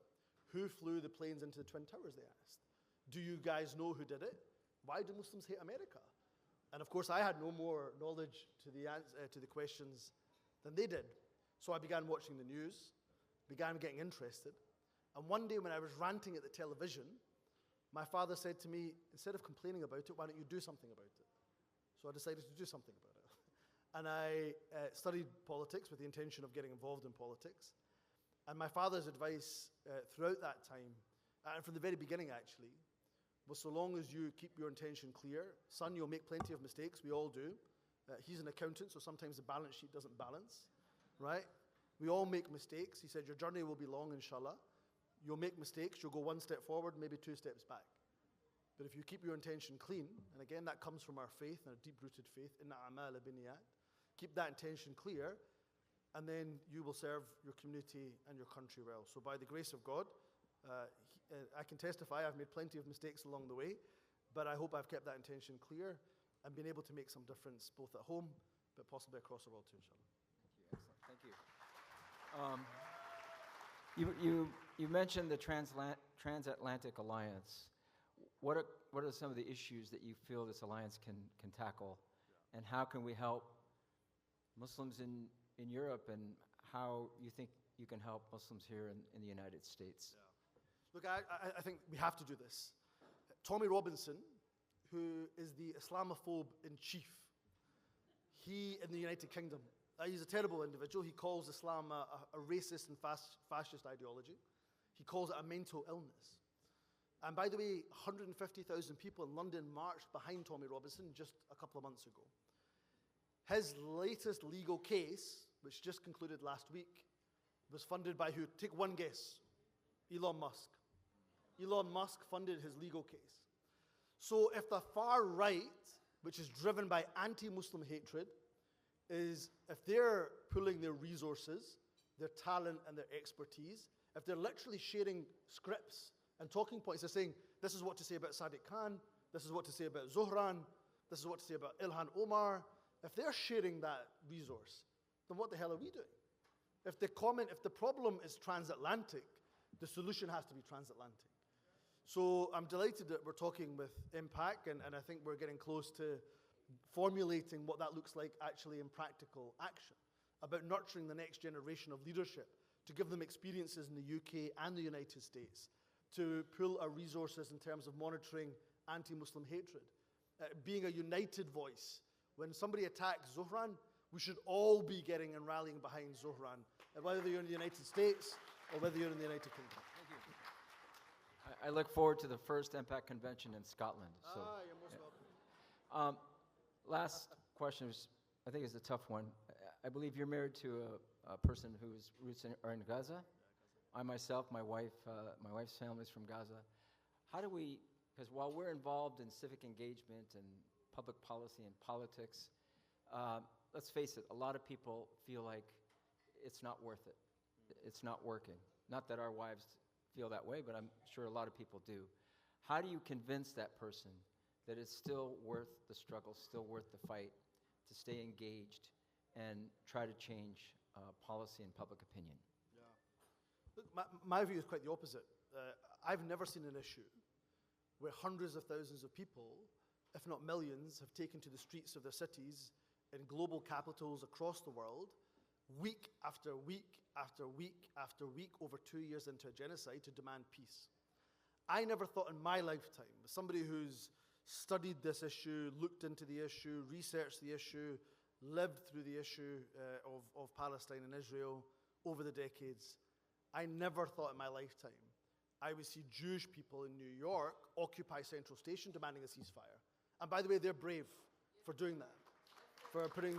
Who flew the planes into the Twin Towers, they asked. Do you guys know who did it? Why do Muslims hate America? And of course, I had no more knowledge to the questions than they did. So I began watching the news, began getting interested. And one day when I was ranting at the television, my father said to me, instead of complaining about it, why don't you do something about it? So I decided to do something about it. And I studied politics with the intention of getting involved in politics. And my father's advice throughout that time, and from the very beginning actually, was so long as you keep your intention clear, son, you'll make plenty of mistakes, we all do. He's an accountant, so sometimes the balance sheet doesn't balance, right? We all make mistakes. He said, your journey will be long, inshallah. You'll make mistakes, you'll go 1 step forward, maybe 2 steps back. But if you keep your intention clean, and again, that comes from our faith, and a deep-rooted faith, inna a'mala binniyat, keep that intention clear, and then you will serve your community and your country well. So by the grace of God, I can testify I've made plenty of mistakes along the way, but I hope I've kept that intention clear and been able to make some difference both at home, but possibly across the world too, inshallah. Thank you. Excellent. Thank you. You mentioned the transatlantic alliance. What are some of the issues that you feel this alliance can tackle, and how can we help Muslims in Europe, and how you think you can help Muslims here in the United States? Yeah. Look, I think we have to do this. Tommy Robinson, who is the Islamophobe in chief, he in the United Kingdom, he's a terrible individual. He calls Islam a racist and fascist ideology. He calls it a mental illness. And by the way, 150,000 people in London marched behind Tommy Robinson just a couple of months ago. His latest legal case, which just concluded last week, was funded by who? Take one guess. Elon Musk. Elon Musk funded his legal case. So if the far right, which is driven by anti-Muslim hatred, if they're pooling their resources, their talent and their expertise, if they're literally sharing scripts and talking points, they're saying, this is what to say about Sadiq Khan, this is what to say about Zohran, this is what to say about Ilhan Omar. If they're sharing that resource, then what the hell are we doing? If the problem is transatlantic, the solution has to be transatlantic. So I'm delighted that we're talking with MPAC, and I think we're getting close to formulating what that looks like actually in practical action, about nurturing the next generation of leadership, to give them experiences in the UK and the United States, to pool our resources in terms of monitoring anti-Muslim hatred, being a united voice. When somebody attacks Zohran, we should all be getting and rallying behind Zohran, whether you're in the United States or whether you're in the United Kingdom. Thank you. I look forward to the first MPAC convention in Scotland. So, you're most welcome. Last question, I think is a tough one. I believe you're married to a person whose roots are in Gaza. I myself, my wife's family is from Gaza. How do we, because while we're involved in civic engagement and public policy and politics, let's face it, a lot of people feel like it's not worth it. It's not working. Not that our wives feel that way, but I'm sure a lot of people do. How do you convince that person that it's still worth the struggle, still worth the fight, to stay engaged and try to change policy and public opinion? Yeah. Look, my view is quite the opposite. I've never seen an issue where hundreds of thousands of people, if not millions, have taken to the streets of their cities in global capitals across the world, week after week after week after week, over 2 years into a genocide, to demand peace. I never thought in my lifetime, as somebody who's studied this issue, looked into the issue, researched the issue, lived through the issue of Palestine and Israel over the decades, I never thought in my lifetime I would see Jewish people in New York occupy Central Station demanding a ceasefire. And by the way, they're brave for doing that, for putting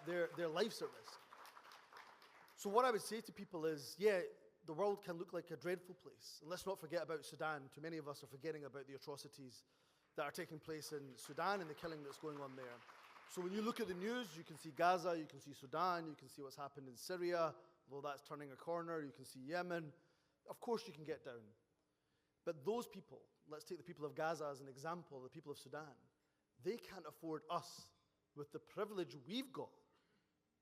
their lives at risk. So what I would say to people is, yeah, the world can look like a dreadful place. And let's not forget about Sudan. Too many of us are forgetting about the atrocities that are taking place in Sudan and the killing that's going on there. So when you look at the news, you can see Gaza, you can see Sudan, you can see what's happened in Syria, although that's turning a corner, you can see Yemen. Of course you can get down. But those people, let's take the people of Gaza as an example, the people of Sudan, they can't afford us, with the privilege we've got,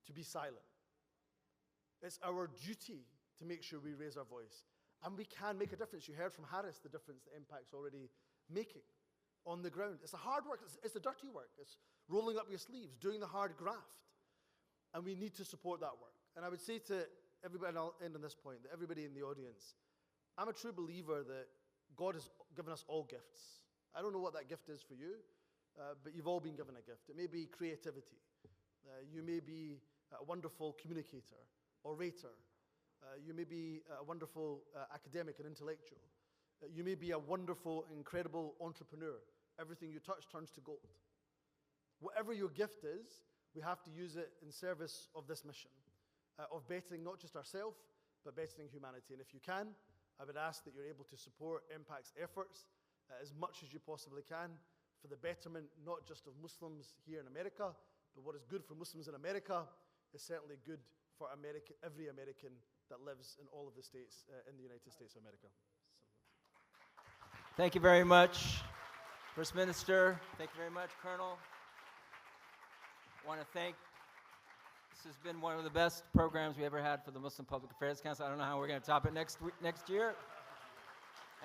to be silent. It's our duty to make sure we raise our voice. And we can make a difference. You heard from Harris the difference that MPAC's already making on the ground. It's the hard work, it's the dirty work. It's rolling up your sleeves, doing the hard graft. And we need to support that work. And I would say to everybody, and I'll end on this point, that everybody in the audience, I'm a true believer that God has given us all gifts. I don't know what that gift is for you, but you've all been given a gift. It may be creativity. You may be a wonderful communicator, orator. You may be a wonderful academic and intellectual. You may be a wonderful, incredible entrepreneur. Everything you touch turns to gold. Whatever your gift is, we have to use it in service of this mission, of bettering not just ourselves, but bettering humanity. And if you can, I would ask that you're able to support MPAC's efforts as much as you possibly can for the betterment not just of Muslims here in America, but what is good for Muslims in America is certainly good for every American that lives in all of the states in the United States of America. Thank you very much, First Minister. Thank you very much, Colonel. I want to thank, this has been one of the best programs we ever had for the Muslim Public Affairs Council. I don't know how we're going to top it next year.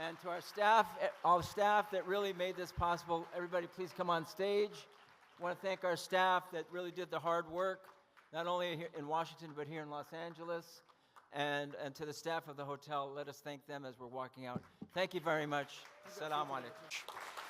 And to our staff, all staff that really made this possible, everybody please come on stage. I want to thank our staff that really did the hard work, not only here in Washington, but here in Los Angeles. And to the staff of the hotel, let us thank them as we're walking out. Thank you very much. Assalamu alaikum.